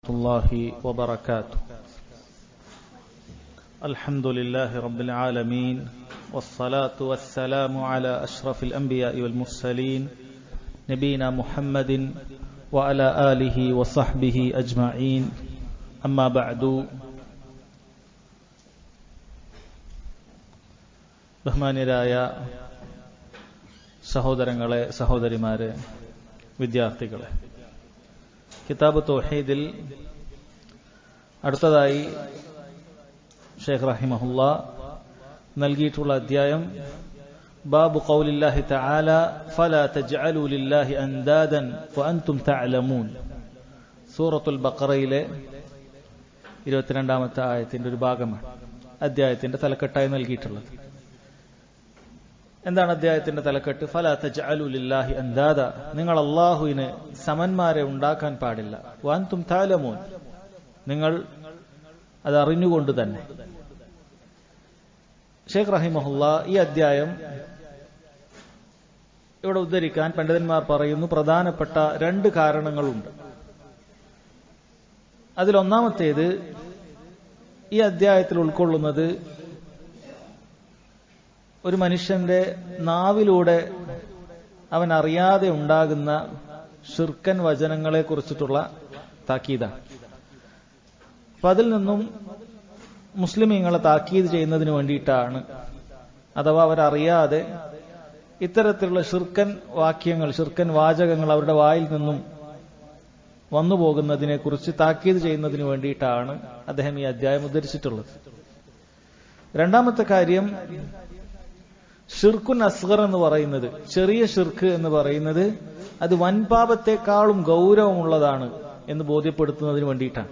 الله وبركاته. الحمد لله رب العالمين والصلاة والسلام على أشرف الأنبياء والمرسلين نبينا محمد وعلى آله وصحبه أجمعين. أما بعد. ബഹുമാന്യരായ സഹോദരങ്ങളെ, സഹോദരിമാരെ, വിദ്യാർത്ഥികളെ, കിതാബ് തൗഹീദിൽ അടുത്തതായി ഷെയ്ഖ് റഹിമഹുല്ലാ നൽകിയിട്ടുള്ള അധ്യായം ബാബു ഖൗലില്ലാഹി തആല ഫലാ തജ്അലൂ ലില്ലാഹി അൻദാദൻ വഅൻതും തഅലമൂൻ. സൂറത്തുൽ ബഖറയിലെ 22ാമത്തെ ആയത്തിന്റെ ഒരു ഭാഗമാണ് അധ്യായത്തിന്റെ തലക്കെട്ടായി നൽകിയിട്ടുള്ളത്. എന്താണ് അധ്യായത്തിന്റെ തലക്കെട്ട്? ഫലാ തജ്അലൂ ലില്ലാഹി അൻദാദ, നിങ്ങൾ അല്ലാഹുവിന് സമന്മാരെ ഉണ്ടാക്കാൻ പാടില്ല. വഅൻതും തഅലമൂൻ, നിങ്ങൾ അത് അറിഞ്ഞുകൊണ്ട് തന്നെ. ഷെയ്ഖ് റഹിമഹുല്ലാ ഈ അധ്യായം ഇവിടെ ഉദ്ധരിക്കാൻ പണ്ഡിതന്മാർ പറയുന്നു പ്രധാനപ്പെട്ട 2 കാരണങ്ങളുണ്ട്. അതിലൊന്നാമത്തേത്, ഈ അധ്യായത്തിൽ ഉൾക്കൊള്ളുന്നത് ഒരു മനുഷ്യന്റെ നാവിലൂടെ അവൻ അറിയാതെ ഉണ്ടാകുന്ന ശിർക്കൻ വചനങ്ങളെ കുറിച്ചിട്ടുള്ള താക്കീതാണ്. അപ്പൊ അതിൽ നിന്നും മുസ്ലിമീങ്ങളെ താക്കീത് ചെയ്യുന്നതിന് വേണ്ടിയിട്ടാണ്, അഥവാ അവരറിയാതെ ഇത്തരത്തിലുള്ള ശിർക്കൻ വാക്യങ്ങൾ, ശിർക്കൻ വാചകങ്ങൾ അവരുടെ വായിൽ നിന്നും വന്നുപോകുന്നതിനെ കുറിച്ച് താക്കീത് ചെയ്യുന്നതിന് വേണ്ടിയിട്ടാണ് അദ്ദേഹം ഈ അധ്യായം ഉദ്ധരിച്ചിട്ടുള്ളത്. രണ്ടാമത്തെ കാര്യം, ഷിർക്കുൻ അസ്ഗർ എന്ന് പറയുന്നത്, ചെറിയ ഷിർക്ക് എന്ന് പറയുന്നത് അത് വൻപാപത്തെക്കാളും ഗൗരവമുള്ളതാണ് എന്ന് ബോധ്യപ്പെടുത്തുന്നതിന് വേണ്ടിയിട്ടാണ്.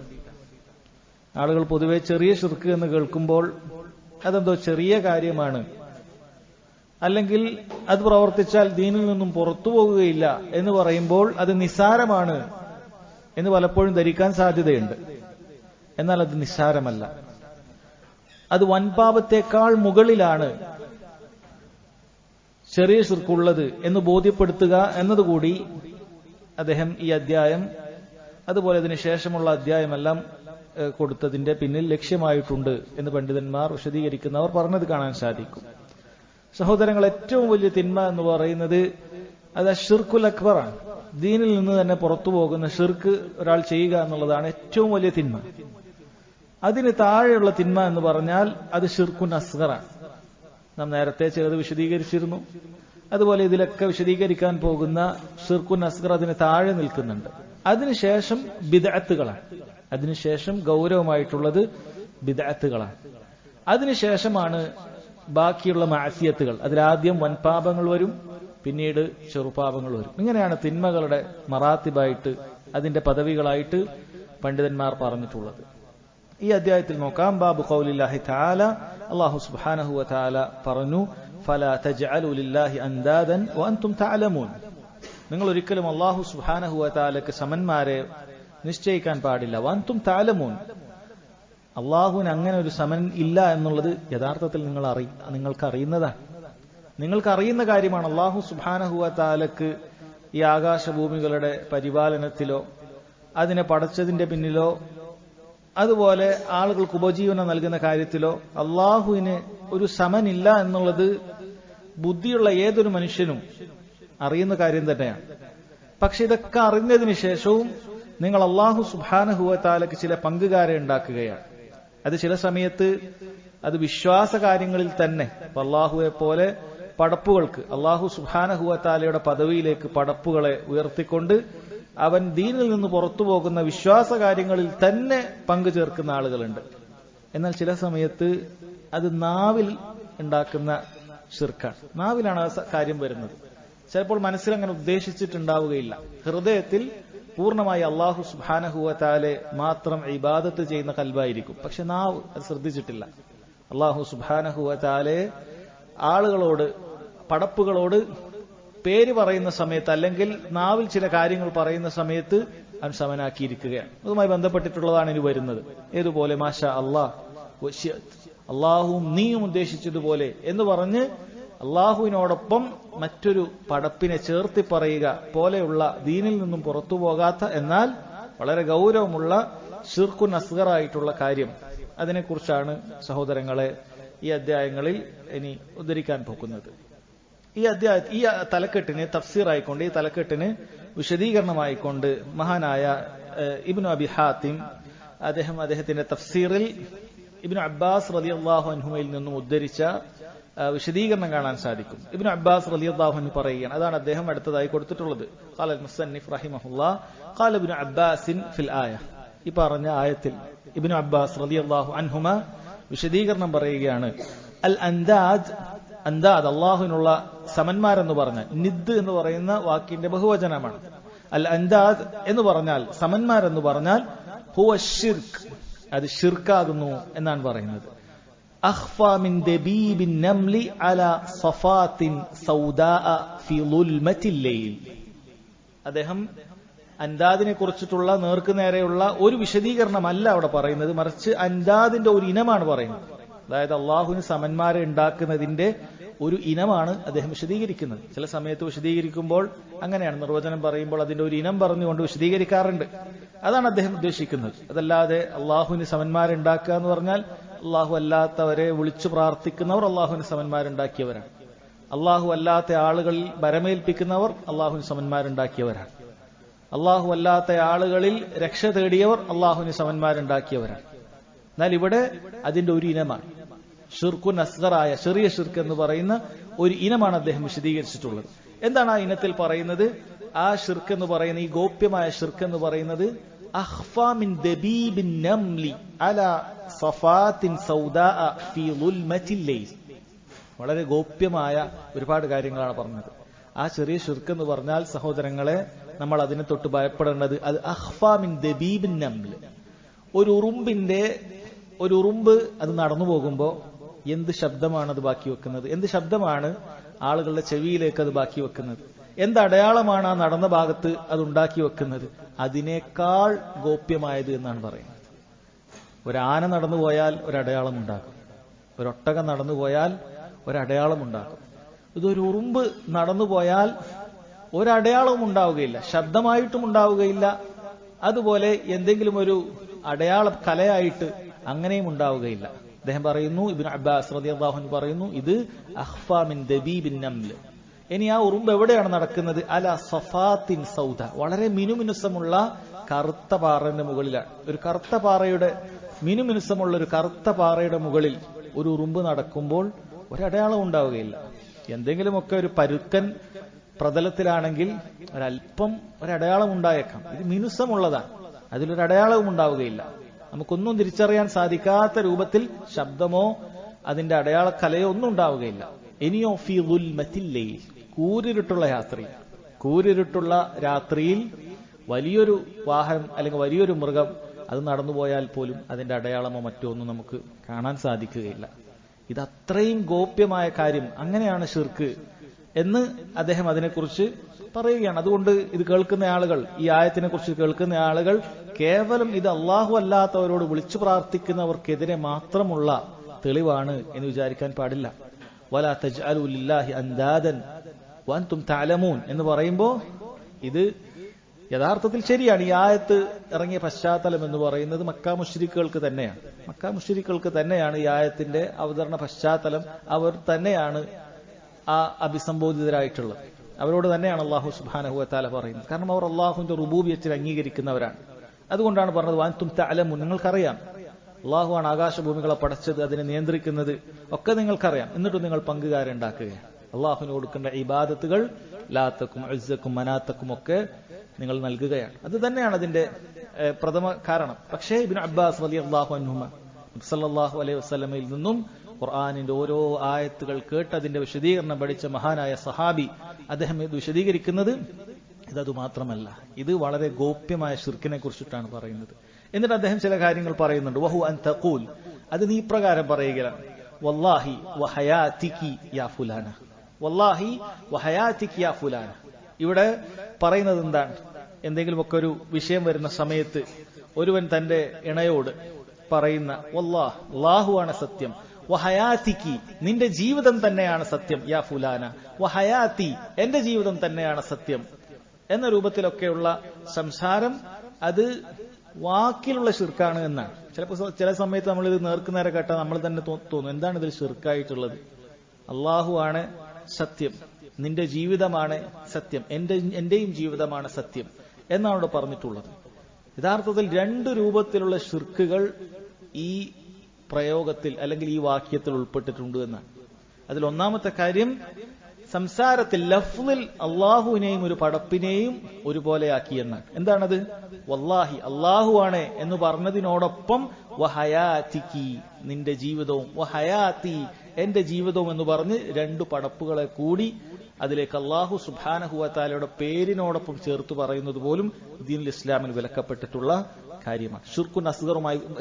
ആളുകൾ പൊതുവെ ചെറിയ ഷിർക്ക് എന്ന് കേൾക്കുമ്പോൾ അതെന്തോ ചെറിയ കാര്യമാണ്, അല്ലെങ്കിൽ അത് പ്രവർത്തിച്ചാൽ ദീനിൽ നിന്നും പുറത്തു പോകുകയില്ല എന്ന് പറയുമ്പോൾ അത് നിസ്സാരമാണ് എന്ന് പലപ്പോഴും ധരിക്കാൻ സാധ്യതയുണ്ട്. എന്നാൽ അത് നിസ്സാരമല്ല, അത് വൻപാപത്തെക്കാൾ മുകളിലാണ് ചെറിയ ശിർക്കുള്ളത് എന്ന് ബോധ്യപ്പെടുത്തുക എന്നതുകൂടി അദ്ദേഹം ഈ അധ്യായം, അതുപോലെ അതിനു ശേഷമുള്ള അധ്യായമെല്ലാം കൊടുത്തതിന്റെ പിന്നിൽ ലക്ഷ്യമായിട്ടുണ്ട് എന്ന് പണ്ഡിതന്മാർ വിശദീകരിക്കുന്നവർ പറഞ്ഞത് കാണാൻ സാധിക്കും. സഹോദരങ്ങൾ, ഏറ്റവും വലിയ തിന്മ എന്ന് പറയുന്നത് അത് ഷിർക്കുൽ അക്ബറാണ്. ദീനിൽ നിന്ന് തന്നെ പുറത്തു പോകുന്ന ഷിർക്ക് ഒരാൾ ചെയ്യുക എന്നുള്ളതാണ് ഏറ്റവും വലിയ തിന്മ. അതിന് താഴെയുള്ള തിന്മ എന്ന് പറഞ്ഞാൽ അത് ഷിർക്കുൻ അസ്ഗറാണ്. നാം നേരത്തെ ചിലത് വിശദീകരിച്ചിരുന്നു. അതുപോലെ ഇതിലൊക്കെ വിശദീകരിക്കാൻ പോകുന്ന ഷിർക്കുൻ അസ്ഗർ അതിന് താഴെ നിൽക്കുന്നുണ്ട്. അതിനുശേഷം ബിദ്അത്തുകളാണ്. അതിനുശേഷം ഗൗരവമായിട്ടുള്ളത് ബിദ്അത്തുകളാണ്. അതിനുശേഷമാണ് ബാക്കിയുള്ള മഅസിയത്തുകൾ. അതിലാദ്യം വൻപാപങ്ങൾ വരും, പിന്നീട് ചെറുപാപങ്ങൾ വരും. ഇങ്ങനെയാണ് തിന്മകളുടെ മറാത്തിബായിട്ട്, അതിന്റെ പദവികളായിട്ട് പണ്ഡിതന്മാർ പറഞ്ഞിട്ടുള്ളത്. ഈ അധ്യായത്തിൽ നോക്കാം. ബാബു ഖൗലില്ലാഹി തആല, അല്ലാഹു സുബ്ഹാനഹു വ തആല പറഞ്ഞു, ഫലാ തജ്അലൂ ലില്ലാഹി അൻദാദൻ വഅൻതും തഅലമൂൻ, നിങ്ങൾ ഒരിക്കലും അല്ലാഹു സുബ്ഹാനഹു വ തആലക്ക് സമന്മാരെ നിശ്ചയിക്കാൻ പാടില്ല. വഅൻതും തഅലമൂൻ, അല്ലാഹുവിന് അങ്ങനെ ഒരു സമൻ ഇല്ല എന്നുള്ളത് യഥാർത്ഥത്തിൽ നിങ്ങൾക്ക് അറിയുന്നതാണ്. നിങ്ങൾക്ക് അറിയുന്ന കാര്യമാണ്. അല്ലാഹു സുബ്ഹാനഹു വ തആലക്ക് ഈ ആകാശഭൂമികളുടെ പരിപാലനത്തിലോ അതിനെ പടച്ചതിന്റെ പിന്നിലോ അതുപോലെ ആളുകൾക്ക് ഉപജീവനം നൽകുന്ന കാര്യത്തിലോ അള്ളാഹുവിന് ഒരു സമനില്ല എന്നുള്ളത് ബുദ്ധിയുള്ള ഏതൊരു മനുഷ്യനും അറിയുന്ന കാര്യം തന്നെയാണ്. പക്ഷെ ഇതൊക്കെ അറിഞ്ഞതിന് ശേഷവും നിങ്ങൾ അള്ളാഹു സുബ്ഹാനഹു വ തആലക്ക് ചില പങ്കുകാരെ ഉണ്ടാക്കുകയാണ്. അത് ചില സമയത്ത് അത് വിശ്വാസ കാര്യങ്ങളിൽ തന്നെ, അള്ളാഹുവെ പോലെ പടപ്പുകൾക്ക്, അള്ളാഹു സുബ്ഹാനഹു വ തആലയുടെ പദവിയിലേക്ക് പടപ്പുകളെ ഉയർത്തിക്കൊണ്ട് അവൻ ദീനിൽ നിന്ന് പുറത്തു പോകുന്ന വിശ്വാസ കാര്യങ്ങളിൽ തന്നെ പങ്കു ചേർക്കുന്ന ആളുകളുണ്ട്. എന്നാൽ ചില സമയത്ത് അത് നാവിൽ ഉണ്ടാക്കുന്ന ശിർക്കാണ്. നാവിലാണ് ആ കാര്യം വരുന്നത്. ചിലപ്പോൾ മനസ്സിൽ അങ്ങനെ ഉദ്ദേശിച്ചിട്ടുണ്ടാവുകയില്ല. ഹൃദയത്തിൽ പൂർണ്ണമായി അള്ളാഹു സുബ്ഹാനഹു വ തആലയെ മാത്രം ഇബാദത്ത് ചെയ്യുന്ന കൽബായിരിക്കും. പക്ഷെ നാവ് അത് ശ്രദ്ധിച്ചിട്ടില്ല. അള്ളാഹു സുബ്ഹാനഹു വ തആലയെ ആളുകളോട്, പടപ്പുകളോട് പേര് പറയുന്ന സമയത്ത്, അല്ലെങ്കിൽ നാവിൽ ചില കാര്യങ്ങൾ പറയുന്ന സമയത്ത് അവൻ സമനാക്കിയിരിക്കുകയാണ്. അതുമായി ബന്ധപ്പെട്ടിട്ടുള്ളതാണ് ഇനി വരുന്നത്. ഏതുപോലെ മാഷാ അല്ലാഹ്, അള്ളാഹുവും നീയും ഉദ്ദേശിച്ചതുപോലെ എന്ന് പറഞ്ഞ് അള്ളാഹുവിനോടൊപ്പം മറ്റൊരു പടപ്പിനെ ചേർത്തി പറയുക പോലെയുള്ള ദീനിൽ നിന്നും പുറത്തു പോകാത്ത, എന്നാൽ വളരെ ഗൗരവമുള്ള ശിർക്കുൻ അസ്ഗറായിട്ടുള്ള കാര്യം. അതിനെക്കുറിച്ചാണ് സഹോദരങ്ങളെ ഈ അധ്യായങ്ങളിൽ ഇനി ഉദ്ധരിക്കാൻ പോകുന്നത്. ഈ തലക്കെട്ടിന് തഫ്സീറായിക്കൊണ്ട്, ഈ തലക്കെട്ടിന് വിശദീകരണമായിക്കൊണ്ട് മഹാനായ ഇബ്നു അബി ഹാത്തിം അദ്ദേഹത്തിന്റെ തഫ്സീറിൽ ഇബ്നു അബ്ബാസ് റളിയല്ലാഹു അൻഹുമയിൽ നിന്നും ഉദ്ധരിച്ച വിശദീകരണം കാണാൻ സാധിക്കും. ഇബ്നു അബ്ബാസ് റളിയല്ലാഹു അൻഹു പറയുകയാണ്, അതാണ് അദ്ദേഹം അടുത്തതായി കൊടുത്തിട്ടുള്ളത്. ഖാല മുസന്നിഫ് റഹിമഹുല്ലാഹ് ഖാല ഇബ്നു അബ്ബാസിൻ ഫിൽ ആയ. ഈ പറഞ്ഞ ആയത്തിൽ ഇബ്നു അബ്ബാസ് റളിയല്ലാഹു അൻഹുമ വിശദീകരണം പറയുകയാണ്. അൽ അൻദാദ്, അൻദാദ് അല്ലാഹുവിനുള്ള സമന്മാരെന്ന് പറഞ്ഞാൽ, നിദ് എന്ന് പറയുന്ന വാക്കിന്റെ ബഹുവചനമാണ്. അൽ അൻദാദ് എന്ന് പറഞ്ഞാൽ, സമന്മാരെന്ന് പറഞ്ഞാൽ ഹുവ ശിർക്ക്, അത് ശിർക്കാകുന്നു എന്നാണ് പറയുന്നത്. അഖ്ഫാ മിൻ ദബീബിൻ നംലി അലാ സഫാത്തിൻ സൗദാഅ ഫി ളുൽമത്തിൽ ലൈൽ. അദ്ദേഹം അൻദാദിനെ കുറിച്ചിട്ടുള്ള നേർക്കുനേരെയുള്ള ഒരു വിശദീകരണമല്ല അവിടെ പറയുന്നത്, മറിച്ച് അൻദാദിന്റെ ഒരു ഇനമാണ് പറയുന്നത്. അതായത് അള്ളാഹുവിന് സമന്മാരെ ഉണ്ടാക്കുന്നതിന്റെ ഒരു ഇനമാണ് അദ്ദേഹം വിശദീകരിക്കുന്നത്. ചില സമയത്ത് വിശദീകരിക്കുമ്പോൾ അങ്ങനെയാണ്, നിർവചനം പറയുമ്പോൾ അതിന്റെ ഒരു ഇനം പറഞ്ഞുകൊണ്ട് വിശദീകരിക്കാറുണ്ട്. അതാണ് അദ്ദേഹം ഉദ്ദേശിക്കുന്നത്. അതല്ലാതെ അള്ളാഹുവിന് സമന്മാരെ ഉണ്ടാക്കുക എന്ന് പറഞ്ഞാൽ അള്ളാഹു അല്ലാത്തവരെ വിളിച്ചു പ്രാർത്ഥിക്കുന്നവർ അള്ളാഹുവിന് സമന്മാരുണ്ടാക്കിയവരാണ്. അള്ളാഹു അല്ലാത്ത ആളുകളിൽ ഭരമേൽപ്പിക്കുന്നവർ അള്ളാഹുവിന് സമന്മാരുണ്ടാക്കിയവരാണ്. അള്ളാഹു അല്ലാത്ത ആളുകളിൽ രക്ഷ തേടിയവർ അള്ളാഹുവിന് സമന്മാരുണ്ടാക്കിയവരാണ്. എന്നാൽ ഇവിടെ അതിന്റെ ഒരു ഇനമാണ് ഷിർക്കുൻ അസ്ഗറായ ചെറിയ ഷിർക്ക് എന്ന് പറയുന്ന ഒരു ഇനമാണ് അദ്ദേഹം വിശദീകരിച്ചിട്ടുള്ളത്. എന്താണ് ആ ഇനത്തിൽ പറയുന്നത്? ആ ഷിർക്ക് എന്ന് പറയുന്ന, ഈ ഗോപ്യമായ ഷിർക്ക് എന്ന് പറയുന്നത് അഖ്ഫാ മിൻ ദബീബിൻ നംലി അലാ സഫാത്തിൻ സൗദാഅ ഫീ ളുൽമത്തിൽ ലൈൽ. വളരെ ഗോപ്യമായ ഒരുപാട് കാര്യങ്ങളാണ് പറഞ്ഞത്. ആ ചെറിയ ഷിർക്ക് എന്ന് പറഞ്ഞാൽ സഹോദരങ്ങളെ, നമ്മൾ അതിനെ തൊട്ട് ഭയപ്പെടേണ്ടത് അത് അഖ്ഫാ മിൻ ദബീബിൻ നംൽ. ഒരു ഉറുമ്പ് അത് നടന്നു പോകുമ്പോൾ എന്ത് ശബ്ദമാണ് അത് ബാക്കി വെക്കുന്നത്? എന്ത് ശബ്ദമാണ് ആളുകളുടെ ചെവിയിലേക്ക് അത് ബാക്കി വെക്കുന്നത്? എന്ത് അടയാളമാണ് ആ നടന്ന ഭാഗത്ത് അത് ഉണ്ടാക്കി വെക്കുന്നത്? അതിനേക്കാൾ ഗോപ്യമായത് എന്നാണ് പറയുന്നത്. ഒരാന നടന്നുപോയാൽ ഒരടയാളം ഉണ്ടാക്കും, ഒരൊട്ടകം നടന്നുപോയാൽ ഒരടയാളം ഉണ്ടാക്കും. ഇതൊരു ഉറുമ്പ് നടന്നുപോയാൽ ഒരടയാളവും ഉണ്ടാവുകയില്ല, ശബ്ദമായിട്ടും ഉണ്ടാവുകയില്ല, അതുപോലെ എന്തെങ്കിലും ഒരു അടയാള കലയായിട്ട് അങ്ങനെയും ഉണ്ടാവുകയില്ല. അദ്ദേഹം പറയുന്നു, ഇബ്നു അബ്ബാസ് റളിയല്ലാഹു അൻഹു പറയുന്നു, ഇത് അഖ്ഫാ മിൻ ദബീബിൻ നംൽ. ഇനി ആ ഉറുമ്പ് എവിടെയാണ് നടക്കുന്നത്? അലാ സഫാത്തിൻ സൗദ, വളരെ മിനുമിനുസമുള്ള കറുത്ത പാറയുടെ മുകളിലാണ്. ഒരു കറുത്ത പാറയുടെ മിനുമിനുസമുള്ള ഒരു കറുത്ത പാറയുടെ മുകളിൽ ഒരു ഉറുമ്പ് നടക്കുമ്പോൾ ഒരടയാളം ഉണ്ടാവുകയില്ല. എന്തെങ്കിലുമൊക്കെ ഒരു പരുക്കൻ പ്രതലത്തിലാണെങ്കിൽ ഒരല്പം ഒരടയാളം ഉണ്ടായേക്കാം. ഇത് മിനുസമുള്ളതാണ്, അതിലൊരടയാളവും ഉണ്ടാവുകയില്ല. നമുക്കൊന്നും തിരിച്ചറിയാൻ സാധിക്കാത്ത രൂപത്തിൽ ശബ്ദമോ അതിന്റെ അടയാളക്കലയോ ഒന്നും ഉണ്ടാവുകയില്ല. ഇനിയോ ഫീ ളുൽമത്തിൽ ലൈൽ, കൂരിരുട്ടുള്ള രാത്രിയിൽ വലിയൊരു വാഹനം അല്ലെങ്കിൽ വലിയൊരു മൃഗം അത് നടന്നുപോയാൽ പോലും അതിന്റെ അടയാളമോ മറ്റോ ഒന്നും നമുക്ക് കാണാൻ സാധിക്കുകയില്ല. ഇത് അത്രയും ഗോപ്യമായ കാര്യം. അങ്ങനെയാണ് ശിർക്ക് എന്ന് അദ്ദേഹം അതിനെക്കുറിച്ച് പറയുകയാണ്. അതുകൊണ്ട് ഇത് കേൾക്കുന്ന ആളുകൾ, ഈ ആയത്തിനെ കുറിച്ച് കേൾക്കുന്ന ആളുകൾ കേവലം ഇത് അള്ളാഹു അല്ലാത്തവരോട് വിളിച്ചു പ്രാർത്ഥിക്കുന്നവർക്കെതിരെ മാത്രമുള്ള തെളിവാണ് എന്ന് വിചാരിക്കാൻ പാടില്ല. വലാ തജ്അലു ലില്ലാഹി അൻദാദൻ വഅൻതും തഅലമൂൻ എന്ന് പറയുമ്പോൾ ഇത് യഥാർത്ഥത്തിൽ ശരിയാണ്. ഈ ആയത്ത് ഇറങ്ങിയ പശ്ചാത്തലം എന്ന് പറയുന്നത് മക്കാ മുശ്രിക്കുകൾക്ക് തന്നെയാണ് ഈ ആയത്തിന്റെ അവതരണ പശ്ചാത്തലം. അവർ തന്നെയാണ് ആ അഭിസംബോധിതരായിട്ടുള്ളത്. അവരോട് തന്നെയാണ് അല്ലാഹു സുബ്ഹാനഹു വ തആല പറയുന്നത്. കാരണം അവർ അല്ലാഹുവിന്റെ റുബൂബിയത്തിൽ അംഗീകരിക്കുന്നവരാണ്. അതുകൊണ്ടാണ് പറഞ്ഞത് വഅൻതും തഅലമൂൻ, നിങ്ങൾക്കറിയാം അല്ലാഹുവാണ് ആകാശഭൂമികളെ പടച്ചത്, അതിനെ നിയന്ത്രിക്കുന്നത് ഒക്കെ നിങ്ങൾക്കറിയാം. എന്നിട്ടും നിങ്ങൾ പങ്കുകാരുണ്ടാക്കുകയാണ്. അല്ലാഹുവിന് കൊടുക്കേണ്ട ഇബാദത്തുകൾ ലാത്തക്കും ഉസ്സക്കും മനാത്തക്കും ഒക്കെ നിങ്ങൾ നൽകുകയാണ്. അത് തന്നെയാണ് അതിന്റെ പ്രഥമ കാരണം. പക്ഷേ ഇബ്നു അബ്ബാസ് റളിയല്ലാഹു അൻഹുമ സല്ലല്ലാഹു അലൈഹി വസല്ലമയിൽ നിന്നും ഖുർആനിന്റെ ഓരോ ആയത്തുകൾ കേട്ട് അതിന്റെ വിശദീകരണം പഠിച്ച മഹാനായ സഹാബി അദ്ദേഹം ഇത് വിശദീകരിക്കുന്നത് ഇതതു മാത്രമല്ല, ഇത് വളരെ ഗോപ്യമായ ശിർക്കിനെ കുറിച്ചിട്ടാണ് പറയുന്നത്. എന്നിട്ട് അദ്ദേഹം ചില കാര്യങ്ങൾ പറയുന്നുണ്ട്. വഹു അൻ തഖൂൽ, അത് നീ പ്രകാരം പറയുകയാണ്, വല്ലാഹി വഹയാതികി യാ ഫുലാന, വല്ലാഹി വഹയാതികി യാ ഫുലാന. ഇവിടെ പറയുന്നത് എന്താണ്? എന്തെങ്കിലുമൊക്കെ ഒരു വിഷയം വരുന്ന സമയത്ത് ഒരുവൻ തന്റെ ഇണയോട് പറയുന്ന വല്ലാഹ്, അല്ലാഹുവാണ് സത്യം, വഹയാതികി, നിന്റെ ജീവിതം തന്നെയാണ് സത്യം, യാ ഫുലാന, വഹയാതി, എന്റെ ജീവിതം തന്നെയാണ് സത്യം എന്ന രൂപത്തിലൊക്കെയുള്ള സംസാരം അത് വാക്കിലുള്ള ഷിർക്കാണ് എന്നാണ്. ചിലപ്പോൾ ചില സമയത്ത് നമ്മൾ ഇത് നേർക്കുനേരെ കേട്ടാൽ നമ്മൾ തന്നെ തോന്നും എന്താണ് ഇതിൽ ഷിർക്കായിട്ടുള്ളത്. അള്ളാഹു ആണ് സത്യം, നിന്റെ ജീവിതമാണ് സത്യം, എന്റെയും ജീവിതമാണ് സത്യം എന്നാണ് ഇവിടെ പറഞ്ഞിട്ടുള്ളത്. യഥാർത്ഥത്തിൽ രണ്ട് രൂപത്തിലുള്ള ഷിർക്കുകൾ ഈ പ്രയോഗത്തിൽ അല്ലെങ്കിൽ ഈ വാക്യത്തിൽ ഉൾപ്പെട്ടിട്ടുണ്ട് എന്നാണ്. അതിൽ ഒന്നാമത്തെ കാര്യം സംസാരത്തിൽ ലഫ്ളിൽ അള്ളാഹുവിനെയും ഒരു പടപ്പിനെയും ഒരുപോലെയാക്കി എന്നാണ്. എന്താണത്? വല്ലാഹി അള്ളാഹു ആണ് എന്ന് പറഞ്ഞതിനോടൊപ്പം വഹയാതികി നിന്റെ ജീവിതവും, വഹയാതി എന്റെ ജീവിതവും എന്ന് പറഞ്ഞ് രണ്ട് പടപ്പുകളെ കൂടി അതിലേക്ക് അള്ളാഹു സുബ്ഹാനഹു വ തആലയുടെ പേരിനോടൊപ്പം ചേർത്ത് പറയുന്നത് പോലും ദീനുൽ ഇസ്ലാമിൽ വിലക്കപ്പെട്ടിട്ടുള്ള കാര്യമാണ്.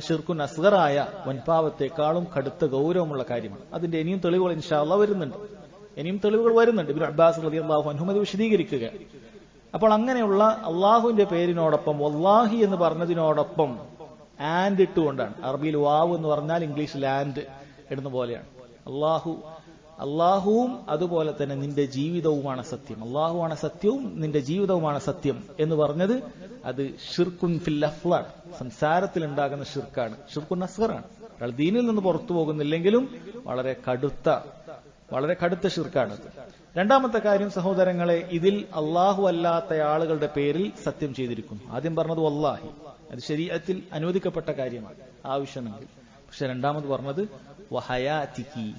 ഷിർക്കുൻ അസ്ഗറായ വൻപാവത്തെക്കാളും കടുത്ത ഗൗരവമുള്ള കാര്യമാണ്. അതിന്റെ ഇനിയും തെളിവുകൾ ഇൻഷാ അല്ലാഹ് വരുന്നുണ്ട്. ഇബ്നു അബ്ബാസ് റളിയല്ലാഹു അൻഹു അത് വിശദീകരിക്കുക. അപ്പോൾ അങ്ങനെയുള്ള അള്ളാഹുവിന്റെ പേരിനോടൊപ്പം വല്ലാഹി എന്ന് പറഞ്ഞതിനോടൊപ്പം ആൻഡ് ഇട്ടുകൊണ്ടാണ്. അറബിയിൽ വാവ് എന്ന് പറഞ്ഞാൽ ഇംഗ്ലീഷിൽ ആൻഡ് ഇടുന്ന പോലെയാണ്. അള്ളാഹുവും അതുപോലെ തന്നെ നിന്റെ ജീവിതവുമാണ് സത്യം, അള്ളാഹുവാണ് സത്യവും നിന്റെ ജീവിതവുമാണ് സത്യം എന്ന് പറഞ്ഞത് അത് ഷിർക്കുൻ ഫിൽ ലഫ്ളാണ്, സംസാരത്തിൽ ഉണ്ടാകുന്ന ഷിർക്കാണ്, ഷിർക്കുൻ അസ്ഗറാണ്. അയാൾ ദീനിൽ നിന്ന് പുറത്തു പോകുന്നില്ലെങ്കിലും വളരെ കടുത്ത ഷിർക്കാണ്. രണ്ടാമത്തെ കാര്യം സഹോദരങ്ങളെ, ഇതിൽ അള്ളാഹു അല്ലാത്ത ആളുകളുടെ പേരിൽ സത്യം ചെയ്തിരിക്കുന്നു. ആദ്യം പറഞ്ഞത് വല്ലാഹി, അത് ശരീഅത്തിൽ അനുവദിക്കപ്പെട്ട കാര്യമാണ് ആവശ്യമെങ്കിൽ. പക്ഷെ രണ്ടാമത് പറഞ്ഞത് വഹയാതികി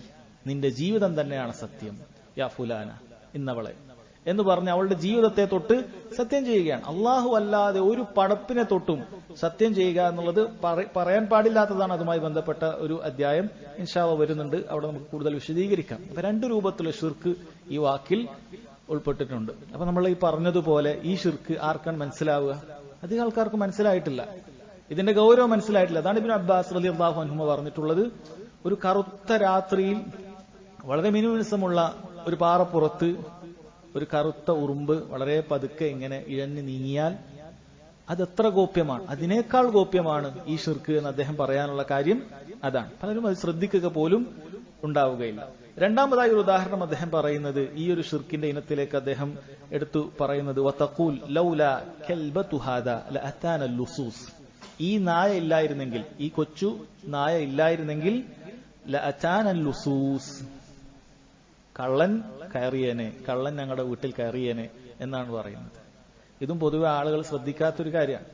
നിന്റെ ജീവിതം തന്നെയാണ് സത്യം, യാ ഫുലാന ഇന്നവളെ എന്ന് പറഞ്ഞ് അവളുടെ ജീവിതത്തെ തൊട്ട് സത്യം ചെയ്യുകയാണ്. അള്ളാഹു അല്ലാതെ ഒരു പടപ്പിനെ തൊട്ടും സത്യം ചെയ്യുക എന്നുള്ളത് പറയാൻ പാടില്ലാത്തതാണ്. അതുമായി ബന്ധപ്പെട്ട ഒരു അധ്യായം ഇൻഷാ അല്ലാഹ് വരുന്നുണ്ട്, അവിടെ നമുക്ക് കൂടുതൽ വിശദീകരിക്കാം. അപ്പൊ രണ്ട് രൂപത്തിലുള്ള ഷിർക്ക് ഈ വാക്കിൽ ഉൾപ്പെട്ടിട്ടുണ്ട്. അപ്പൊ നമ്മൾ ഈ പറഞ്ഞതുപോലെ ഈ ഷിർക്ക് ആർക്കാണ് മനസ്സിലാവുക? അധികം ആൾക്കാർക്ക് മനസ്സിലായിട്ടില്ല, ഇതിന്റെ ഗൗരവം മനസ്സിലായിട്ടില്ല. അതാണ് ഇബ്നു അബ്ബാസ് റളിയല്ലാഹു അൻഹു പറഞ്ഞിട്ടുള്ളത്, ഒരു കറുത്ത രാത്രിയിൽ വളരെ മിനുമിനുസമുള്ള ഒരു പാറപ്പുറത്ത് ഒരു കറുത്ത ഉറുമ്പ് വളരെ പതുക്കെ ഇങ്ങനെ ഇഴഞ്ഞു നീങ്ങിയാൽ അതെത്ര ഗോപ്യമാണ്, അതിനേക്കാൾ ഗോപ്യമാണ് ഈ ഷിർക്ക് എന്ന് അദ്ദേഹം പറയാനുള്ള കാര്യം അതാണ്. പലരും അത് ശ്രദ്ധിക്കുക പോലും ഉണ്ടാവുകയില്ല. രണ്ടാമതായി ഒരു ഉദാഹരണം അദ്ദേഹം പറയുന്നത് ഈ ഒരു ഷിർക്കിന്റെ ഇനത്തിലേക്ക് അദ്ദേഹം എടുത്തു പറയുന്നത് വതഖൂൽ ലൗലാ കൽബതു ഹാദാ ലഅതാന ലുസൂസ്, ഈ നായ ഇല്ലായിരുന്നെങ്കിൽ, ഈ കൊച്ചു നായ ഇല്ലായിരുന്നെങ്കിൽ ലഅതാന ലുസൂസ്, കള്ളൻ കയറിയേനെ, കള്ളൻ ഞങ്ങളുടെ വീട്ടിൽ കയറിയേനെ എന്നാണ് പറയുന്നത്. ഇതും പൊതുവെ ആളുകൾ ശ്രദ്ധിക്കാത്തൊരു കാര്യമാണ്.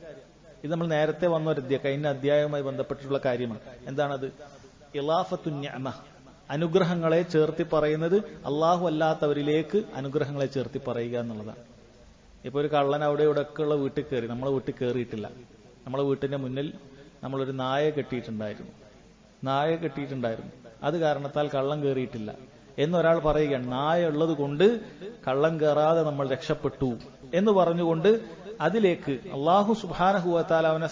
ഇത് നമ്മൾ നേരത്തെ വന്ന ഒരു കഴിഞ്ഞ അധ്യായവുമായി ബന്ധപ്പെട്ടിട്ടുള്ള കാര്യമാണ്. എന്താണത്? ഇളാഫത്തു നിഅമ, അനുഗ്രഹങ്ങളെ ചേർത്തി പറയുന്നത് അള്ളാഹു അല്ലാത്തവരിലേക്ക് അനുഗ്രഹങ്ങളെ ചേർത്തി പറയുക എന്നുള്ളതാണ്. ഇപ്പൊ ഒരു കള്ളൻ അവിടെ ഇവിടെയൊക്കെയുള്ള വീട്ടിൽ കയറി, നമ്മളെ വീട്ടിൽ കയറിയിട്ടില്ല. നമ്മളെ വീട്ടിന്റെ മുന്നിൽ നമ്മളൊരു നായ കെട്ടിയിട്ടുണ്ടായിരുന്നു. അത് കാരണത്താൽ കള്ളൻ കയറിയിട്ടില്ല എന്നൊരാൾ പറയുകയാണ്. നായ ഉള്ളത് കൊണ്ട് കള്ളൻ കയറാതെ നമ്മൾ രക്ഷപ്പെട്ടു എന്ന് പറഞ്ഞുകൊണ്ട് അതിലേക്ക് അള്ളാഹു സുബ്ഹാനഹു വ തആല അവനെ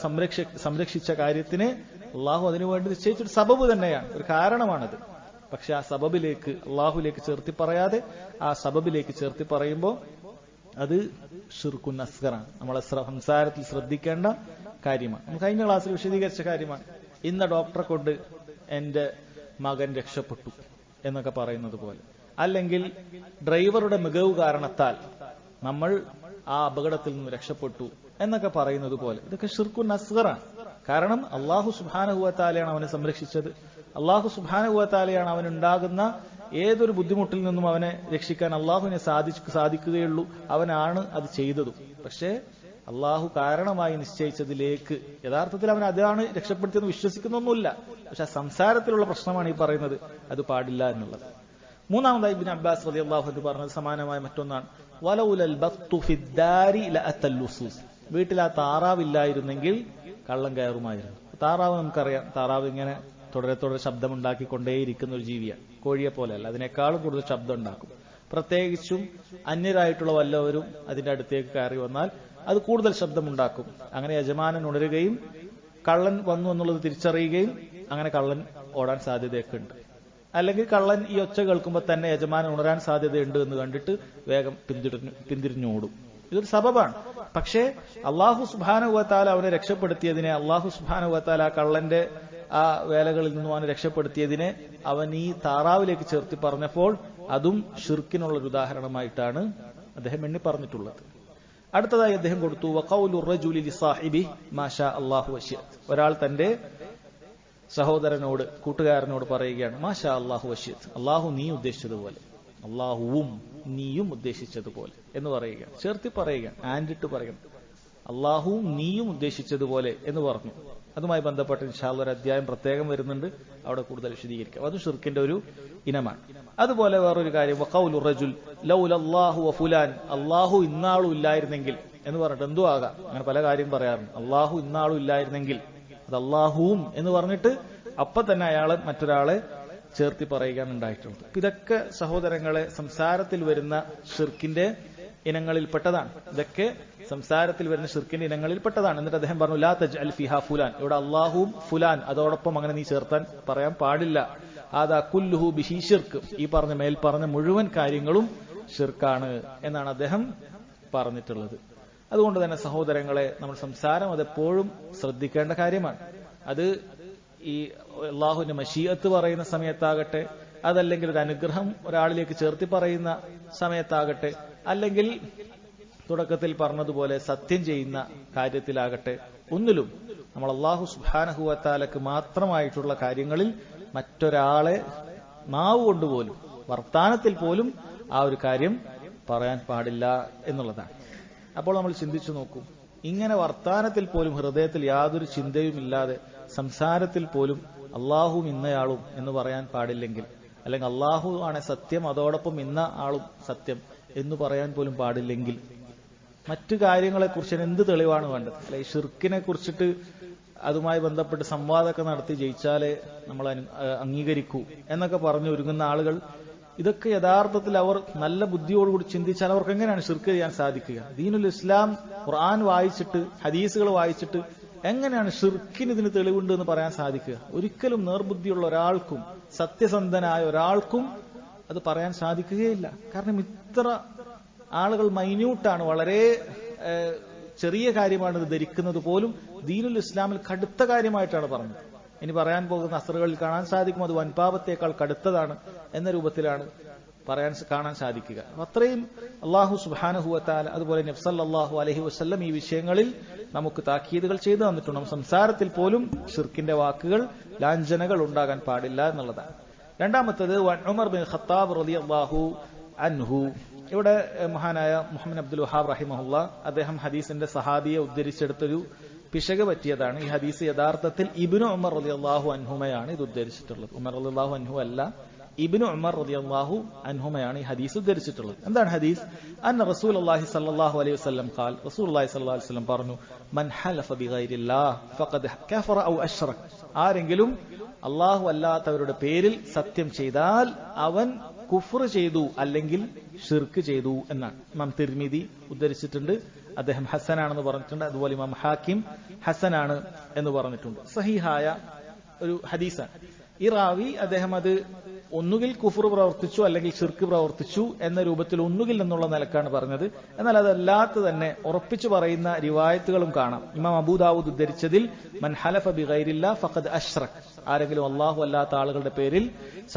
സംരക്ഷിച്ച കാര്യത്തിന് അള്ളാഹു അതിനുവേണ്ടി നിശ്ചയിച്ചൊരു സബബ് തന്നെയാണ്, ഒരു കാരണമാണത്. പക്ഷെ ആ സബബിലേക്ക് അള്ളാഹുലേക്ക് ചേർത്തി പറയാതെ ആ സബബിലേക്ക് ചേർത്തി പറയുമ്പോൾ അത് ഷിർക്കുൻ അസ്ഗറാണ്. നമ്മളെ സംസാരത്തിൽ ശ്രദ്ധിക്കേണ്ട കാര്യമാണ്. നമ്മൾ കഴിഞ്ഞ ക്ലാസ്സിൽ വിശദീകരിച്ച കാര്യമാണ്. ഇന്ന ഡോക്ടറെ കൊണ്ട് എന്റെ മകൻ രക്ഷപ്പെട്ടു എന്നൊക്കെ പറയുന്നത് പോലെ, അല്ലെങ്കിൽ ഡ്രൈവറുടെ മികവ് കാരണത്താൽ നമ്മൾ ആ അപകടത്തിൽ നിന്ന് രക്ഷപ്പെട്ടു എന്നൊക്കെ പറയുന്നത് പോലെ, ഇതൊക്കെ ഷിർക്കുൻ അസ്ഗറാണ്. കാരണം അള്ളാഹു സുബ്ഹാനഹു വ തആലയാണ് അവനെ സംരക്ഷിച്ചത്, അള്ളാഹു സുബ്ഹാനഹു വ തആലയാണ് അവനുണ്ടാകുന്ന ഏതൊരു ബുദ്ധിമുട്ടിൽ നിന്നും അവനെ രക്ഷിക്കാൻ അള്ളാഹുവിനെ സാധിക്കുകയുള്ളൂ, അവനാണ് അത് ചെയ്തതും. പക്ഷേ അള്ളാഹു കാരണമായി നിശ്ചയിച്ചതിലേക്ക് യഥാർത്ഥത്തിൽ അവൻ അതാണ് രക്ഷപ്പെടുത്തിയെന്ന് വിശ്വസിക്കുന്നൊന്നുമില്ല. പക്ഷെ സംസാരത്തിലുള്ള പ്രശ്നമാണ് ഈ പറയുന്നത്, അത് പാടില്ല എന്നുള്ളത്. മൂന്നാമതായി ഇബ്നു അബ്ബാസ് റളിയല്ലാഹു അൻഹു പറഞ്ഞത് സമാനമായ മറ്റൊന്നാണ്. വലൗലൽ ബത്തു ഫിദ്ദാരി ലഅതൽ ലുസൂസ്, വീട്ടിൽ ആ താറാവില്ലായിരുന്നെങ്കിൽ കള്ളം കയറുമായിരുന്നു. താറാവ് നമുക്കറിയാം, താറാവ് ഇങ്ങനെ തുടരെ ശബ്ദമുണ്ടാക്കിക്കൊണ്ടേയിരിക്കുന്ന ഒരു ജീവിയാണ്, കോഴിയെ പോലെയല്ല, അതിനേക്കാളും കൂടുതൽ ശബ്ദം ഉണ്ടാക്കും. പ്രത്യേകിച്ചും അന്യരായിട്ടുള്ള വല്ലവരും അതിന്റെ അടുത്തേക്ക് കയറി വന്നാൽ അത് കൂടുതൽ ശബ്ദമുണ്ടാക്കും. അങ്ങനെ യജമാനൻ ഉണരുകയും കള്ളൻ വന്നു എന്നുള്ളത് തിരിച്ചറിയുകയും അങ്ങനെ കള്ളൻ ഓടാൻ സാധ്യതയൊക്കെ ഉണ്ട്. അല്ലെങ്കിൽ കള്ളൻ ഈ ഒച്ച കേൾക്കുമ്പോൾ തന്നെ യജമാനൻ ഉണരാൻ സാധ്യതയുണ്ട് എന്ന് കണ്ടിട്ട് വേഗം പിന്തിരിഞ്ഞോടും. ഇതൊരു സബബാണ്. പക്ഷേ അള്ളാഹു സുബ്ഹാനഹു വ തആല അവനെ രക്ഷപ്പെടുത്തിയതിനെ, അള്ളാഹു സുബ്ഹാനഹു വ തആല കള്ളന്റെ ആ വേലകളിൽ നിന്നും അവനെ രക്ഷപ്പെടുത്തിയതിനെ അവൻ ഈ താറാവിലേക്ക് ചേർത്തി പറഞ്ഞപ്പോൾ അതും ഷിർക്കിനുള്ളൊരു ഉദാഹരണമായിട്ടാണ് അദ്ദേഹം എണ്ണി പറഞ്ഞിട്ടുള്ളത്. അടുത്തതായി അദ്ദേഹം കൊടുത്തു വഖൗലു റജുലി ലിസാഹിബി മാഷാ അല്ലാഹു വശിയത്. ഒരാൾ തന്റെ സഹോദരനോട് കൂട്ടുകാരനോട് പറയുകയാണ് മാഷാ അല്ലാഹു വശിയത്, അള്ളാഹു നീ ഉദ്ദേശിച്ചതുപോലെ, അള്ളാഹുവും നീയും ഉദ്ദേശിച്ചതുപോലെ എന്ന് പറയുകയാണ്. ചേർത്തി പറയുകയാണ്, ആൻഡിട്ട് പറയണം, അള്ളാഹുവും നീയും ഉദ്ദേശിച്ചതുപോലെ എന്ന് പറഞ്ഞു. അതുമായി ബന്ധപ്പെട്ട് ഇൻഷാ അല്ലാഹ് ഒരു അധ്യായം പ്രത്യേകം വരുന്നുണ്ട്, അവിടെ കൂടുതൽ വിശദീകരിക്കാം. അതും ഷിർക്കിന്റെ ഒരു ഇനമാണ്. അതുപോലെ വേറൊരു കാര്യം വഖൗലു റജുൽ ലൗലല്ലാഹു വഫുലാൻ, അള്ളാഹു ഇന്നാളും ഇല്ലായിരുന്നെങ്കിൽ എന്ന് പറഞ്ഞിട്ട് എന്തോ ആകാം, അങ്ങനെ പല കാര്യം പറയാറുണ്ട്. അള്ളാഹു ഇന്നാളും ഇല്ലായിരുന്നെങ്കിൽ, അത് അള്ളാഹുവും എന്ന് പറഞ്ഞിട്ട് അപ്പൊ തന്നെ അയാളെ മറ്റൊരാളെ ചേർത്തി പറയുകയാണ് ഉണ്ടായിട്ടുള്ളത്. ഇതൊക്കെ സഹോദരങ്ങളെ സംസാരത്തിൽ വരുന്ന ഷിർക്കിന്റെ ഇനങ്ങളിൽപ്പെട്ടതാണ്. ഇതൊക്കെ സംസാരത്തിൽ വരുന്ന ഷിർക്കിന്റെ ഇനങ്ങളിൽപ്പെട്ടതാണ്. എന്നിട്ട് അദ്ദേഹം പറഞ്ഞു ലാ തജ്അൽ ഫിഹാ ഫുലാൻ, ഇവിടെ അള്ളാഹുവും ഫുലാൻ അതോടൊപ്പം അങ്ങനെ നീ ചേർത്താൻ പറയാൻ പാടില്ല. ആദാ കുല്ലുഹു ബിഹി ഷിർക്ക്, ഈ മേൽ പറഞ്ഞ മുഴുവൻ കാര്യങ്ങളും ഷിർക്കാണ് എന്നാണ് അദ്ദേഹം പറഞ്ഞിട്ടുള്ളത്. അതുകൊണ്ട് തന്നെ സഹോദരങ്ങളെ, നമ്മൾ സംസാരം അതെപ്പോഴും ശ്രദ്ധിക്കേണ്ട കാര്യമാണ്. അത് ഈ അള്ളാഹുവിന്റെ മശീഅത്ത് പറയുന്ന സമയത്താകട്ടെ, അതല്ലെങ്കിൽ ഒരു അനുഗ്രഹം ഒരാളിലേക്ക് ചേർത്തി പറയുന്ന സമയത്താകട്ടെ, അല്ലെങ്കിൽ തുടക്കത്തിൽ പറഞ്ഞതുപോലെ സത്യം ചെയ്യുന്ന കാര്യത്തിലാകട്ടെ, ഒന്നിലും നമ്മൾ അള്ളാഹു സുബ്ഹാനഹു വ തആലക്ക് മാത്രമായിട്ടുള്ള കാര്യങ്ങളിൽ മറ്റൊരാളെ നാവ് കൊണ്ടുപോലും വർത്താനത്തിൽ പോലും ആ ഒരു കാര്യം പറയാൻ പാടില്ല എന്നുള്ളതാണ്. അപ്പോൾ നമ്മൾ ചിന്തിച്ചു നോക്കൂ, ഇങ്ങനെ വർത്താനത്തിൽ പോലും ഹൃദയത്തിൽ യാതൊരു ചിന്തയുമില്ലാതെ സംസാരത്തിൽ പോലും അള്ളാഹുവും ഇന്നയാളും എന്ന് പറയാൻ പാടില്ലെങ്കിൽ, അല്ലെങ്കിൽ അള്ളാഹു ആണ് സത്യം അതോടൊപ്പം ഇന്ന ആളും സത്യം എന്ന് പറയാൻ പോലും പാടില്ലെങ്കിൽ, മറ്റു കാര്യങ്ങളെക്കുറിച്ച് എന്ത് തെളിവാണ് വേണ്ടത്? അല്ലെ, ഈ ഷിർക്കിനെ കുറിച്ചിട്ട് അതുമായി ബന്ധപ്പെട്ട് സംവാദമൊക്കെ നടത്തി ജയിച്ചാലേ നമ്മൾ അംഗീകരിക്കൂ എന്നൊക്കെ പറഞ്ഞു ഒരുങ്ങുന്ന ആളുകൾ, ഇതൊക്കെ യഥാർത്ഥത്തിൽ അവർ നല്ല ബുദ്ധിയോടുകൂടി ചിന്തിച്ചാൽ അവർക്ക് എങ്ങനെയാണ് ഷിർക്ക് ചെയ്യാൻ സാധിക്കുക? ദീനുൽ ഇസ്ലാം ഖുർആൻ വായിച്ചിട്ട് ഹദീസുകൾ വായിച്ചിട്ട് എങ്ങനെയാണ് ഷിർക്കിന് ഇതിന് തെളിവുണ്ട് എന്ന് പറയാൻ സാധിക്കുക? ഒരിക്കലും നേർബുദ്ധിയുള്ള ഒരാൾക്കും സത്യസന്ധനായ ഒരാൾക്കും അത് പറയാൻ സാധിക്കുകയില്ല. കാരണം ഇത്ര ആളുകൾ മൈന്യൂട്ടാണ്, വളരെ ചെറിയ കാര്യമാണ് ഇത് ധരിക്കുന്നത് പോലും ദീനുൽ ഇസ്ലാമിൽ കടുത്ത കാര്യമായിട്ടാണ് പറഞ്ഞത്. ഇനി പറയാൻ പോകുന്ന അസറുകളിൽ കാണാൻ സാധിക്കും അത് വൻപാപത്തേക്കാൾ കടുത്തതാണ് എന്ന രൂപത്തിലാണ് കാണാൻ സാധിക്കുക. അത്രയും അള്ളാഹു സുബ്ഹാനഹു വ തആല അതുപോലെ നബി സല്ലല്ലാഹു അലൈഹി വസല്ലം ഈ വിഷയങ്ങളിൽ നമുക്ക് താക്കീതുകൾ ചെയ്തു തന്നിട്ടുണ്ട്. സംസാരത്തിൽ പോലും ഷിർക്കിന്റെ വാക്കുകൾ ലാഞ്ചനകൾ ഉണ്ടാകാൻ പാടില്ല എന്നുള്ളതാണ്. രണ്ടാമത്തേത് ഉമർ ബിൻ ഖത്താബ് റളിയല്ലാഹു അൻഹു. ഇവിടെ മഹാനായ മുഹമ്മദ് അബ്ദുൽ വഹാബ് റഹിമഹുല്ലാ അദ്ദേഹം ഹദീസിന്റെ സഹാബിയെ ഉദ്ധരിച്ചെടുത്തൊരു പിശക് പറ്റിയതാണ്. ഈ ഹദീസ് യഥാർത്ഥത്തിൽ ഇബ്നു ഉമർ റളിയല്ലാഹു അൻഹുമയാണ് ഇത് ഉദ്ധരിച്ചിട്ടുള്ളത്. ഉമർ റളിയല്ലാഹു അൻഹു അല്ല, ഇബ്നു ഉമർ റളിയല്ലാഹു അൻഹുമയാണ് ഈ ഹദീസ് ഉദ്ധരിച്ചിട്ടുള്ളത്. എന്താണ് ഹദീസ്? അന്ന റസൂലുള്ളാഹി സ്വല്ലല്ലാഹു അലൈഹി വസല്ലം ഖാൽ, റസൂലുള്ളാഹി സ്വല്ലല്ലാഹു അലൈഹി വസല്ലം പറഞ്ഞു, മൻ ഹലഫ ബിഗൈരില്ലാഹ് ഫഖദ് കഫറ ഔ അശ്റക, ആരെങ്കിലും അല്ലാഹു അല്ലാത്തവരുടെ പേരിൽ സത്യം ചെയ്താൽ അവൻ കുഫ്ർ ചെയ്തു അല്ലെങ്കിൽ ഷിർക്ക് ചെയ്തു എന്നാണ്. ഇമാം തിർമിദി ഉദ്ധരിച്ചിട്ടുണ്ട്, അദ്ദേഹം ഹസനാണെന്ന് പറഞ്ഞിട്ടുണ്ട്. അതുപോലെ ഇമാം ഹാക്കിം ഹസനാണ് എന്ന് പറഞ്ഞിട്ടുണ്ട്. സഹീഹായ ഒരു ഹദീസാണ്. ഈ റാവി അദ്ദേഹം അത് ഒന്നുകിൽ കുഫർ പ്രവർത്തിച്ചു അല്ലെങ്കിൽ ഷിർക്ക് പ്രവർത്തിച്ചു എന്ന രൂപത്തിൽ ഒന്നുകിൽ എന്നുള്ള നിലക്കാണ് പറഞ്ഞത്. എന്നാൽ അതല്ലാത്ത തന്നെ ഉറപ്പിച്ചു പറയുന്ന റിവായത്തുകളും കാണാം. ഇമാം അബൂ ദാവൂദ് ഉദ്ധരിച്ചതിൽ മൻ ഹലഫ ബിഗൈരില്ലാഹ് ഫഖദ് അശ്റക്, ആരെങ്കിലും അല്ലാഹു അല്ലാത്ത ആളുകളുടെ പേരിൽ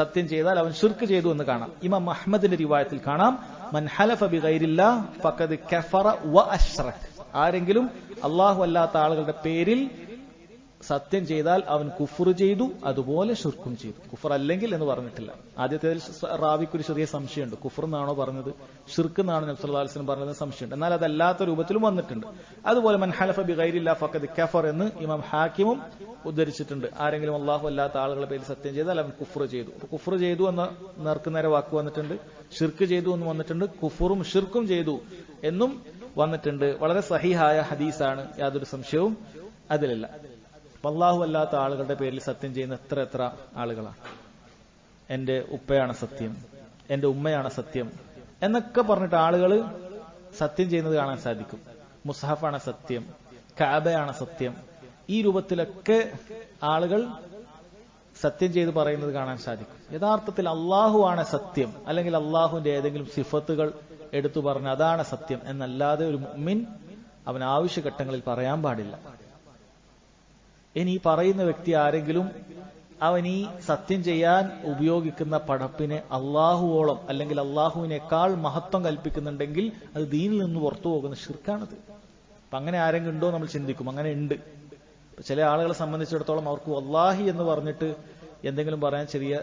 സത്യം ചെയ്താൽ അവൻ ഷിർക്ക് ചെയ്തു എന്ന് കാണാം. ഇമാം അഹ്മദിന്റെ റിവായത്തിൽ കാണാം മൻ ഹലഫ ബിഗൈരില്ലാഹ് ഫഖദ് കഫറ വ അശ്റക്, ആരെങ്കിലും അല്ലാഹു അല്ലാത്ത ആളുകളുടെ പേരിൽ സത്യം ചെയ്താൽ അവൻ കുഫർ ചെയ്തു അതുപോലെ ഷിർക്കും ചെയ്തു. കുഫർ അല്ലെങ്കിൽ എന്ന് പറഞ്ഞിട്ടില്ല. ആദ്യത്തേതിൽ റാവിക്കൊരു ചെറിയ സംശയമുണ്ട്, കുഫർ എന്നാണോ പറഞ്ഞത് ഷിർക്ക് എന്നാണോ നബി സല്ലല്ലാഹു അലൈഹി വസല്ലം പറഞ്ഞത് സംശയമുണ്ട്. എന്നാൽ അതല്ലാത്ത രൂപത്തിലും വന്നിട്ടുണ്ട്. അതുപോലെ മൻ ഹലഫ ബിഗൈരില്ലാഹ് ഫഖദ് കഫർ എന്ന് ഇമാം ഹാക്കിമും ഉദ്ധരിച്ചിട്ടുണ്ട്. ആരെങ്കിലും അല്ലാഹു അല്ലാത്ത ആളുകളുടെ പേരിൽ സത്യം ചെയ്താൽ അവൻ കുഫർ ചെയ്തു. കുഫർ ചെയ്തു എന്ന നേർക്കുനേരെ വാക്ക് വന്നിട്ടുണ്ട്, ഷിർക്ക് ചെയ്തു എന്ന് വന്നിട്ടുണ്ട്, കുഫറും ഷിർക്കും ചെയ്തു എന്നും വന്നിട്ടുണ്ട്. വളരെ സഹീഹായ ഹദീസാണ്, യാതൊരു സംശയവും അതിലില്ല. അല്ലാഹു അല്ലാത്ത ആളുകളുടെ പേരിൽ സത്യം ചെയ്യുന്ന എത്ര ആളുകളാണ്. എന്റെ ഉപ്പയാണ് സത്യം, എന്റെ ഉമ്മയാണ് സത്യം എന്നൊക്കെ പറഞ്ഞിട്ട് ആളുകൾ സത്യം ചെയ്യുന്നത് കാണാൻ സാധിക്കും. മുസ്ഹഫാണ് സത്യം, കഅബയാണ് സത്യം, ഈ രൂപത്തിലൊക്കെ ആളുകൾ സത്യം ചെയ്ത് പറയുന്നത് കാണാൻ സാധിക്കും. യഥാർത്ഥത്തിൽ അള്ളാഹു ആണ് സത്യം, അല്ലെങ്കിൽ അള്ളാഹുവിന്റെ ഏതെങ്കിലും സിഫത്തുകൾ എടുത്തു പറഞ്ഞ് അതാണ് സത്യം എന്നല്ലാതെ ഒരു മുഅ്മിൻ അവൻ ആവശ്യഘട്ടങ്ങളിൽ പറയാൻ പാടില്ല. ഇനി പറയുന്ന വ്യക്തി ആരെങ്കിലും അവൻ ഈ സത്യം ചെയ്യാൻ ഉപയോഗിക്കുന്ന പടപ്പിനെ അള്ളാഹുവോളം അല്ലെങ്കിൽ അള്ളാഹുവിനേക്കാൾ മഹത്വം കൽപ്പിക്കുന്നുണ്ടെങ്കിൽ അത് ദീനിൽ നിന്ന് പുറത്തു പോകുന്ന ശിർക്കാണത്. അപ്പൊ അങ്ങനെ ആരെങ്കിലും ഉണ്ടോ നമ്മൾ ചിന്തിക്കും. അങ്ങനെ ഉണ്ട്. ചില ആളുകളെ സംബന്ധിച്ചിടത്തോളം അവർക്ക് വല്ലാഹി എന്ന് പറഞ്ഞിട്ട് എന്തെങ്കിലും പറയാൻ ചെറിയ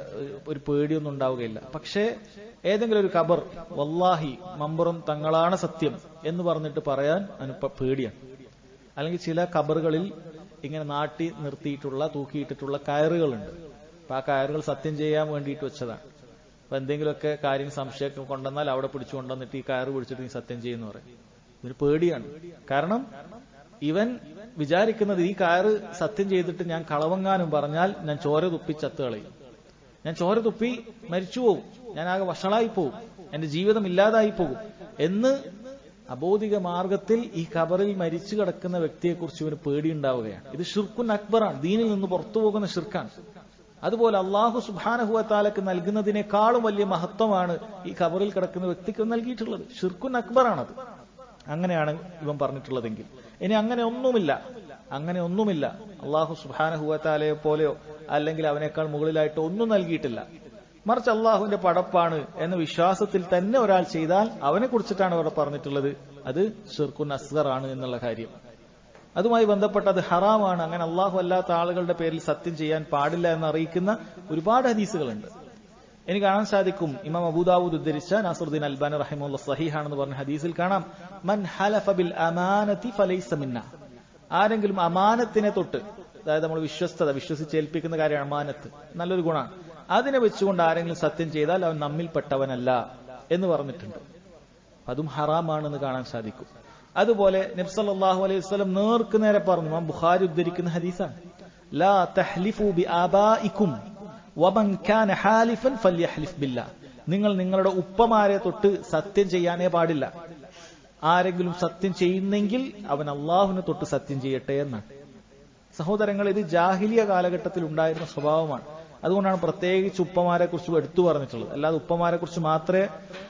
ഒരു പേടിയൊന്നും ഉണ്ടാവുകയില്ല. പക്ഷേ ഏതെങ്കിലും ഒരു ഖബർ വല്ലാഹി മമ്പുറം തങ്ങളാണ് സത്യം എന്ന് പറഞ്ഞിട്ട് പറയാൻ പേടിയാണ്. അല്ലെങ്കിൽ ചില ഖബറുകളിൽ ഇങ്ങനെ നാട്ടി നിർത്തിയിട്ടുള്ള തൂക്കിയിട്ടിട്ടുള്ള കയറുകളുണ്ട്. അപ്പൊ ആ കയറുകൾ സത്യം ചെയ്യാൻ വേണ്ടിയിട്ട് വെച്ചതാണ്. അപ്പൊ എന്തെങ്കിലുമൊക്കെ കാര്യം സംശയമൊക്കെ കൊണ്ടുവന്നാൽ അവിടെ പിടിച്ചു കൊണ്ടുവന്നിട്ട് ഈ കയറ് പിടിച്ചിട്ട് നീ സത്യം ചെയ്യുന്നു പറയും. ഇതൊരു പേടിയാണ്. കാരണം ഇവൻ വിചാരിക്കുന്നത് ഈ കയറ് സത്യം ചെയ്തിട്ട് ഞാൻ കളവങ്ങാനും പറഞ്ഞാൽ ഞാൻ ചോര തുപ്പി ചത്തുകളയും, ഞാൻ ചോര തുപ്പി മരിച്ചു പോകും, ഞാൻ ആകെ വഷളായി പോകും, എന്റെ ജീവിതം ഇല്ലാതായി പോകും എന്ന് അബോധിക മാർഗത്തിൽ ഈ ഖബറിൽ മരിച്ചു കിടക്കുന്ന വ്യക്തിയെക്കുറിച്ച് ഇവന് പേടിയുണ്ടാവുകയാണ്. ഇത് ഷിർക്കുൻ അക്ബറാണ്, ദീനിൽ നിന്ന് പുറത്തു പോകുന്ന ഷിർക്കാണ്. അതുപോലെ അള്ളാഹു സുബ്ഹാനഹു വ തആലക്ക് നൽകുന്നതിനേക്കാളും വലിയ മഹത്വമാണ് ഈ ഖബറിൽ കിടക്കുന്ന വ്യക്തിക്ക് നൽകിയിട്ടുള്ളത്. ഷിർക്കുൻ അക്ബറാണത്. അങ്ങനെയാണ് ഇവൻ പറഞ്ഞിട്ടുള്ളതെങ്കിൽ. ഇനി അങ്ങനെ ഒന്നുമില്ല, അള്ളാഹു സുബ്ഹാനഹു വ തആലയെ പോലെയോ അല്ലെങ്കിൽ അവനേക്കാൾ മുകളിലായിട്ടോ ഒന്നും നൽകിയിട്ടില്ല. മറിച്ച് അള്ളാഹുവിന്റെ പടപ്പാണ് എന്ന വിശ്വാസത്തിൽ തന്നെ ഒരാൾ ചെയ്താൽ അവനെ കുറിച്ചിട്ടാണ് അവിടെ പറഞ്ഞിട്ടുള്ളത് അത് ഷിർക്കുൻ അസ്ഗർ ആണ് എന്നുള്ള കാര്യം. അതുമായി ബന്ധപ്പെട്ട് അത് ഹറാമാണ്, അങ്ങനെ അള്ളാഹു അല്ലാത്ത ആളുകളുടെ പേരിൽ സത്യം ചെയ്യാൻ പാടില്ല എന്ന് അറിയിക്കുന്ന ഒരുപാട് ഹദീസുകളുണ്ട്. എനിക്ക് കാണാൻ സാധിക്കും, ഇമാം അബൂദാവൂദ് ഉദ്ധരിച്ച നാസറുദ്ദീൻ അൽബാനി റഹിമഹുല്ലാഹ് സ്വഹീഹാണെന്ന് പറഞ്ഞ ഹദീസിൽ കാണാം, മൻ ഹലഫ ബിൽ അമാനതി ഫലൈസ മിന്ന. ആരെങ്കിലും അമാനത്തിനെ തൊട്ട്, അതായത് നമ്മൾ വിശ്വസിച്ചേൽപ്പിക്കുന്ന കാര്യമാണ് അമാനത്ത്, നല്ലൊരു ഗുണമാണ്, അതിനെ വെച്ചുകൊണ്ട് ആരെങ്കിലും സത്യം ചെയ്താൽ അവൻ നമ്മിൽപ്പെട്ടവനല്ല എന്ന് പറഞ്ഞിട്ടുണ്ട്. അതും ഹറാമാണെന്ന് കാണാൻ സാധിക്കും. അതുപോലെ നബി സല്ലല്ലാഹു അലൈഹി വസല്ലം നേർക്ക് നേരെ പറഞ്ഞു, ഇമാം ബുഖാരി ഉദ്ധരിക്കുന്ന ഹദീസാണ്, ലാ തഹ്ലിഫു ബി ആബാഇക്കും വമൻ കാന ഹാലിഫൻ ഫല്യഹ്ലിഫ് ബില്ലാഹ്. നിങ്ങൾ നിങ്ങളുടെ ഉപ്പമാരെ തൊട്ട് സത്യം ചെയ്യാനേ പാടില്ല. ആരെങ്കിലും സത്യം ചെയ്യുന്നെങ്കിൽ അവൻ അള്ളാഹുവിനെ തൊട്ട് സത്യം ചെയ്യട്ടെ എന്നാണ്. സഹോദരങ്ങൾ, ഇത് ജാഹിലിയ കാലഘട്ടത്തിൽ ഉണ്ടായിരുന്ന സ്വഭാവമാണ്. അതുകൊണ്ടാണ് പ്രത്യേകിച്ച് ഉപ്പമാരെ കുറിച്ച് എടുത്തു പറഞ്ഞിട്ടുള്ളത്. അല്ലാതെ ഉപ്പമാരെ കുറിച്ച് മാത്രമേ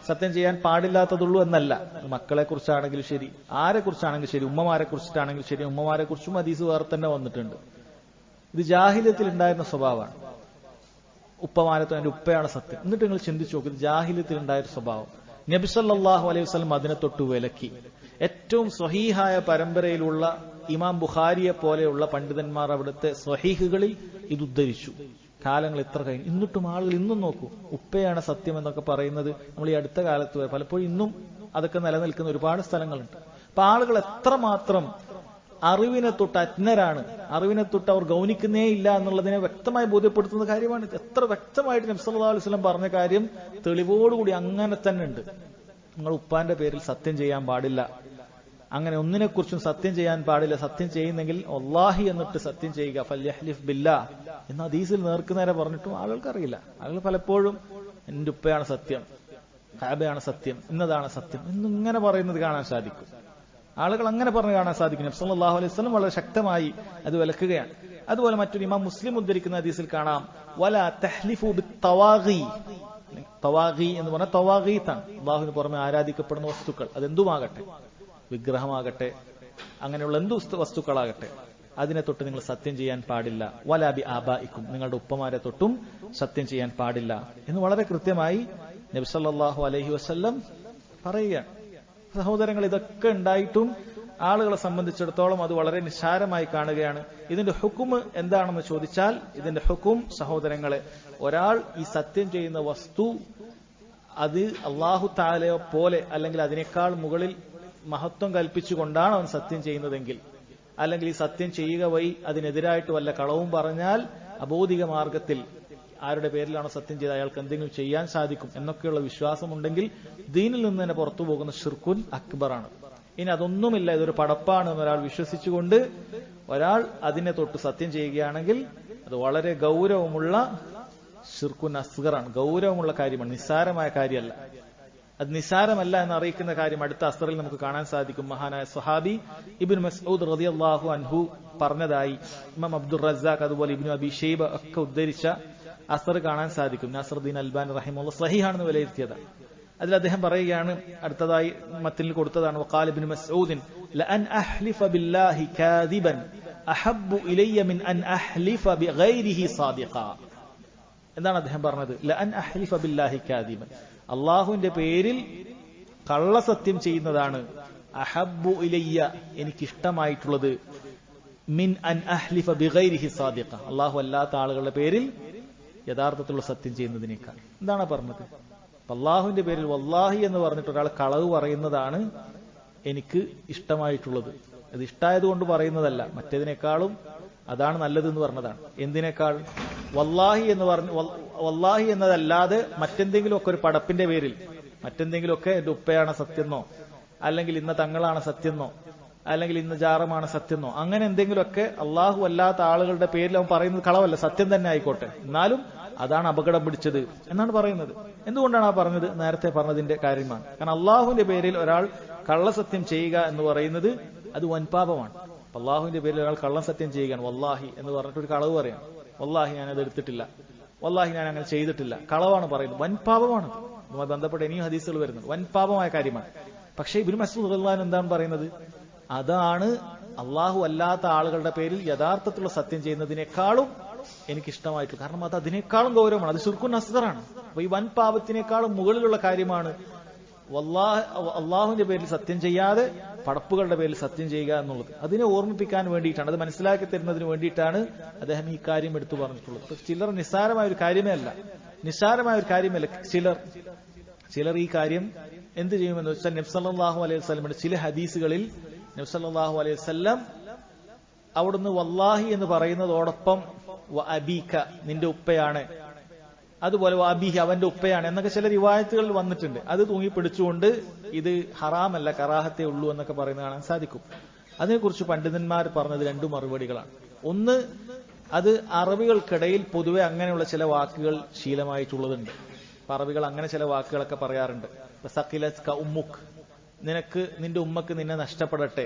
സത്യം ചെയ്യാൻ പാടില്ലാത്തതുള്ളൂ എന്നല്ല. മക്കളെ കുറിച്ചാണെങ്കിലും ശരി, ആരെ കുറിച്ചാണെങ്കിലും ശരി, ഉമ്മമാരെ കുറിച്ചിട്ടാണെങ്കിലും ശരി, ഉമ്മമാരെ കുറിച്ചും ഹദീസ് വേറെ തന്നെ വന്നിട്ടുണ്ട്. ഇത് ജാഹിലിയത്തിൽ ഉണ്ടായിരുന്ന സ്വഭാവമാണ്. ഉപ്പമാരത്തോ എന്റെ ഉപ്പയാണ് സത്യം. എന്നിട്ട് നിങ്ങൾ ചിന്തിച്ചു നോക്കും, ഇത് ജാഹിലിയത്തിൽ ഉണ്ടായൊരു സ്വഭാവം. നബി സല്ലല്ലാഹു അലൈഹി വസല്ലം അതിനെ തൊട്ട് വിലക്കി. ഏറ്റവും സ്വഹീഹായ പരമ്പരയിലുള്ള ഇമാം ബുഖാരിയെ പോലെയുള്ള പണ്ഡിതന്മാർ അവിടുത്തെ സ്വഹീഹുകളിൽ ഇത് ഉദ്ധരിച്ചു. കാലങ്ങൾ എത്ര കഴിഞ്ഞു, എന്നിട്ടും ആളുകൾ ഇന്നും നോക്കൂ, ഉപ്പയാണ് സത്യം എന്നൊക്കെ പറയുന്നത് നമ്മൾ ഈ അടുത്ത കാലത്ത് പലപ്പോഴും ഇന്നും അതൊക്കെ നിലനിൽക്കുന്ന ഒരുപാട് സ്ഥലങ്ങളുണ്ട്. അപ്പൊ ആളുകൾ എത്രമാത്രം അറിവിനെ തൊട്ട് അജ്ഞരാണ്, അറിവിനെ തൊട്ട് അവർ ഗൗനിക്കുന്നേ ഇല്ല എന്നുള്ളതിനെ വ്യക്തമായി ബോധ്യപ്പെടുത്തുന്ന കാര്യമാണ്. എത്ര വ്യക്തമായിട്ട് നബി സല്ലല്ലാഹു അലൈഹി വസല്ലം പറഞ്ഞ കാര്യം തെളിവോടുകൂടി അങ്ങനെ തന്നെ ഉണ്ട്. നിങ്ങൾ ഉപ്പാന്റെ പേരിൽ സത്യം ചെയ്യാൻ പാടില്ല, അങ്ങനെ ഒന്നിനെക്കുറിച്ചും സത്യം ചെയ്യാൻ പാടില്ല. സത്യം ചെയ്യുന്നെങ്കിൽ വല്ലാഹി എന്നിട്ട് സത്യം ചെയ്യുക, ഫല്യഹ്ലിഫ് ബില്ലാഹ് എന്ന് ഹദീസിൽ നേർക്കുനേരെ പറഞ്ഞിട്ടും ആളുകൾക്കറിയില്ല. ആളുകൾ പലപ്പോഴും എന്റെ ഉപ്പയാണ് സത്യം, കഅബയാണ് സത്യം, ഇന്നതാണ് സത്യം എന്നിങ്ങനെ പറയുന്നത് കാണാൻ സാധിക്കും. ആളുകൾ അങ്ങനെ പറഞ്ഞ് കാണാൻ സാധിക്കും. നബി സല്ലല്ലാഹു അലൈഹി വസല്ലം വളരെ ശക്തമായി അത് വിലക്കുകയാണ്. അതുപോലെ മറ്റൊരു ഇമാം മുസ്ലിം ഉദ്ധരിക്കുന്ന ഹദീസിൽ കാണാം, വലാ തഹ്ലിഫു ബിത്തവാഗി. തവാഗി എന്ന് പറഞ്ഞാൽ തവാഗീത്താണ്, അല്ലാഹുവിന് പുറമെ ആരാധിക്കപ്പെടുന്ന വസ്തുക്കൾ. അതെന്തുമാകട്ടെ, വിഗ്രഹമാകട്ടെ, അങ്ങനെയുള്ള എന്തു വസ്തുക്കളാകട്ടെ, അതിനെ തൊട്ട് നിങ്ങൾ സത്യം ചെയ്യാൻ പാടില്ല. വലാ ബി ആബാഇക്കും, നിങ്ങളുടെ ഉപ്പമാരെ തൊട്ടും സത്യം ചെയ്യാൻ പാടില്ല എന്ന് വളരെ കൃത്യമായി നബി സല്ലല്ലാഹു അലൈഹി വസല്ലം പറയുകയാണ്. സഹോദരങ്ങൾ, ഇതൊക്കെ ഉണ്ടായിട്ടും ആളുകളെ സംബന്ധിച്ചിടത്തോളം അത് വളരെ നിസ്സാരമായി കാണുകയാണ്. ഇതിന്റെ ഹുക്കുമ് എന്താണെന്ന് ചോദിച്ചാൽ, ഇതിന്റെ ഹുക്കും സഹോദരങ്ങളെ, ഒരാൾ ഈ സത്യം ചെയ്യുന്ന വസ്തു അത് അല്ലാഹു തആലയെ പോലെ അല്ലെങ്കിൽ അതിനേക്കാൾ മുകളിൽ മഹത്വം കൽപ്പിച്ചുകൊണ്ടാണ് അവൻ സത്യം ചെയ്യുന്നതെങ്കിൽ, അല്ലെങ്കിൽ ഈ സത്യം ചെയ്യുക വഴി അതിനെതിരായിട്ട് വല്ല കളവും പറഞ്ഞാൽ അബോധിക മാർഗത്തിൽ ആരുടെ പേരിലാണോ സത്യം ചെയ്ത് അയാൾക്ക് എന്തെങ്കിലും ചെയ്യാൻ സാധിക്കും എന്നൊക്കെയുള്ള വിശ്വാസമുണ്ടെങ്കിൽ ദീനിൽ നിന്ന് തന്നെ പുറത്തു പോകുന്ന ഷിർക്കുൻ അക്ബറാണ്. ഇനി അതൊന്നുമില്ല, ഇതൊരു പടപ്പാണ് എന്നൊരാൾ വിശ്വസിച്ചുകൊണ്ട് ഒരാൾ അതിനെ തൊട്ട് സത്യം ചെയ്യുകയാണെങ്കിൽ അത് വളരെ ഗൗരവമുള്ള ഷിർക്കുൻ അസ്ഗറാണ്. ഗൗരവമുള്ള കാര്യമാണ്, നിസ്സാരമായ കാര്യമല്ല. അത് നിസ്സാരമല്ല എന്ന് അറിയിക്കുന്ന കാര്യം അടുത്ത അസ്റിൽ നമുക്ക് കാണാൻ സാധിക്കും. മഹാനായ സ്വഹാബി ഇബ്നു മസ്ഊദ് റളിയല്ലാഹു അൻഹു പറഞ്ഞതായി ഇമാം അബ്ദുർ റസാഖ് അതുപോലെ ഇബ്നു അബി ഷൈബ ഒക്കെ ഉദ്ധരിച്ച അസ്ർ കാണാൻ സാധിക്കും. നാസറുദ്ദീൻ അൽബാനി റഹിമഹുല്ലാഹ് സ്വഹീഹാണെന്ന് വിലയിരുത്തിയതാണ്. അതിൽ അദ്ദേഹം പറയുകയാണ്, അടുത്തതായി മത്തിനിൽ കൊടുത്തതാണ്, വഖാല ഇബ്നു മസ്ഊദ് ലഅൻ അഹ്ലിഫ ബില്ലാഹി കാദിബൻ അഹബ്ബു ഇലയ്യ മിൻ അൻ അഹ്ലിഫ ബിഗൈരിഹി സാദിഖ. എന്താണ് അദ്ദേഹം പറഞ്ഞത്? ലഅൻ അഹ്ലിഫ ബില്ലാഹി കാദിബൻ, അള്ളാഹുവിന്റെ പേരിൽ കള്ളസത്യം ചെയ്യുന്നതാണ് അഹബ്ബു ഇലയ്യ, എനിക്കിഷ്ടമായിട്ടുള്ളത്, മിൻ അൻ അഹ്ലിഫ ബിഗൈരിഹി സാദിഖ, അള്ളാഹു അല്ലാത്ത ആളുകളുടെ പേരിൽ യഥാർത്ഥത്തിലുള്ള സത്യം ചെയ്യുന്നതിനേക്കാൾ. എന്താണ് പറഞ്ഞത്? അള്ളാഹുവിന്റെ പേരിൽ വല്ലാഹി എന്ന് പറഞ്ഞിട്ട് ഒരാൾ കളവ് പറയുന്നതാണ് എനിക്ക് ഇഷ്ടമായിട്ടുള്ളത്. അത് ഇഷ്ടായതുകൊണ്ട് പറയുന്നതല്ല, മറ്റേതിനേക്കാളും അതാണ് നല്ലതെന്ന് പറഞ്ഞതാണ്. എന്തിനേക്കാൾ? വല്ലാഹി എന്ന് പറഞ്ഞ്, വല്ലാഹി എന്നതല്ലാതെ മറ്റെന്തെങ്കിലുമൊക്കെ ഒരു പടപ്പിന്റെ പേരിൽ, മറ്റെന്തെങ്കിലുമൊക്കെ എന്റെ ഉപ്പയാണ് സത്യമെന്നോ, അല്ലെങ്കിൽ ഇന്ന തങ്ങളാണ് സത്യമെന്നോ, അല്ലെങ്കിൽ ഇന്ന് ജാറമാണ് സത്യമെന്നോ, അങ്ങനെ എന്തെങ്കിലുമൊക്കെ അള്ളാഹു അല്ലാത്ത ആളുകളുടെ പേരിൽ അവൻ പറയുന്നത് കളവല്ല, സത്യം തന്നെ ആയിക്കോട്ടെ, എന്നാലും അതാണ് അപകടം പിടിച്ചത് എന്നാണ് പറയുന്നത്. എന്തുകൊണ്ടാണ് ആ പറഞ്ഞത്? നേരത്തെ പറഞ്ഞതിന്റെ കാര്യമാണ്. കാരണം അള്ളാഹുവിന്റെ പേരിൽ ഒരാൾ കള്ളസത്യം ചെയ്യുക എന്ന് പറയുന്നത് അത് വൻപാപമാണ്. അള്ളാഹുവിന്റെ പേരിൽ ഒരാൾ കള്ളസത്യം ചെയ്യുകയാണ്, വല്ലാഹി എന്ന് പറഞ്ഞിട്ട് ഒരു കളവ് പറയാം, വല്ലാഹി ഞാനത് എടുത്തിട്ടില്ല, വല്ലാഹി ഞാൻ അങ്ങനെ ചെയ്തിട്ടില്ല, കളവാണ് പറയുന്നത്, വൻപാപമാണ്. അതുമായി ബന്ധപ്പെട്ട് ഇനിയും ഹദീസുകൾ വരുന്നത്, വൻപാപമായ കാര്യമാണ്. പക്ഷേ ഇബ്നു മസ്ഊദ് റളിയല്ലാഹു അൻഹു എന്താണ് പറയുന്നത്? അതാണ് അള്ളാഹു അല്ലാത്ത ആളുകളുടെ പേരിൽ യഥാർത്ഥത്തിലുള്ള സത്യം ചെയ്യുന്നതിനേക്കാളും എനിക്കിഷ്ടമായിട്ടുള്ളത്. കാരണം അത് അതിനേക്കാളും ഗൗരവമാണ്, അത് ശിർക്കുൻ അസ്ഗറാണ്. അപ്പൊ ഈ വൻ പാപത്തിനേക്കാളും മുകളിലുള്ള കാര്യമാണ് അള്ളാഹുവിന്റെ പേരിൽ സത്യം ചെയ്യാതെ പടപ്പുകളുടെ പേരിൽ സത്യം ചെയ്യുക എന്നുള്ളത്. അതിനെ ഓർമ്മിപ്പിക്കാൻ വേണ്ടിയിട്ടാണ്, അത് മനസ്സിലാക്കി തരുന്നതിന് വേണ്ടിയിട്ടാണ് അദ്ദേഹം ഈ കാര്യം എടുത്തു പറഞ്ഞിട്ടുള്ളത്. ചിലർ നിസ്സാരമായ ഒരു കാര്യമേ അല്ല, നിസ്സാരമായ ഒരു കാര്യമല്ല. ചിലർ ഈ കാര്യം എന്ത് ചെയ്യുമെന്ന് വെച്ചാൽ, നബി സല്ലല്ലാഹു അലൈഹി വസല്ലമയുടെ ചില ഹദീസുകളിൽ നബി സല്ലല്ലാഹു അലൈഹി വസല്ലം അവിടുന്ന് വല്ലാഹി എന്ന് പറയുന്നതോടൊപ്പം അബീക, നിന്റെ ഉപ്പയാണ്, അതുപോലെ അബീഹി, അവന്റെ ഉപ്പയാണ് എന്നൊക്കെ ചില റിവായത്തുകളിൽ വന്നിട്ടുണ്ട്. അത് തൂങ്ങിപ്പിടിച്ചുകൊണ്ട് ഇത് ഹറാമല്ല, കറാഹത്തേ ഉള്ളൂ എന്നൊക്കെ പറയുന്നത് കാണാൻ സാധിക്കും. അതിനെക്കുറിച്ച് പണ്ഡിതന്മാർ പറഞ്ഞത് രണ്ടു മറുപടികളാണ്. ഒന്ന്, അത് അറബികൾക്കിടയിൽ പൊതുവെ അങ്ങനെയുള്ള ചില വാക്കുകൾ ശീലമായിട്ടുള്ളതുണ്ട്. അറബികൾ അങ്ങനെ ചില വാക്കുകളൊക്കെ പറയാറുണ്ട്. സഖിലത്ക ഉമ്മുക്ക്, നിനക്ക് നിന്റെ ഉമ്മക്ക് നിന്നെ നഷ്ടപ്പെടട്ടെ,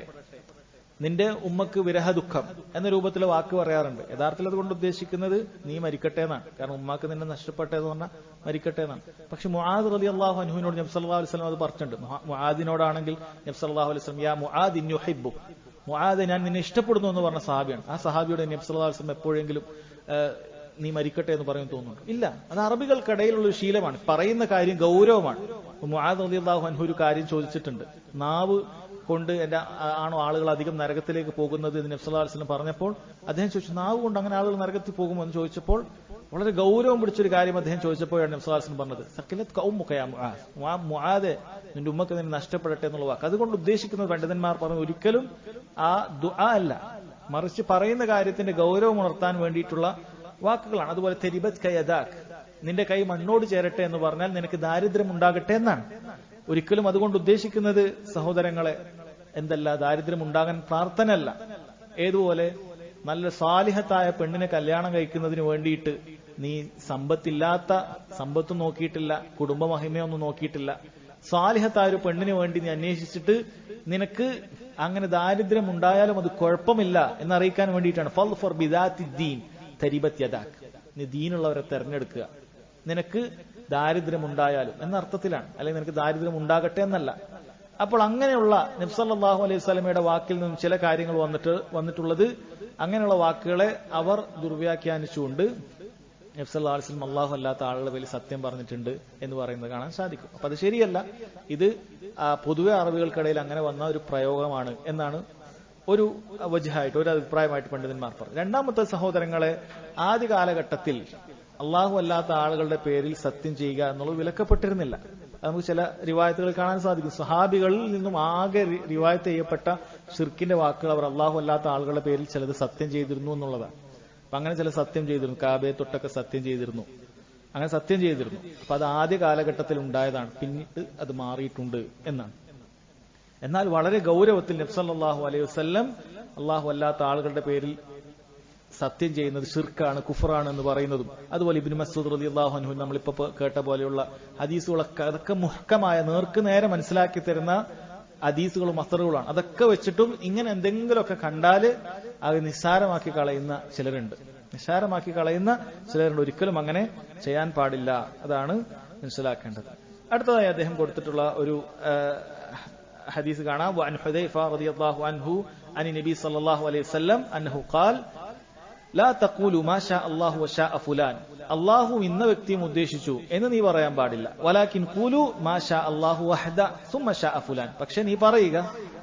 നിന്റെ ഉമ്മക്ക് വിരഹ ദുഃഖം എന്ന രൂപത്തിലെ വാക്ക് പറയാറുണ്ട്. യഥാർത്ഥത്തിൽ അതുകൊണ്ട് ഉദ്ദേശിക്കുന്നത് നീ മരിക്കട്ടെ എന്നാണ്. കാരണം ഉമ്മാക്ക് നിന്നെ നഷ്ടപ്പെട്ടെ എന്ന് പറഞ്ഞാൽ മരിക്കട്ടെ എന്നാണ്. പക്ഷെ മുആദ് റളിയല്ലാഹു അൻഹുവിനോട് നബി സല്ലല്ലാഹു അലൈഹി വസല്ലം അത് പറഞ്ഞിട്ടുണ്ട്. മുആദിനോടാണെങ്കിൽ നബി സല്ലല്ലാഹു അലൈഹി വസല്ലം യാ മുആദ് ഇന്നി ഉഹിബ്ബു, മുആദ് ഞാൻ നിന്നെ ഇഷ്ടപ്പെടുന്നു എന്ന് പറഞ്ഞ സഹാബിയാണ്. ആ സഹാബിയോട് നബി സല്ലല്ലാഹു അലൈഹി വസല്ലം എപ്പോഴെങ്കിലും നീ മരിക്കട്ടെ എന്ന് പറയുന്നു തോന്നുന്നുണ്ട്? ഇല്ല. അത് അറബികൾക്കിടയിലുള്ള ഒരു ശീലമാണ്, പറയുന്ന കാര്യം ഗൗരവമാണ്. മുആദ് റളിയല്ലാഹു അൻഹു ഒരു കാര്യം ചോദിച്ചിട്ടുണ്ട്, നാവ് കൊണ്ട് ആണോ ആളുകൾ അധികം നരകത്തിലേക്ക് പോകുന്നത് എന്ന് നബി സല്ലല്ലാഹു അലൈഹി വസല്ലം പറഞ്ഞപ്പോൾ അദ്ദേഹം ചോദിച്ചു, നാവ് കൊണ്ട് അങ്ങനെ ആളുകൾ നരകത്തിൽ പോകുമോ എന്ന് ചോദിച്ചപ്പോൾ, വളരെ ഗൗരവം പിടിച്ചൊരു കാര്യം അദ്ദേഹം ചോദിച്ചപ്പോഴാണ് നബി സല്ലല്ലാഹു അലൈഹി വസല്ലം പറഞ്ഞത്, സഖിലത്ക ഉമ്മുക യാ മുആദ്, മുആദേ നിന്റെ ഉമ്മക്ക് നിന്നെ നഷ്ടപ്പെടട്ടെ എന്നുള്ള വാക്ക്. അതുകൊണ്ട് ഉദ്ദേശിക്കുന്നത് പണ്ഡിതന്മാർ പറഞ്ഞു, ഒരിക്കലും ആ ദുആ അല്ല, മറിച്ച് പറയുന്ന കാര്യത്തിന്റെ ഗൗരവം ഉണർത്താൻ വേണ്ടിയിട്ടുള്ള വാക്കുകളാണ്. അതുപോലെ തെരിബത് കയദാക്, നിന്റെ കൈ മണ്ണോട് ചേരട്ടെ എന്ന് പറഞ്ഞാൽ നിനക്ക് ദാരിദ്ര്യം ഉണ്ടാകട്ടെ എന്നാണ്. ഒരിക്കലും അതുകൊണ്ട് ഉദ്ദേശിക്കുന്നത് സഹോദരങ്ങളെ എന്തല്ല, ദാരിദ്ര്യം ഉണ്ടാകാൻ പ്രാർത്ഥനയല്ല. ഏതുപോലെ നല്ല സാലിഹത്തായ പെണ്ണിനെ കല്യാണം കഴിക്കുന്നതിന് വേണ്ടിയിട്ട് നീ സമ്പത്തും നോക്കിയിട്ടില്ല, കുടുംബ മഹിമയൊന്നും നോക്കിയിട്ടില്ല, സാലിഹത്തായ ഒരു പെണ്ണിന് വേണ്ടി നീ അന്വേഷിച്ചിട്ട് നിനക്ക് അങ്ങനെ ദാരിദ്ര്യം ഉണ്ടായാലും അത് കുഴപ്പമില്ല എന്നറിയിക്കാൻ വേണ്ടിയിട്ടാണ് ഫൽ ഫോർ ബിദാത്തി ദീൻ തരിബത് യദാക്, നീ ദീനുള്ളവരെ തെരഞ്ഞെടുക്കുക, നിനക്ക് ദാരിദ്ര്യം ഉണ്ടായാലും എന്ന അർത്ഥത്തിലാണ്, അല്ലെങ്കിൽ നിനക്ക് ദാരിദ്ര്യം ഉണ്ടാകട്ടെ എന്നല്ല. അപ്പോൾ അങ്ങനെയുള്ള നബി സല്ലല്ലാഹു അലൈഹി വസല്ലമയുടെ വാക്കിൽ നിന്നും ചില കാര്യങ്ങൾ വന്നിട്ടുള്ളത്, അങ്ങനെയുള്ള വാക്കുകളെ അവർ ദുർവ്യാഖ്യാനിച്ചുകൊണ്ട് നബി സല്ലല്ലാഹു അലൈഹി വസല്ലം അല്ലാഹു അല്ലാത്ത ആളുകളുടെ പേരിൽ സത്യം പറഞ്ഞിട്ടുണ്ട് എന്ന് പറയുന്നത് കാണാൻ സാധിക്കും. അപ്പൊ അത് ശരിയല്ല. ഇത് പൊതുവെ അറബികൾക്കിടയിൽ അങ്ങനെ വന്ന ഒരു പ്രയോഗമാണ് എന്നാണ് ഒരു വജ്ഹായിട്ട്, ഒരു അഭിപ്രായമായിട്ട് പണ്ഡിതന്മാർ പറഞ്ഞു. രണ്ടാമത്തെ സഹോദരങ്ങളെ, ആദ്യ കാലഘട്ടത്തിൽ അള്ളാഹു അല്ലാത്ത ആളുകളുടെ പേരിൽ സത്യം ചെയ്യുക എന്നുള്ളത് വിലക്കപ്പെട്ടിരുന്നില്ല. നമുക്ക് ചില റിവായത്തുകൾ കാണാൻ സാധിക്കും. സഹാബികളിൽ നിന്നും ആകെ റിവായത്ത് ചെയ്യപ്പെട്ട ഷിർക്കിന്റെ വാക്കുകൾ അവർ അള്ളാഹു അല്ലാത്ത ആളുകളുടെ പേരിൽ ചിലത് സത്യം ചെയ്തിരുന്നു എന്നുള്ളതാണ്. അപ്പൊ അങ്ങനെ ചില സത്യം ചെയ്തിരുന്നു, കാബയെ തൊട്ടൊക്കെ സത്യം ചെയ്തിരുന്നു, അങ്ങനെ സത്യം ചെയ്തിരുന്നു. അപ്പൊ അത് ആദ്യ കാലഘട്ടത്തിൽ ഉണ്ടായതാണ്, പിന്നീട് അത് മാറിയിട്ടുണ്ട് എന്നാണ്. എന്നാൽ വളരെ ഗൗരവത്തിൽ നബി സല്ലല്ലാഹു അലൈഹി വസല്ലം അള്ളാഹു അല്ലാത്ത ആളുകളുടെ പേരിൽ സത്യം ചെയ്യുന്നത് ഷിർക്കാണ്, കുഫറാണ് എന്ന് പറയുന്നതും, അതുപോലെ ഇബ്നു മസ്ഊദ് റളിയല്ലാഹു അൻഹു നമ്മളിപ്പോ കേട്ട പോലെയുള്ള ഹദീസുകളൊക്കെ അതൊക്കെ മുഹ്കമായ നേർക്ക് നേരെ മനസ്സിലാക്കി തരുന്ന ഹദീസുകളും അസറുകളാണ്. അതൊക്കെ വെച്ചിട്ടും ഇങ്ങനെ എന്തെങ്കിലുമൊക്കെ കണ്ടാല് അത് നിസ്സാരമാക്കി കളയുന്ന ചിലരുണ്ട്. ഒരിക്കലും അങ്ങനെ ചെയ്യാൻ പാടില്ല. അതാണ് മനസ്സിലാക്കേണ്ടത്. അടുത്തതായി അദ്ദേഹം കൊടുത്തിട്ടുള്ള ഒരു ഹദീസ് കാണാം. വഅൻ ഹുദൈഫ റളിയല്ലാഹു അൻഹു അനി നബി സല്ലല്ലാഹു അലൈഹി വസല്ലം അന്നഹു ഖാൽ ലാ തഖൂലു മാ ഷാ അല്ലാഹു വശാഅ ഫുലാൻ, അല്ലാഹു ഇന്ന വ്യക്തിയും ഉദ്ദേശിച്ചു എന്ന് നീ പറയാൻ പാടില്ല. വലാകിൻ ഖൂലു മാ ഷാ അല്ലാഹു വഹദ സുമ്മ ഷാഅ ഫുലാൻ, പക്ഷെ നീ പറയുക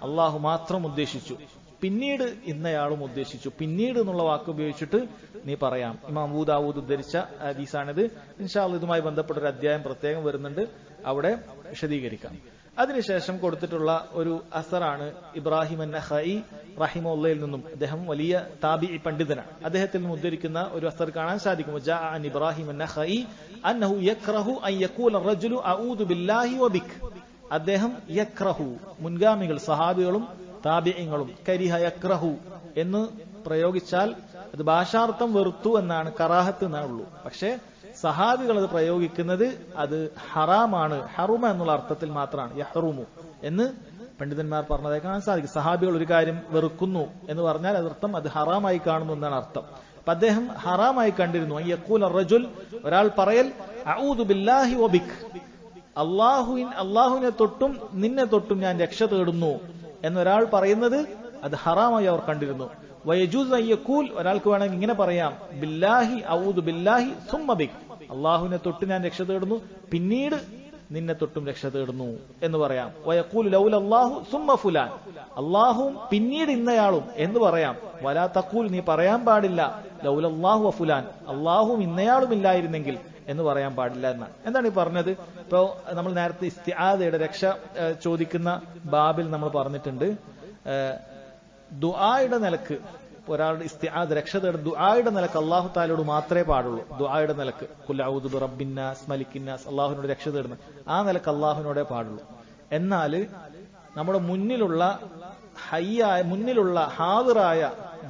അല്ലാഹു മാത്രം ഉദ്ദേശിച്ചു, പിന്നീട് ഇന്നയാളും ഉദ്ദേശിച്ചു. പിന്നീട് എന്നുള്ള വാക്ക് ഉപയോഗിച്ചിട്ട് നീ പറയാം. ഇമാം അബൂ ദാവൂദ് ഉദ്ധരിച്ച ഹദീസാണിത്. ഇൻഷാ അല്ലാഹ് ഇതുമായി ബന്ധപ്പെട്ട ഒരു അധ്യായം പ്രത്യേകം വരുന്നുണ്ട്, അവിടെ വിശദീകരിക്കാം. അതിനുശേഷം കൊടുത്തിട്ടുള്ള ഒരു അസറാണ് ഇബ്രാഹിം അൻ-നഖഈ റഹിമഹുള്ളയിൽ നിന്നും. അദ്ദേഹം വലിയ താബിഈ പണ്ഡിതനാണ്. അദ്ദേഹത്തിൽ നിന്ന് ഉദ്ധരിക്കുന്ന ഒരു അസർ കാണാൻ സാധിക്കും. ജാഅ അൻ ഇബ്രാഹിം അൻ-നഖഈ അന്നഹു യക്റഹു അൻ യഖൂല റജുലു അഊദു ബില്ലാഹി വബിക്. അദ്ദേഹം യക്റഹു, മുൻഗാമികൾ സഹാബികളും താബിഈങ്ങളും കരിഹ യക്റഹു എന്ന് പ്രയോഗിച്ചാൽ അത് ഭാഷാർത്ഥം വെറുത്തു എന്നാണ്, കറാഹത്ത് എന്നാണ് ഉള്ളൂ. പക്ഷേ സഹാബികൾ അത് പ്രയോഗിക്കുന്നത് അത് ഹറാമാണ്, ഹറുമ എന്നുള്ള അർത്ഥത്തിൽ മാത്രമാണ്. യഹ്റുമു എന്ന് പണ്ഡിതന്മാർ പറഞ്ഞതായി കാണാൻ സാധിക്കും. സഹാബികൾ ഒരു കാര്യം വെറുക്കുന്നു എന്ന് പറഞ്ഞാൽ അതർത്ഥം അത് ഹറാമായി കാണുന്നു എന്നാണ് അർത്ഥം. അപ്പൊ അദ്ദേഹം ഹറാമായി കണ്ടിരുന്നു. യഖൂല റജുൽ, ഒരാൾ പറയൽ അഊദു ബില്ലാഹി വബിക്, അള്ളാഹുവിനെ തൊട്ടും നിന്നെ തൊട്ടും ഞാൻ രക്ഷ തേടുന്നു എന്നൊരാൾ പറയുന്നത് അത് ഹറാമായി അവർ കണ്ടിരുന്നു. വയജൂസ് അൻ യഖൂൽ, ഒരാൾക്ക് വേണമെങ്കിൽ ഇങ്ങനെ പറയാം ബില്ലാഹി ഔദു ബില്ലാഹി സുമ്മ ബിക്, അള്ളാഹുവിനെ തൊട്ട് ഞാൻ രക്ഷ തേടുന്നു പിന്നീട് നിന്നെ തൊട്ടും രക്ഷ തേടുന്നു എന്ന് പറയാം. വയഖൂലു ലൗലല്ലാഹു സുമ്മ ഫുലാൻ, അള്ളാഹുവും പിന്നീട് ഇന്നയാളും എന്ന് പറയാം. വലാ തഖൂൽ, നീ പറയാൻ പാടില്ല ലൗലല്ലാഹു വഫുലാൻ, അള്ളാഹുവും ഇന്നയാളും ഇല്ലായിരുന്നെങ്കിൽ എന്ന് പറയാൻ പാടില്ല എന്നാണ്. എന്താണ് ഈ പറഞ്ഞത്? ഇപ്പോ നമ്മൾ നേരത്തെ ഇസ്തിആദയുടെ രക്ഷ ചോദിക്കുന്ന ബാബിൽ നമ്മൾ പറഞ്ഞിട്ടുണ്ട്, ദുആയുടെ നിലക്ക് ഒരാളുടെ ഇസ്തിആദ രക്ഷ തേടുന്ന ദുആയുടെ നിലക്ക് അല്ലാഹു തആലയോട് മാത്രമേ പാടുള്ളൂ. ദുആയുടെ നിലക്ക് ഖുൽ അഊദു ബിറബ്ബിന്നാസ് മലിക്കിന്നാസ്, അല്ലാഹുവിനോട് രക്ഷ തേടുന്ന ആ നിലക്ക് അല്ലാഹുവിനോടേ പാടുള്ളൂ. എന്നാൽ നമ്മുടെ മുന്നിലുള്ള ഹയ്യായ, മുന്നിലുള്ള ഹാദിറായ,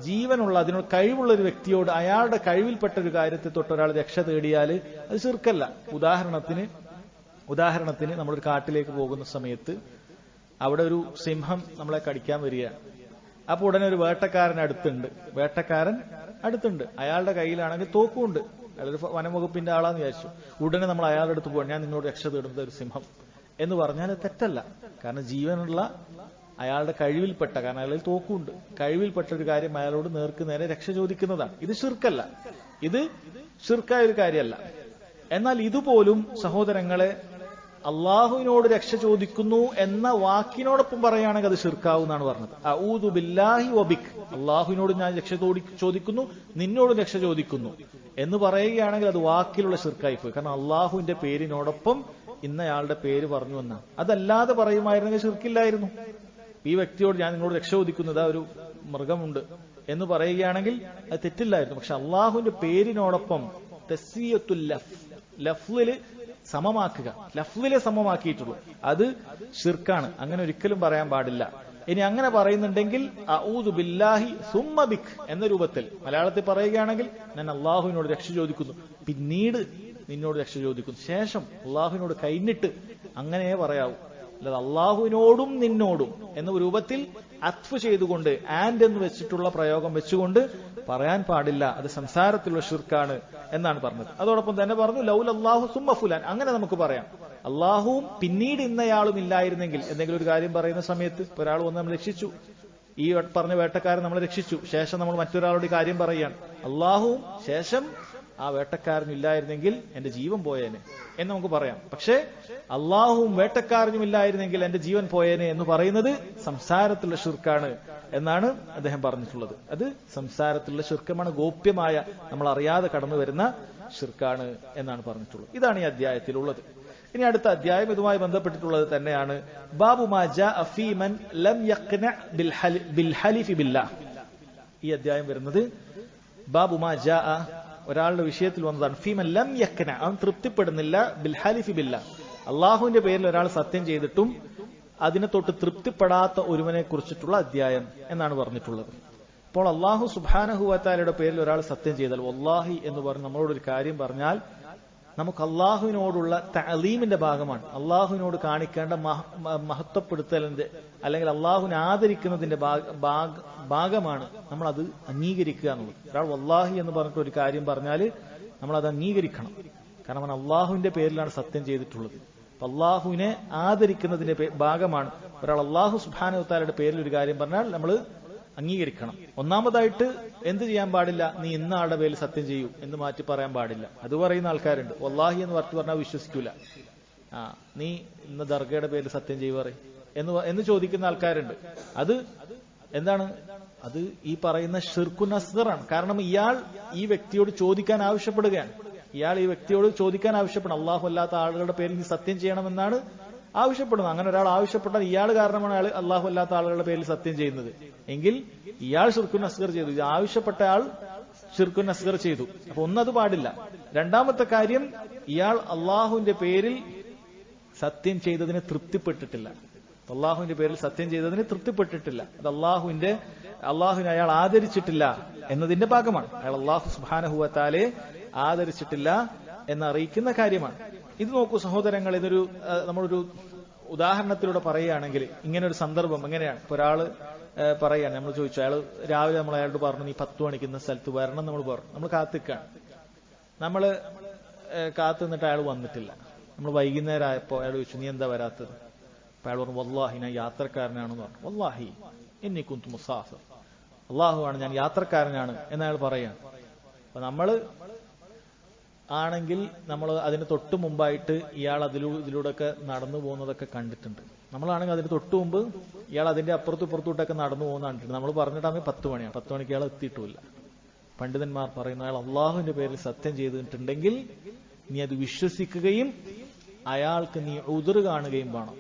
ജീവനുള്ള, അതിനോട് കഴിവുള്ള ഒരു വ്യക്തിയോട് അയാളുടെ കഴിവിൽപ്പെട്ട ഒരു കാര്യത്തെ തൊട്ട് ഒരാൾ രക്ഷ തേടിയാൽ അത് ശിർക്കല്ല. ഉദാഹരണത്തിന് നമ്മളൊരു കാട്ടിലേക്ക് പോകുന്ന സമയത്ത് അവിടെ ഒരു സിംഹം നമ്മളെ കടിക്കാൻ വരികയാണ്. അപ്പൊ ഉടനെ ഒരു വേട്ടക്കാരൻ അടുത്തുണ്ട്. അയാളുടെ കയ്യിലാണെങ്കിൽ തോക്കുണ്ട്. അയാളൊരു വനംവകുപ്പിന്റെ ആളാന്ന് വിചാരിച്ചു. ഉടനെ നമ്മൾ അയാളുടെ അടുത്ത് പോകാൻ, ഞാൻ നിന്നോട് രക്ഷ തേടുന്നത് ഒരു സിംഹം എന്ന് പറഞ്ഞാൽ തെറ്റല്ല. കാരണം ജീവനുള്ള അയാളുടെ കഴിവിൽപ്പെട്ട, കാരണം അയാളിൽ തോക്കുണ്ട്, കഴിവിൽപ്പെട്ട ഒരു കാര്യം അയാളോട് നേർക്ക് നേരെ രക്ഷ ചോദിക്കുന്നതാണ്. ഇത് ശിർക്കല്ല, ഇത് ശിർക്കായ ഒരു കാര്യമല്ല. എന്നാൽ ഇതുപോലും സഹോദരങ്ങളെ അള്ളാഹുവിനോട് രക്ഷ ചോദിക്കുന്നു എന്ന വാക്കിനോടൊപ്പം പറയുകയാണെങ്കിൽ അത് ശിർക്കാവുന്നാണ് പറഞ്ഞത്. അഊദു ബില്ലാഹി വബിക്, അള്ളാഹുവിനോട് ഞാൻ രക്ഷ ചോദിക്കുന്നു, നിന്നോട് രക്ഷ ചോദിക്കുന്നു എന്ന് പറയുകയാണെങ്കിൽ അത് വാക്കിലുള്ള ശിർക്കായി പോയി. കാരണം അള്ളാഹുവിന്റെ പേരിനോടൊപ്പം ഇന്നയാളുടെ പേര് പറഞ്ഞു എന്നാണ്. അതല്ലാതെ പറയുമായിരുന്നെങ്കിൽ ശിർക്കില്ലായിരുന്നു. ഈ വ്യക്തിയോട് ഞാൻ നിങ്ങളോട് രക്ഷ ചോദിക്കുന്നത് ഒരു മൃഗമുണ്ട് എന്ന് പറയുകയാണെങ്കിൽ അത് തെറ്റില്ലായിരുന്നു. പക്ഷെ അള്ളാഹുവിന്റെ പേരിനോടൊപ്പം തസ്വിയത്തുൽ ലഫ്ലില് സമമാക്കുക, ലഫ്ലിലെ സമമാക്കിയിട്ടുള്ളൂ, അത് ശിർക്കാണ്. അങ്ങനെ ഒരിക്കലും പറയാൻ പാടില്ല. ഇനി അങ്ങനെ പറയുന്നുണ്ടെങ്കിൽ അഊദു ബില്ലാഹി സുമ്മ ബിക് എന്ന രൂപത്തിൽ മലയാളത്തിൽ പറയുകയാണെങ്കിൽ ഞാൻ അള്ളാഹുവിനോട് രക്ഷ ചോദിക്കുന്നു, പിന്നീട് നിന്നോട് രക്ഷ ചോദിക്കുന്നു, ശേഷം അള്ളാഹുവിനോട് കഴിഞ്ഞിട്ട് അങ്ങനെ പറയാവൂ. അല്ലാതെ അള്ളാഹുവിനോടും നിന്നോടും എന്ന രൂപത്തിൽ അത്ഫ് ചെയ്തുകൊണ്ട് ആൻഡ് എന്ന് വെച്ചിട്ടുള്ള പ്രയോഗം വെച്ചുകൊണ്ട് പറയാൻ പാടില്ല. അത് സംസാരത്തിലുള്ള ശിർക്കാണ് എന്നാണ് പറഞ്ഞത്. അതോടൊപ്പം തന്നെ പറഞ്ഞു ലൗല അല്ലാഹു സുമ്മ ഫുലാൻ, അങ്ങനെ നമുക്ക് പറയാം. അള്ളാഹുവും പിന്നീട് ഇന്നയാളും ഇല്ലായിരുന്നെങ്കിൽ, എന്തെങ്കിലും ഒരു കാര്യം പറയുന്ന സമയത്ത് ഒരാൾ വന്ന് നമ്മൾ രക്ഷിച്ചു, ഈ പറഞ്ഞ വേട്ടക്കാരൻ നമ്മളെ രക്ഷിച്ചു, ശേഷം നമ്മൾ മറ്റൊരാളുടെ കാര്യം പറയുകയാണ്, അള്ളാഹുവും ശേഷം ആ വേട്ടക്കാരനും ഇല്ലായിരുന്നെങ്കിൽ എന്റെ ജീവൻ പോയേനെ എന്ന് നമുക്ക് പറയാം. പക്ഷേ അള്ളാഹുവും വേട്ടക്കാരനും ഇല്ലായിരുന്നെങ്കിൽ എന്റെ ജീവൻ പോയേനെ എന്ന് പറയുന്നത് സംസാരത്തിലുള്ള ശിർക്കാണ് എന്നാണ് അദ്ദേഹം പറഞ്ഞിട്ടുള്ളത്. അത് സംസാരത്തിലുള്ള ശിർക്കമാണ്, ഗോപ്യമായ നമ്മൾ അറിയാതെ കടന്നു വരുന്ന ശിർക്കാണ് എന്നാണ് പറഞ്ഞിട്ടുള്ളത്. ഇതാണ് ഈ അധ്യായത്തിലുള്ളത്. ഇനി അടുത്ത അധ്യായം ഇതുമായി ബന്ധപ്പെട്ടിട്ടുള്ളത് തന്നെയാണ്. ബാബു മാ ജാഅ ഫീ മൻ ലം യഖ്ന ബിൽ ഹലിഫി ബില്ലാഹ്. ഈ അധ്യായം വരുന്നത് ബാബു മാ ജാഅ, ഒരാളുടെ വിഷയത്തിൽ വന്നതാണ്. ഫീമൻ ലം യഖ്ന, അവൻ തൃപ്തിപ്പെടുന്നില്ല ബിൽ ഹലിഫി ബില്ലാഹ്, അള്ളാഹുവിന്റെ പേരിൽ ഒരാൾ സത്യം ചെയ്തിട്ടും അതിനെ തൊട്ട് തൃപ്തിപ്പെടാത്ത ഒരുവനെ കുറിച്ചിട്ടുള്ള അധ്യായം എന്നാണ് പറഞ്ഞിട്ടുള്ളത്. അപ്പോൾ അള്ളാഹു സുബ്ഹാനഹു വ തആലയുടെ പേരിൽ ഒരാൾ സത്യം ചെയ്താൽ, വല്ലാഹി എന്ന് പറഞ്ഞ് നമ്മളോടൊരു കാര്യം പറഞ്ഞാൽ നമുക്ക് അള്ളാഹുവിനോടുള്ള തഅലീമിന്റെ ഭാഗമാണ്, അള്ളാഹുവിനോട് കാണിക്കേണ്ട മഹത്വപ്പെടുത്തലിന്റെ അല്ലെങ്കിൽ അള്ളാഹുവിനെ ആദരിക്കുന്നതിന്റെ ഭാഗമാണ് നമ്മൾ അത് അംഗീകരിക്കുക എന്നുള്ളത്. ഒരാൾ വല്ലാഹി എന്ന് പറഞ്ഞിട്ട് ഒരു കാര്യം പറഞ്ഞാൽ നമ്മൾ അത് അംഗീകരിക്കണം. കാരണം അവൻ അള്ളാഹുവിന്റെ പേരിലാണ് സത്യം ചെയ്തിട്ടുള്ളത്. അപ്പൊ അള്ളാഹുവിനെ ആദരിക്കുന്നതിന്റെ ഭാഗമാണ് ഒരാൾ അള്ളാഹു സുബ്ഹാനഹു വ തആലയുടെ പേരിൽ ഒരു കാര്യം പറഞ്ഞാൽ നമ്മൾ അംഗീകരിക്കണം. ഒന്നാമതായിട്ട് എന്ത് ചെയ്യാൻ പാടില്ല, നീ ഇന്ന ആളുടെ പേരിൽ സത്യം ചെയ്യൂ എന്ന് മാറ്റി പറയാൻ പാടില്ല. അത് പറയുന്ന ആൾക്കാരുണ്ട്. വല്ലാഹി എന്ന് പറഞ്ഞാൽ വിശ്വസിക്കൂല. നീ ഇന്ന് ദർഗയുടെ പേരിൽ സത്യം ചെയ്യുക എന്ന് ചോദിക്കുന്ന ആൾക്കാരുണ്ട്. അത് എന്താണ്? അത് ഈ പറയുന്ന ഷിർക്കുൻ അസ്ഗറാണ്. കാരണം ഇയാൾ ഈ വ്യക്തിയോട് ചോദിക്കാൻ ആവശ്യപ്പെടുകയാണ്. അള്ളാഹു അല്ലാത്ത ആളുകളുടെ പേരിൽ നീ സത്യം ചെയ്യണമെന്നാണ് ആവശ്യപ്പെടുന്നത്. അങ്ങനെ ഒരാൾ ആവശ്യപ്പെട്ടാൽ ഇയാൾ കാരണമാണ് അയാൾ അള്ളാഹു അല്ലാത്ത ആളുകളുടെ പേരിൽ സത്യം ചെയ്യുന്നത് എങ്കിൽ ഇയാൾ ഷിർക്കുൻ അസ്ഗർ ചെയ്തു. ഇത് ആവശ്യപ്പെട്ട ആൾ ഷിർക്കുൻ അസ്ഗർ ചെയ്തു. അപ്പൊ ഒന്നത് പാടില്ല. രണ്ടാമത്തെ കാര്യം, ഇയാൾ അള്ളാഹുവിന്റെ പേരിൽ സത്യം ചെയ്തതിന് തൃപ്തിപ്പെട്ടിട്ടില്ല. അത് അള്ളാഹുവിനെ അയാൾ ആദരിച്ചിട്ടില്ല എന്നതിന്റെ ഭാഗമാണ്. അയാൾ അള്ളാഹു സുബ്ഹാനഹു വ തആലയെ ആദരിച്ചിട്ടില്ല എന്നറിയിക്കുന്ന കാര്യമാണ്. ഇത് നോക്കൂ സഹോദരങ്ങൾ, ഇതൊരു നമ്മളൊരു ഉദാഹരണത്തിലൂടെ പറയുകയാണെങ്കിൽ ഇങ്ങനെ ഒരു സന്ദർഭം എങ്ങനെയാണ്? ഇപ്പൊ ഒരാള് പറയാണ്, നമ്മൾ ചോദിച്ചു, രാവിലെ നമ്മൾ അയാളോട് പറഞ്ഞു നീ 10 മണിക്ക് ഇന്ന സ്ഥലത്ത് വരണം. നമ്മൾ പറഞ്ഞു, നമ്മൾ കാത്തിക്കാണ്. നമ്മള് കാത്തു നിന്നിട്ട് അയാൾ വന്നിട്ടില്ല. നമ്മൾ വൈകുന്നേരം ആയപ്പോ അയാൾ ചോദിച്ചു നീ എന്താ വരാത്തത്? അപ്പൊ അയാൾ പറഞ്ഞു വല്ലാഹി ഞാൻ യാത്രക്കാരനാണെന്ന് പറഞ്ഞു. വല്ലാഹി ഇന്നി കുന്തു മുസാഫിർ, അള്ളാഹുവാണ് ഞാൻ യാത്രക്കാരനാണ് എന്നയാൾ പറയാണ്. അപ്പൊ നമ്മള് ആണെങ്കിൽ നമ്മൾ അതിന് തൊട്ടു മുമ്പായിട്ട് ഇയാൾ ഇതിലൂടെയൊക്കെ നടന്നു പോകുന്നതൊക്കെ കണ്ടിട്ടുണ്ട്. നമ്മളാണെങ്കിൽ അതിന് തൊട്ടു മുമ്പ് ഇയാൾ അതിന്റെ അപ്പുറത്തും ഇപ്പുറത്തോട്ടൊക്കെ നടന്നു പോകുന്ന കണ്ടിട്ടുണ്ട്. നമ്മൾ പറഞ്ഞിട്ടാണെങ്കിൽ 10 മണിയാണ്. 10 മണിക്ക് ഇയാൾ എത്തിയിട്ടുമില്ല. പണ്ഡിതന്മാർ പറയുന്ന അയാൾ അള്ളാഹുവിന്റെ പേരിൽ സത്യം ചെയ്തിട്ടുണ്ടെങ്കിൽ നീ അത് വിശ്വസിക്കുകയും അയാൾക്ക് നീ ഉദർ കാണുകയും വേണം.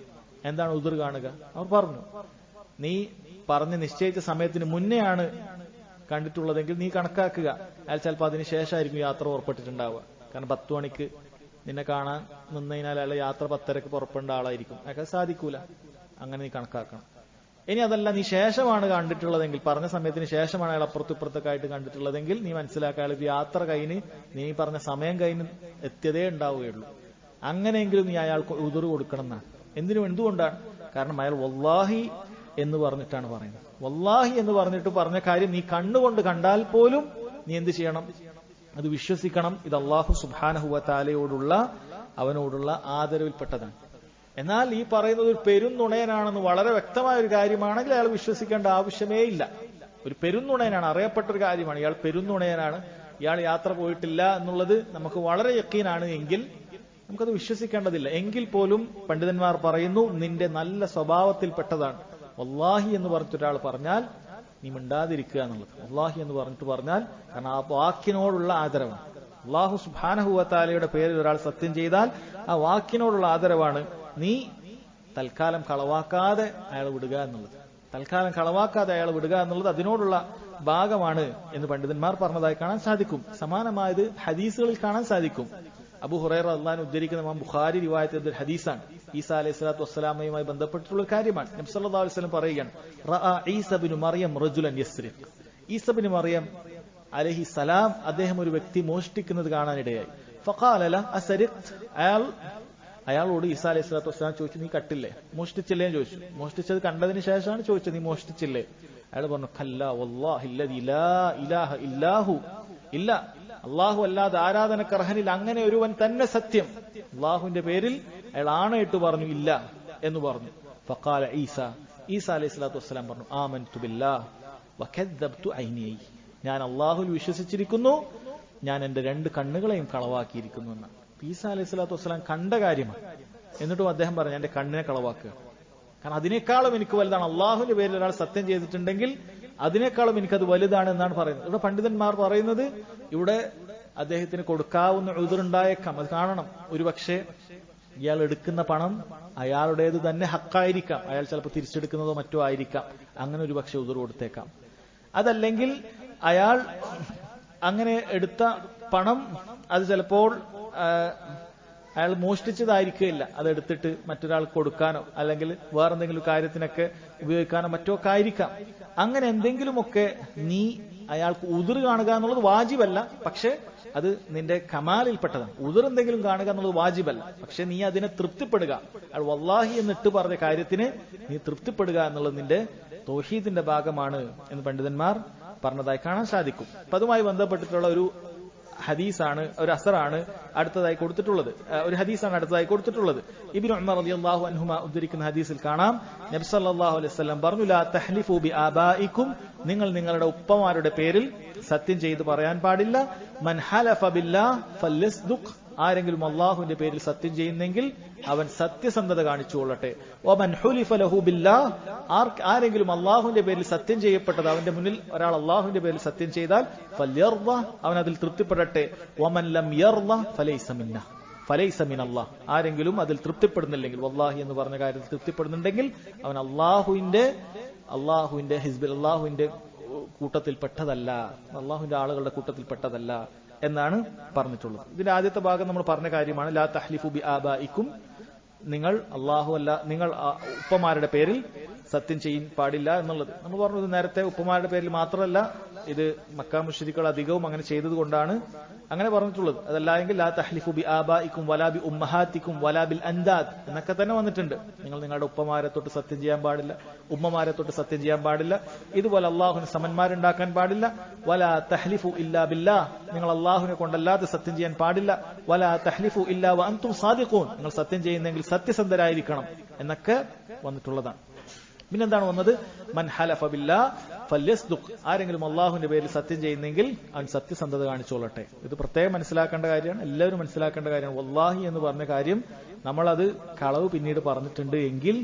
എന്താണ് ഉദർ കാണുക? അവർ പറഞ്ഞു, നീ പറഞ്ഞ് നിശ്ചയിച്ച സമയത്തിന് മുന്നെയാണ് കണ്ടിട്ടുള്ളതെങ്കിൽ നീ കണക്കാക്കുക. അയാൾ ചിലപ്പോൾ അതിന് ശേഷമായിരിക്കും യാത്ര പുറപ്പെട്ടിട്ടുണ്ടാവുക. കാരണം 10 മണിക്ക് നിന്നെ കാണാൻ നിന്നതിനാൽ അയാൾ യാത്ര 10:30 പുറപ്പെടേണ്ട ആളായിരിക്കും. അയാൾക്ക് സാധിക്കൂല. അങ്ങനെ നീ കണക്കാക്കണം. ഇനി അതല്ല, നീ ശേഷമാണ് കണ്ടിട്ടുള്ളതെങ്കിൽ, പറഞ്ഞ സമയത്തിന് ശേഷമാണ് അയാൾ അപ്പുറത്തുപ്പുറത്തൊക്കെ ആയിട്ട് കണ്ടിട്ടുള്ളതെങ്കിൽ നീ മനസ്സിലാക്കുക അയാൾ യാത്ര കഴിഞ്ഞ് നീ പറഞ്ഞ സമയം കഴിഞ്ഞ് എത്തിയതേ ഉണ്ടാവുകയുള്ളൂ. അങ്ങനെയെങ്കിലും നീ അയാൾക്ക് ഉദർ കൊടുക്കണം എന്നാണ്. എന്തുകൊണ്ടാണ്? കാരണം അയാൾ വല്ലാഹി എന്ന് പറഞ്ഞിട്ടാണ് പറയുന്നത്. വല്ലാഹി എന്ന് പറഞ്ഞിട്ട് പറഞ്ഞ കാര്യം നീ കണ്ണുകൊണ്ട് കണ്ടാൽ പോലും നീ എന്ത് ചെയ്യണം? അത് വിശ്വസിക്കണം. ഇത് അല്ലാഹു സുബ്ഹാനഹു വ തആലയോടുള്ള അവനോടുള്ള ആദരവിൽപ്പെട്ടതാണ്. എന്നാൽ ഈ പറയുന്നത് ഒരു പെരുന്നുണയനാണെന്ന് വളരെ വ്യക്തമായ ഒരു കാര്യമാണെങ്കിൽ അയാൾ വിശ്വസിക്കേണ്ട ആവശ്യമേ ഇല്ല. ഒരു പെരുന്നുണയനാണ്, അറിയപ്പെട്ട ഒരു കാര്യമാണ്. ഇയാൾ പെരുന്നുണയനാണ്, ഇയാൾ യാത്ര പോയിട്ടില്ല എന്നുള്ളത് നമുക്ക് വളരെ യക്കീനാണ് എങ്കിൽ നമുക്കത് വിശ്വസിക്കേണ്ടതില്ല. എങ്കിൽ പോലും പണ്ഡിതന്മാർ പറയുന്നു നിന്റെ നല്ല സ്വഭാവത്തിൽപ്പെട്ടതാണ് വല്ലാഹി എന്ന് പറഞ്ഞിട്ടൊരാൾ പറഞ്ഞാൽ നീ മിണ്ടാതിരിക്കുക എന്നുള്ളത്. വല്ലാഹി എന്ന് പറഞ്ഞാൽ കാരണം ആ വാക്കിനോടുള്ള ആദരവാണ്. അല്ലാഹു സുബ്ഹാനഹു വ തആലയുടെ പേരിൽ ഒരാൾ സത്യം ചെയ്താൽ ആ വാക്കിനോടുള്ള ആദരവാണ്. നീ തൽക്കാലം കളവാക്കാതെ അയാൾ വിടുക എന്നുള്ളത് അതിനോടുള്ള ഭാഗമാണ് എന്ന് പണ്ഡിതന്മാർ പറഞ്ഞതായി കാണാൻ സാധിക്കും. സമാനമായത് ഹദീസുകളിൽ കാണാൻ സാധിക്കും. അബൂ ഹുറൈറ റളിയല്ലാഹു അൻഹു ഉദ്ധരിക്കുന്ന ഇമാം ബുഖാരി റിവായത്ത് ചെയ്ത ഒരു ഹദീസാണ്. ഈസാ അലൈഹിസ്സലാത്തു വസ്സലാമയുമായി ബന്ധപ്പെട്ടിട്ടുള്ള ഒരു കാര്യമാണ്. നബി സല്ലല്ലാഹു അലൈഹി വസല്ലം പറയുകയാണ്, റഅ ഈസ ഇബ്നു മറിയം റജുലൻ യസ്രിഖ്. ഈസ ഇബ്നു മറിയം അലൈഹിസ്സലാം അദ്ദേഹം ഒരു വ്യക്തി മോഷ്ടിക്കുന്നത് കാണാനിടയായി. ഫഖാല ല അസരിഖ്ത, അയാളോട് ഈസാ അലൈഹിസ്സലാത്തു വസ്സലാം ചോദിച്ചു നീ കട്ടില്ലേ, മോഷ്ടിച്ചില്ലേ എന്ന് ചോദിച്ചു. മോഷ്ടിച്ചത് കണ്ടതിന് ശേഷമാണ് ചോദിച്ചത് നീ മോഷ്ടിച്ചില്ലേ? അയാൾ പറഞ്ഞു കല്ലാ വല്ലാഹി അല്ലദീ ലാ ഇലാഹ ഇല്ലാഹു, ഇല്ല അള്ളാഹു അല്ലാതെ ആരാധനക്കർഹനിൽ അങ്ങനെ ഒരുവൻ തന്നെ സത്യം. അള്ളാഹുവിന്റെ പേരിൽ അയാൾ ആണയിട്ട് പറഞ്ഞു ഇല്ല എന്ന് പറഞ്ഞു. ഫഖാല ഈസ അലൈഹിസ്സലാത്തു വസ്സലാം പറഞ്ഞു ആമൻതു ബില്ലാഹ് വകദ്ദബ്തു ഐനിയൈ, ഞാൻ അള്ളാഹുവിൽ വിശ്വസിച്ചിരിക്കുന്നു, ഞാൻ എന്റെ 2 കണ്ണുകളെയും കളവാക്കിയിരിക്കുന്നു എന്നാണ്. ഈസാ അലൈഹിസ്സലാത്തു വസ്സലാം കണ്ട കാര്യമാണ്. എന്നിട്ടും അദ്ദേഹം പറഞ്ഞു എന്റെ കണ്ണിനെ കളവാക്കുക. കാരണം അതിനേക്കാളും എനിക്ക് വലുതാണ്. അള്ളാഹുവിന്റെ പേരിൽ ഒരാൾ സത്യം ചെയ്തിട്ടുണ്ടെങ്കിൽ അതിനേക്കാളും എനിക്കത് വലുതാണ് എന്നാണ് പറയുന്നത്. ഇവിടെ പണ്ഡിതന്മാർ പറയുന്നത് ഇവിടെ അദ്ദേഹത്തിന് കൊടുക്കാവുന്ന ഉദറുണ്ടായേക്കാം. അത് കാണണം. ഒരുപക്ഷെ ഇയാൾ എടുക്കുന്ന പണം അയാളുടേത് തന്നെ ഹക്കായിരിക്കാം. അയാൾ ചിലപ്പോൾ തിരിച്ചെടുക്കുന്നതോ മറ്റോ ആയിരിക്കാം. അങ്ങനെ ഒരു പക്ഷെ ഉദർ കൊടുത്തേക്കാം. അതല്ലെങ്കിൽ അയാൾ അങ്ങനെ എടുത്ത പണം അത് ചിലപ്പോൾ അയാൾ മോഷ്ടിച്ചതായിരിക്കില്ല. അതെടുത്തിട്ട് മറ്റൊരാൾക്ക് കൊടുക്കാനോ അല്ലെങ്കിൽ വേറെന്തെങ്കിലും കാര്യത്തിനൊക്കെ ഉപയോഗിക്കാനോ മറ്റോ ഒക്കെ ആയിരിക്കാം. അങ്ങനെ എന്തെങ്കിലുമൊക്കെ നീ അയാൾക്ക് ഉദർ കാണുക എന്നുള്ളത് വാജിബല്ല. പക്ഷെ അത് നിന്റെ കമാലിൽപ്പെട്ടതാണ്. ഉദർ എന്തെങ്കിലും കാണുക എന്നുള്ളത് വാജിബല്ല. പക്ഷെ നീ അതിനെ തൃപ്തിപ്പെടുക, അയാൾ വല്ലാഹി എന്നിട്ട് പറഞ്ഞ കാര്യത്തിന് നീ തൃപ്തിപ്പെടുക എന്നുള്ളത് നിന്റെ തൗഹീദിന്റെ ഭാഗമാണ് എന്ന് പണ്ഡിതന്മാർ പറഞ്ഞതായി കാണാൻ സാധിക്കും. അപ്പൊ അതുമായി ബന്ധപ്പെട്ടിട്ടുള്ള ഒരു ഹദീസാണ്, ഒരു അസറാണ് അടുത്തതായി കൊടുത്തിട്ടുള്ളത്, ഒരു ഹദീസാണ് അടുത്തതായി കൊടുത്തിട്ടുള്ളത്. ഇബ്നു ഉമർ റളിയല്ലാഹു അൻഹുമ ഉദ്ധരിക്കുന്ന ഹദീസിൽ കാണാം, നബി സല്ലല്ലാഹു അലൈഹി വസല്ലം പറഞ്ഞു, ലാ തഹ്ലിഫു ബി ആബായിക്കും, നിങ്ങൾ നിങ്ങളുടെ ഉപ്പമാരുടെ പേരിൽ സത്യം ചെയ്ത് പറയാൻ പാടില്ല. മൻ ഹലഫ ബില്ലാഹ് ഫല്യസ്ദുഖ്, ആരെങ്കിലും അള്ളാഹുവിന്റെ പേരിൽ സത്യം ചെയ്യുന്നെങ്കിൽ അവൻ സത്യസന്ധത കാണിച്ചുകൊള്ളട്ടെ. വമൻ ഹുലിഫ ലഹു ബില്ലാഹ്, ആരെങ്കിലും അള്ളാഹുവിന്റെ പേരിൽ സത്യം ചെയ്യപ്പെട്ടത് അവന്റെ മുന്നിൽ ഒരാൾ അള്ളാഹുവിന്റെ പേരിൽ സത്യം ചെയ്താൽ ഫല്യർദ, അവൻ അതിൽ തൃപ്തിപ്പെടട്ടെ. വമൻ ലം യർദ ഫലൈസ മിന്ന, ഫലൈസ മിനല്ലാഹ്, ആരെങ്കിലും അതിൽ തൃപ്തിപ്പെടുന്നില്ലെങ്കിൽ, വല്ലാഹി എന്ന് പറഞ്ഞ കാര്യത്തിൽ തൃപ്തിപ്പെടുന്നുണ്ടെങ്കിൽ അവൻ അള്ളാഹുവിന്റെ ഹിസ്ബിൽ, അള്ളാഹുവിന്റെ കൂട്ടത്തിൽപ്പെട്ടതല്ല, അള്ളാഹുവിന്റെ ആളുകളുടെ കൂട്ടത്തിൽപ്പെട്ടതല്ല എന്നാണ് പറഞ്ഞിട്ടുള്ളത്. ഇതിന്റെ ആദ്യത്തെ ഭാഗം നമ്മൾ പറഞ്ഞ കാര്യമാണ്, ലാ തഹ്ലിഫു ബി ആബായിക്കും, നിങ്ങൾ നിങ്ങൾ ഉപ്പമാരുടെ പേരിൽ സത്യം ചെയ്യാൻ പാടില്ല എന്നുള്ളത്. നമ്മൾ പറഞ്ഞത് നേരത്തെ ഉപ്പമാരുടെ പേരിൽ മാത്രമല്ല, ഇത് മക്ക മുശ്രിക്കുകൾ അധികവും അങ്ങനെ ചെയ്തതുകൊണ്ടാണ് അങ്ങനെ പറഞ്ഞിട്ടുള്ളത്. അതല്ല എങ്കിൽ ലാ തഹ്ലിഫു ബി ആബായിക്കും വലാ ബി ഉമ്മഹാത്തിക്കും വലാ ബിൽ അൻദാദ് എന്നൊക്കെ തന്നെ വന്നിട്ടുണ്ട്. നിങ്ങൾ നിങ്ങളുടെ ഉപ്പമാരെ തൊട്ട് സത്യം ചെയ്യാൻ പാടില്ല, ഉമ്മമാരെ തൊട്ട് സത്യം ചെയ്യാൻ പാടില്ല, ഇതുപോലെ അള്ളാഹുവിന് സമന്മാരുണ്ടാക്കാൻ പാടില്ല. വലാ തഹ്ലിഫു ഇല്ലാ ബില്ലാഹ്, നിങ്ങൾ അള്ളാഹുവിനെ കൊണ്ടല്ലാതെ സത്യം ചെയ്യാൻ പാടില്ല. വലാ തഹ്ലിഫു ഇല്ലാ വ അൻതും സാദിഖൂൻ, നിങ്ങൾ സത്യം ചെയ്യുന്നെങ്കിൽ സത്യസന്ധരായിരിക്കണം എന്നൊക്കെ വന്നിട്ടുള്ളതാണ്. പിന്നെന്താണ് വന്നത്? മൻ ഹലഫ ബില്ലാഹ് ഫല്യസ്ദുഖ്, ആരെങ്കിലും അള്ളാഹുവിന്റെ പേരിൽ സത്യം ചെയ്യുന്നെങ്കിൽ അവൻ സത്യസന്ധത കാണിച്ചോളട്ടെ. ഇത് പ്രത്യേകം മനസ്സിലാക്കേണ്ട കാര്യമാണ്, എല്ലാവരും മനസ്സിലാക്കേണ്ട കാര്യമാണ്. വല്ലാഹി എന്ന് പറഞ്ഞ കാര്യം നമ്മളത് കളവ് പിന്നീട് പറഞ്ഞിട്ടുണ്ട് എങ്കിൽ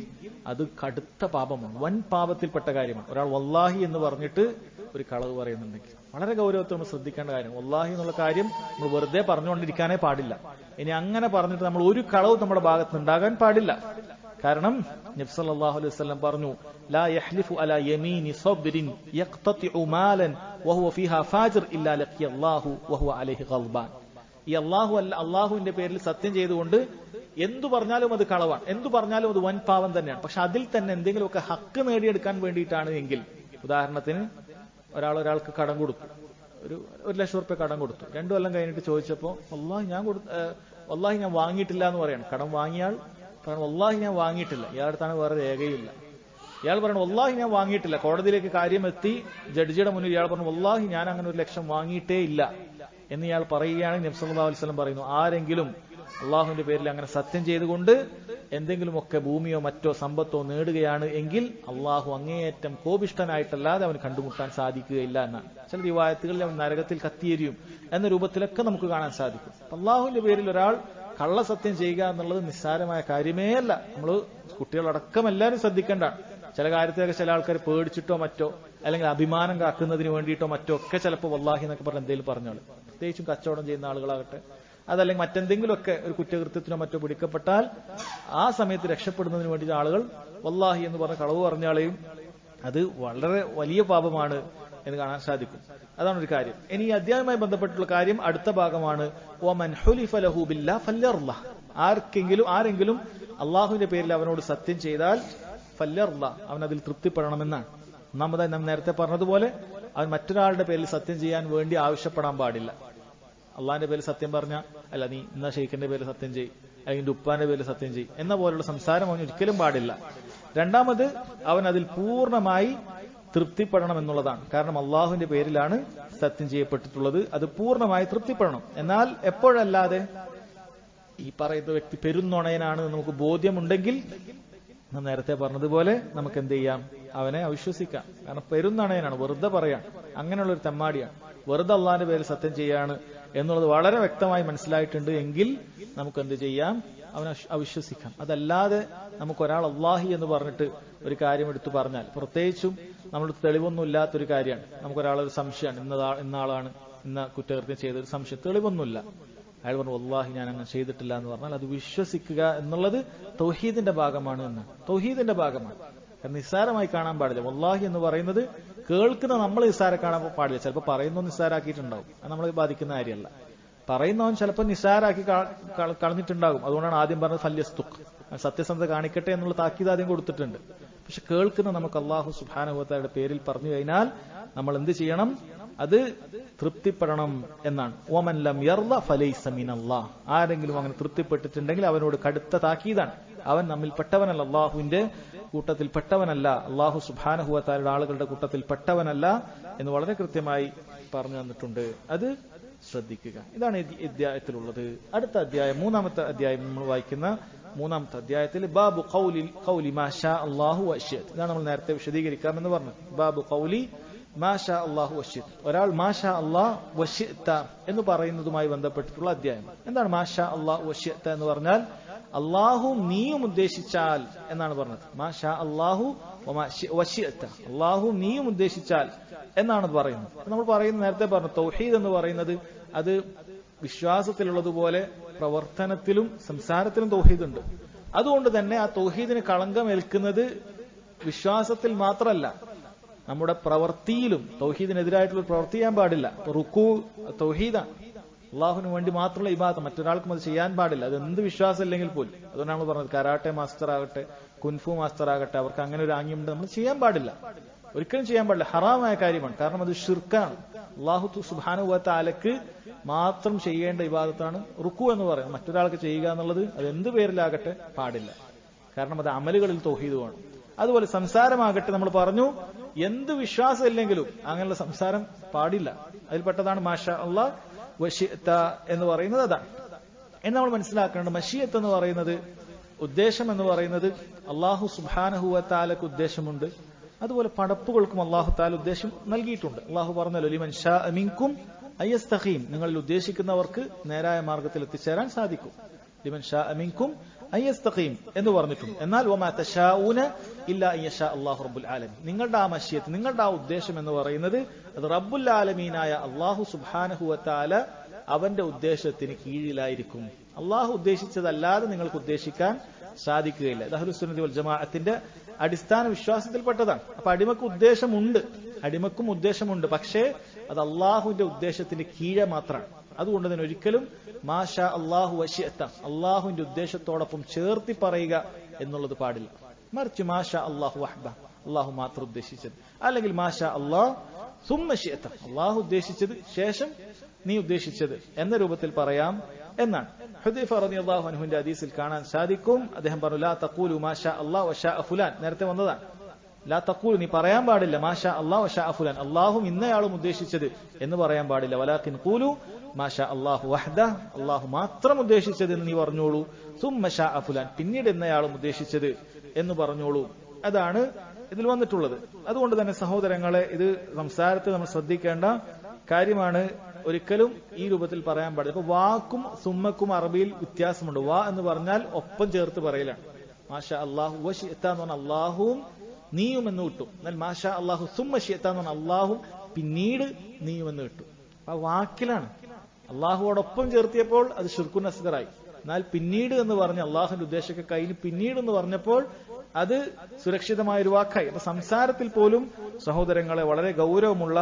അത് കടുത്ത പാപമാണ്, വൻ പാപത്തിൽപ്പെട്ട കാര്യമാണ്. ഒരാൾ വല്ലാഹി എന്ന് പറഞ്ഞിട്ട് ഒരു കളവ് പറയുന്നുണ്ടെങ്കിൽ വളരെ ഗൗരവത്തിൽ നമ്മൾ ശ്രദ്ധിക്കേണ്ട കാര്യം. വല്ലാഹി എന്നുള്ള കാര്യം നമ്മൾ വെറുതെ പറഞ്ഞുകൊണ്ടിരിക്കാനേ പാടില്ല. ഇനി അങ്ങനെ പറഞ്ഞിട്ട് നമ്മൾ ഒരു കളവ് നമ്മുടെ ഭാഗത്ത് ഉണ്ടാകാൻ പാടില്ല. കാരണം നബി സല്ലല്ലാഹു അലൈഹി വസല്ലം പറഞ്ഞു, ലാ യഹ്ലിഫു അലാ യമീനി സബ്രിൻ യഖ്തതിഉ മാലൻ വഹുവ ഫീഹാ ഫാജിർ ഇല്ലാ ലഖിയല്ലാഹു വഹുവ അലൈഹി ഗൾബാൻ. ഈ അള്ളാഹുവിന്റെ പേരിൽ സത്യം ചെയ്തുകൊണ്ട് എന്തു പറഞ്ഞാലും അത് കളവാണ്, എന്തു പറഞ്ഞാലും അത് വൻ പാവം തന്നെയാണ്. പക്ഷെ അതിൽ തന്നെ എന്തെങ്കിലുമൊക്കെ ഹക്ക് നേടിയെടുക്കാൻ വേണ്ടിയിട്ടാണ് എങ്കിൽ, ഉദാഹരണത്തിന് ഒരാൾക്ക് കടം കൊടുത്തു, ഒരു 1 ലക്ഷം റുപ്യ കടം കൊടുത്തു. 2 കൊല്ലം കഴിഞ്ഞിട്ട് ചോദിച്ചപ്പോ വല്ലാഹി ഞാൻ വാങ്ങിയിട്ടില്ല എന്ന് പറയാണ്. കടം വാങ്ങിയാൽ കാരണം വല്ലാഹി ഞാൻ വാങ്ങിയിട്ടില്ല, ഇയാളടുത്താണ് വേറെ രേഖയില്ല. ഇയാൾ പറഞ്ഞു വല്ലാഹി ഞാൻ വാങ്ങിയിട്ടില്ല, കോടതിയിലേക്ക് കാര്യം എത്തി, ജഡ്ജിയുടെ മുന്നിൽ ഇയാൾ പറഞ്ഞു വല്ലാഹി ഞാൻ അങ്ങനെ 1 ലക്ഷം വാങ്ങിയിട്ടേ ഇല്ല എന്ന് ഇയാൾ പറയുകയാണെങ്കിൽ നബി സല്ലല്ലാഹു അലൈഹി വസല്ലം പറയുന്നു, ആരെങ്കിലും അള്ളാഹുവിന്റെ പേരിൽ അങ്ങനെ സത്യം ചെയ്തുകൊണ്ട് എന്തെങ്കിലുമൊക്കെ ഭൂമിയോ മറ്റോ സമ്പത്തോ നേടുകയാണ് എങ്കിൽ അള്ളാഹു അങ്ങേയറ്റം കോപിഷ്ഠനായിട്ടല്ലാതെ അവന് കണ്ടുമുട്ടാൻ സാധിക്കുകയില്ല എന്നാണ്. ചില റിവായത്തുകളിൽ അവൻ നരകത്തിൽ കത്തിയെരിയും എന്ന രൂപത്തിലൊക്കെ നമുക്ക് കാണാൻ സാധിക്കും. അള്ളാഹുവിന്റെ പേരിൽ ഒരാൾ കള്ളസത്യം ചെയ്യുക എന്നുള്ളത് നിസ്സാരമായ കാര്യമേ അല്ല. നമ്മൾ കുട്ടികളടക്കം എല്ലാവരും ശ്രദ്ധിക്കേണ്ടതാണ്. ചില കാര്യത്തിലൊക്കെ ചില ആൾക്കാർ പേടിച്ചിട്ടോ മറ്റോ അല്ലെങ്കിൽ അഭിമാനം കാക്കുന്നതിന് വേണ്ടിയിട്ടോ മറ്റോ ഒക്കെ ചിലപ്പോൾ വല്ലാഹി എന്നൊക്കെ പറഞ്ഞ് എന്തെങ്കിലും പറഞ്ഞോളൂ. പ്രത്യേകിച്ചും കച്ചവടം ചെയ്യുന്ന ആളുകളാകട്ടെ, അതല്ലെങ്കിൽ മറ്റെന്തെങ്കിലുമൊക്കെ ഒരു കുറ്റകൃത്യത്തിനോ മറ്റോ പിടിക്കപ്പെട്ടാൽ ആ സമയത്ത് രക്ഷപ്പെടുന്നതിന് വേണ്ടി ആളുകൾ വല്ലാഹി എന്ന് പറഞ്ഞ കളവ് പറഞ്ഞാളെയും അത് വളരെ വലിയ പാപമാണ് എന്ന് കാണാൻ സാധിക്കും. അതാണ് ഒരു കാര്യം. ഇനി ഈ അധ്യായവുമായി ബന്ധപ്പെട്ടുള്ള കാര്യം അടുത്ത ഭാഗമാണ്. വമൻ ഹുലിഫ ലഹു ബില്ലാഹ് ഫല്യർള, ആരെങ്കിലും അള്ളാഹുവിന്റെ പേരിൽ അവനോട് സത്യം ചെയ്താൽ ഫല്യർള, അവൻ അതിൽ തൃപ്തിപ്പെടണമെന്നാണ്. ഒന്നാമതായി നാം നേരത്തെ പറഞ്ഞതുപോലെ അവൻ മറ്റൊരാളുടെ പേരിൽ സത്യം ചെയ്യാൻ വേണ്ടി ആവശ്യപ്പെടാൻ പാടില്ല. അള്ളാഹിന്റെ പേരിൽ സത്യം പറഞ്ഞ അല്ല നീ ഇന്ന ഷെയ്ഖിന്റെ പേരിൽ സത്യം ചെയ്, അല്ലെങ്കിൽ ഉപ്പാന്റെ പേരിൽ സത്യം ചെയ് എന്ന പോലുള്ള സംസാരം അവന് ഒരിക്കലും പാടില്ല. രണ്ടാമത് അവൻ അതിൽ പൂർണ്ണമായി തൃപ്തിപ്പെടണം എന്നുള്ളതാണ്. കാരണം അള്ളാഹുവിന്റെ പേരിലാണ് സത്യം ചെയ്യപ്പെട്ടിട്ടുള്ളത്, അത് പൂർണ്ണമായി തൃപ്തിപ്പെടണം. എന്നാൽ എപ്പോഴല്ലാതെ ഈ പറയുന്ന വ്യക്തി പെരുന്നുണയനാണ് നമുക്ക് ബോധ്യമുണ്ടെങ്കിൽ നാം നേരത്തെ പറഞ്ഞതുപോലെ നമുക്ക് എന്ത് ചെയ്യാം, അവനെ അവിശ്വസിക്കാം. കാരണം പെരുന്നുണയനാണ്, വെറുതെ പറയാൻ, അങ്ങനെയുള്ള ഒരു തെമ്മാടിയാണ്, വെറുതെ അള്ളാഹിന്റെ പേരിൽ സത്യം ചെയ്യാണ് എന്നുള്ളത് വളരെ വ്യക്തമായി മനസ്സിലായിട്ടുണ്ട് എങ്കിൽ നമുക്ക് എന്ത് ചെയ്യാം, അവനെ അവിശ്വസിക്കാം. അതല്ലാതെ നമുക്കൊരാൾ അള്ളാഹി എന്ന് പറഞ്ഞിട്ട് ഒരു കാര്യം എടുത്തു പറഞ്ഞാൽ, പ്രത്യേകിച്ചും നമ്മൾ തെളിവൊന്നും ഇല്ലാത്തൊരു കാര്യമാണ്, നമുക്കൊരാളൊരു സംശയമാണ്, ഇന്നാളാണ് ഇന്ന കുറ്റകൃത്യം ചെയ്തൊരു സംശയം, തെളിവൊന്നുമില്ല, അയാൾ പറഞ്ഞു വല്ലാഹി ഞാൻ അങ്ങനെ ചെയ്തിട്ടില്ല എന്ന് പറഞ്ഞാൽ അത് വിശ്വസിക്കുക എന്നുള്ളത് തൗഹീദിന്റെ ഭാഗമാണ് എന്നാണ്. തൗഹീദിന്റെ ഭാഗമാണ്. നിസ്സാരമായി കാണാൻ പാടില്ല. വല്ലാഹി എന്ന് പറയുന്നത് കേൾക്കുന്ന നമ്മൾ നിസ്സാര കാണാൻ പാടില്ല. ചിലപ്പോൾ പറയുന്ന നിസ്സാരാക്കിയിട്ടുണ്ടാവും, അത് നമ്മളെ ബാധിക്കുന്ന കാര്യമല്ല. പറയുന്നവൻ ചിലപ്പോൾ നിസ്സാരാക്കി കളഞ്ഞിട്ടുണ്ടാകും. അതുകൊണ്ടാണ് ആദ്യം പറഞ്ഞത് ഫല്യസ്തുഖ്, സത്യസന്ധത കാണിക്കട്ടെ എന്നുള്ള താക്കീത് ആദ്യം കൊടുത്തിട്ടുണ്ട്. പക്ഷെ കേൾക്കുന്ന നമുക്ക് അല്ലാഹു സുബ്ഹാനഹു വ തആലയുടെ പേരിൽ പറഞ്ഞു കഴിഞ്ഞാൽ നമ്മൾ എന്ത് ചെയ്യണം, അത് തൃപ്തിപ്പെടണം എന്നാണ്. വമൻ ലം യർള ഫലൈസ മിനല്ലാഹ്, ആരെങ്കിലും അങ്ങനെ തൃപ്തിപ്പെട്ടിട്ടുണ്ടെങ്കിൽ അവനോട് കടുത്ത താക്കീതാണ്. അവൻ നമ്മിൽപ്പെട്ടവനല്ല, അള്ളാഹുവിന്റെ കൂട്ടത്തിൽപ്പെട്ടവനല്ല, അള്ളാഹു സുബ്ഹാനഹു വ തആലയുടെ ആളുകളുടെ കൂട്ടത്തിൽപ്പെട്ടവനല്ല എന്ന് വളരെ കൃത്യമായി പറഞ്ഞു തന്നിട്ടുണ്ട്. അത് ശ്രദ്ധിക്കുക. ഇതാണ് ഈ അധ്യായത്തിലുള്ളത്. അടുത്ത അധ്യായം, മൂന്നാമത്തെ അധ്യായം നമ്മൾ വായിക്കുന്ന മൂന്നാമത്തെ അധ്യായത്തിൽ ബാബു ഖൗലി മാ ഷാ അല്ലാഹു വശിയത്. ഇതാണ് നമ്മൾ നേരത്തെ വിശദീകരിക്കാമെന്ന് പറഞ്ഞു. ബാബു ഖൗലി മാ ഷാ അല്ലാഹു വശിയത്. ഒരാൾ മാ ഷാ അല്ലാഹ് വശിത എന്ന് പറയുന്നതുമായി ബന്ധപ്പെട്ടിട്ടുള്ള അധ്യായം. എന്താണ് മാ ഷാ അല്ലാഹു വശിത എന്ന് പറഞ്ഞാൽ? അല്ലാഹു നീയും ഉദ്ദേശിച്ചാൽ എന്നാണ് പറഞ്ഞത്. മാ ഷാ അല്ലാഹു വശിത, അല്ലാഹു നീയും ഉദ്ദേശിച്ചാൽ എന്നാണ് പറയുന്നത്. നമ്മൾ പറയുന്നത് നേരത്തെ പറഞ്ഞു, തൗഹീദ് എന്ന് പറയുന്നത് അത് വിശ്വാസത്തിലുള്ളതുപോലെ പ്രവർത്തനത്തിലും സംസാരത്തിലും തൗഹീദ് ഉണ്ട്. അതുകൊണ്ട് തന്നെ ആ തൗഹീദിന് കളങ്കം ഏൽക്കുന്നത് വിശ്വാസത്തിൽ മാത്രമല്ല, നമ്മുടെ പ്രവൃത്തിയിലും തൗഹീദിനെതിരായിട്ടുള്ള പ്രവൃത്തി ചെയ്യാൻ പാടില്ല. റുക്കൂ തൗഹീദാണ്, അള്ളാഹുവിന് വേണ്ടി മാത്രമുള്ള ഇബാദത്ത്, മറ്റൊരാൾക്കും അത് ചെയ്യാൻ പാടില്ല. അത് എന്ത് വിശ്വാസം ഇല്ലെങ്കിൽ പോലും. അതുകൊണ്ടാണ് നമ്മൾ പറഞ്ഞത്, കരാട്ടെ മാസ്റ്റർ ആകട്ടെ, കുൻഫു മാസ്റ്റർ ആകട്ടെ, അവർക്ക് അങ്ങനെ ഒരു ആംഗ്യമുണ്ട്, നമ്മൾ ചെയ്യാൻ പാടില്ല, ഒരിക്കലും ചെയ്യാൻ പാടില്ല. ഹറാമായ കാര്യമാണ്. കാരണം അത് ഷിർക്കാണ്. അല്ലാഹു സുബ്ഹാനഹു വ തആലക്ക് മാത്രം ചെയ്യേണ്ട ഇബാദത്താണ് റുക്കു എന്ന് പറയുന്നത്. മറ്റൊരാൾക്ക് ചെയ്യുക എന്നുള്ളത് അത് എന്ത് പേരിലാകട്ടെ പാടില്ല. കാരണം അത് അമലുകളിൽ തൗഹീദുമാണ്. അതുപോലെ സംസാരമാകട്ടെ, നമ്മൾ പറഞ്ഞു എന്ത് വിശ്വാസം ഇല്ലെങ്കിലും അങ്ങനെയുള്ള സംസാരം പാടില്ല. അതിൽപ്പെട്ടതാണ് മാഷാ അല്ലാഹ് വശിഅത എന്ന് പറയുന്നത്. അതാണ് എന്ന് നമ്മൾ മനസ്സിലാക്കേണ്ടത്. മശിയത്ത് എന്ന് പറയുന്നത്, ഉദ്ദേശം എന്ന് പറയുന്നത് അല്ലാഹു സുബ്ഹാനഹു വ തആലക്ക് ഉദ്ദേശമുണ്ട്. അതുപോലെ പടപ്പുകൾക്കും അല്ലാഹു തആല ഉദ്ദേശം നൽകിയിട്ടുണ്ട്. അല്ലാഹു പറഞ്ഞല്ലോ, ലിമൻ ഷാ മിൻകും അയസ്തഖീം, നിങ്ങളിൽ ഉദ്ദേശിക്കുന്നവർക്ക് നേരായ മാർഗത്തിൽ എത്തിച്ചേരാൻ സാധിക്കും. ലിമൻ ഷാ മിൻകും അയസ്തഖീം എന്ന് പറഞ്ഞിട്ടുണ്ട്. എന്നാൽ വമാ തശാഊന ഇല്ലാ അയ്യശാ അല്ലാഹു റബ്ബുൽ ആലമീൻ, നിങ്ങളുടെ ആ മശിയത്ത്, നിങ്ങളുടെ ആ ഉദ്ദേശം എന്ന് പറയുന്നത് അത് റബ്ബുൽ ആലമീനായ അല്ലാഹു സുബ്ഹാനഹു വ തആല അവന്റെ ഉദ്ദേശത്തിന് കീഴിലായിരിക്കും. അല്ലാഹു ഉദ്ദേശിച്ചതല്ലാതെ നിങ്ങൾക്ക് ഉദ്ദേശിക്കാൻ സാധിക്കുകയില്ല. ഇത് അഹ്ലുസ് സുന്നത്തി വൽ ജമാഅത്തിന്റെ അടിസ്ഥാന വിശ്വാസത്തിൽപ്പെട്ടതാണ്. അപ്പൊ അടിമക്കും ഉദ്ദേശമുണ്ട്, പക്ഷേ അത് അള്ളാഹുവിന്റെ ഉദ്ദേശത്തിന്റെ കീഴെ മാത്രമാണ്. അതുകൊണ്ട് തന്നെ ഒരിക്കലും മാഷാ അല്ലാഹു വശിഅത, അള്ളാഹുവിന്റെ ഉദ്ദേശത്തോടൊപ്പം ചേർത്തി പറയുക എന്നുള്ളത് പാടില്ല. മറിച്ച് മാഷാ അല്ലാഹു വഹ്ദ, അള്ളാഹു മാത്രം ഉദ്ദേശിച്ചത്, അല്ലെങ്കിൽ മാഷാ അല്ലാഹ് സുമ്മ ശിഅത, അള്ളാഹു ഉദ്ദേശിച്ചത് ശേഷം നീ ഉദ്ദേശിച്ചത് എന്ന രൂപത്തിൽ പറയാം എന്നാണ്. ഹുദൈഫ റളിയല്ലാഹു അൻഹുവിന്റെ ഹദീസിൽ കാണാൻ സാധിക്കും. അദ്ദേഹം പറഞ്ഞു, ലാ തഖൂലു മാഷാ അല്ലാഹ് വശാ ഫുലാൻ. നേരത്തെ വന്നതാണ്. ലാ തഖൂലു, നീ പറയാൻ പാടില്ല മാഷാ അല്ലാഹ് വശാ ഫുലാൻ, അല്ലാഹും ഇന്നയാളും ഉദ്ദേശിച്ചത് എന്ന് പറയാൻ പാടില്ല. വലാകിൻ ഖൂലു മാഷാ അല്ലാഹു വഹ്ദ, അല്ലാഹു മാത്രം ഉദ്ദേശിച്ചത് എന്ന് നീ പറഞ്ഞോളൂ. സുമ്മ ശാ ഫുലാൻ, പിന്നീട് എന്നയാളും ഉദ്ദേശിച്ചത് എന്ന് പറഞ്ഞോളൂ. അതാണ് ഇതിൽ വന്നിട്ടുള്ളത്. അതുകൊണ്ട് തന്നെ സഹോദരങ്ങളെ, ഇത് സംസാരത്തിൽ നമ്മൾ ശ്രദ്ധിക്കേണ്ട കാര്യമാണ്. ഒരിക്കലും ഈ രൂപത്തിൽ പറയാൻ പാടില്ല. ഇപ്പൊ വാക്കും സുമ്മക്കും അറബിയിൽ വ്യത്യാസമുണ്ട്. വാ എന്ന് പറഞ്ഞാൽ ഒപ്പം ചേർത്ത് പറയലാണ്. മാഷാ അല്ലാഹു വശിഅത എന്ന് പറഞ്ഞാൽ അല്ലാഹുവും നീയും എന്ന് കിട്ടും. എന്നാൽ മാഷാ അല്ലാഹു സുമ്മ ശിഅത എന്ന് പറഞ്ഞാൽ അല്ലാഹും പിന്നീട് നീയും എന്ന് കിട്ടും. ആ വാക്കിലാണ്. അള്ളാഹുവോടൊപ്പം ചേർത്തിയപ്പോൾ അത് ശിർക്കുൻ അസ്ഗറായി. എന്നാൽ പിന്നീട് എന്ന് പറഞ്ഞ അള്ളാഹുവിന്റെ ഉദ്ദേശമൊക്കെ കഴിഞ്ഞ് പിന്നീട് എന്ന് പറഞ്ഞപ്പോൾ അത് സുരക്ഷിതമായ ഒരു വാക്കായി. അപ്പൊ സംസാരത്തിൽ പോലും സഹോദരങ്ങളെ വളരെ ഗൗരവമുള്ള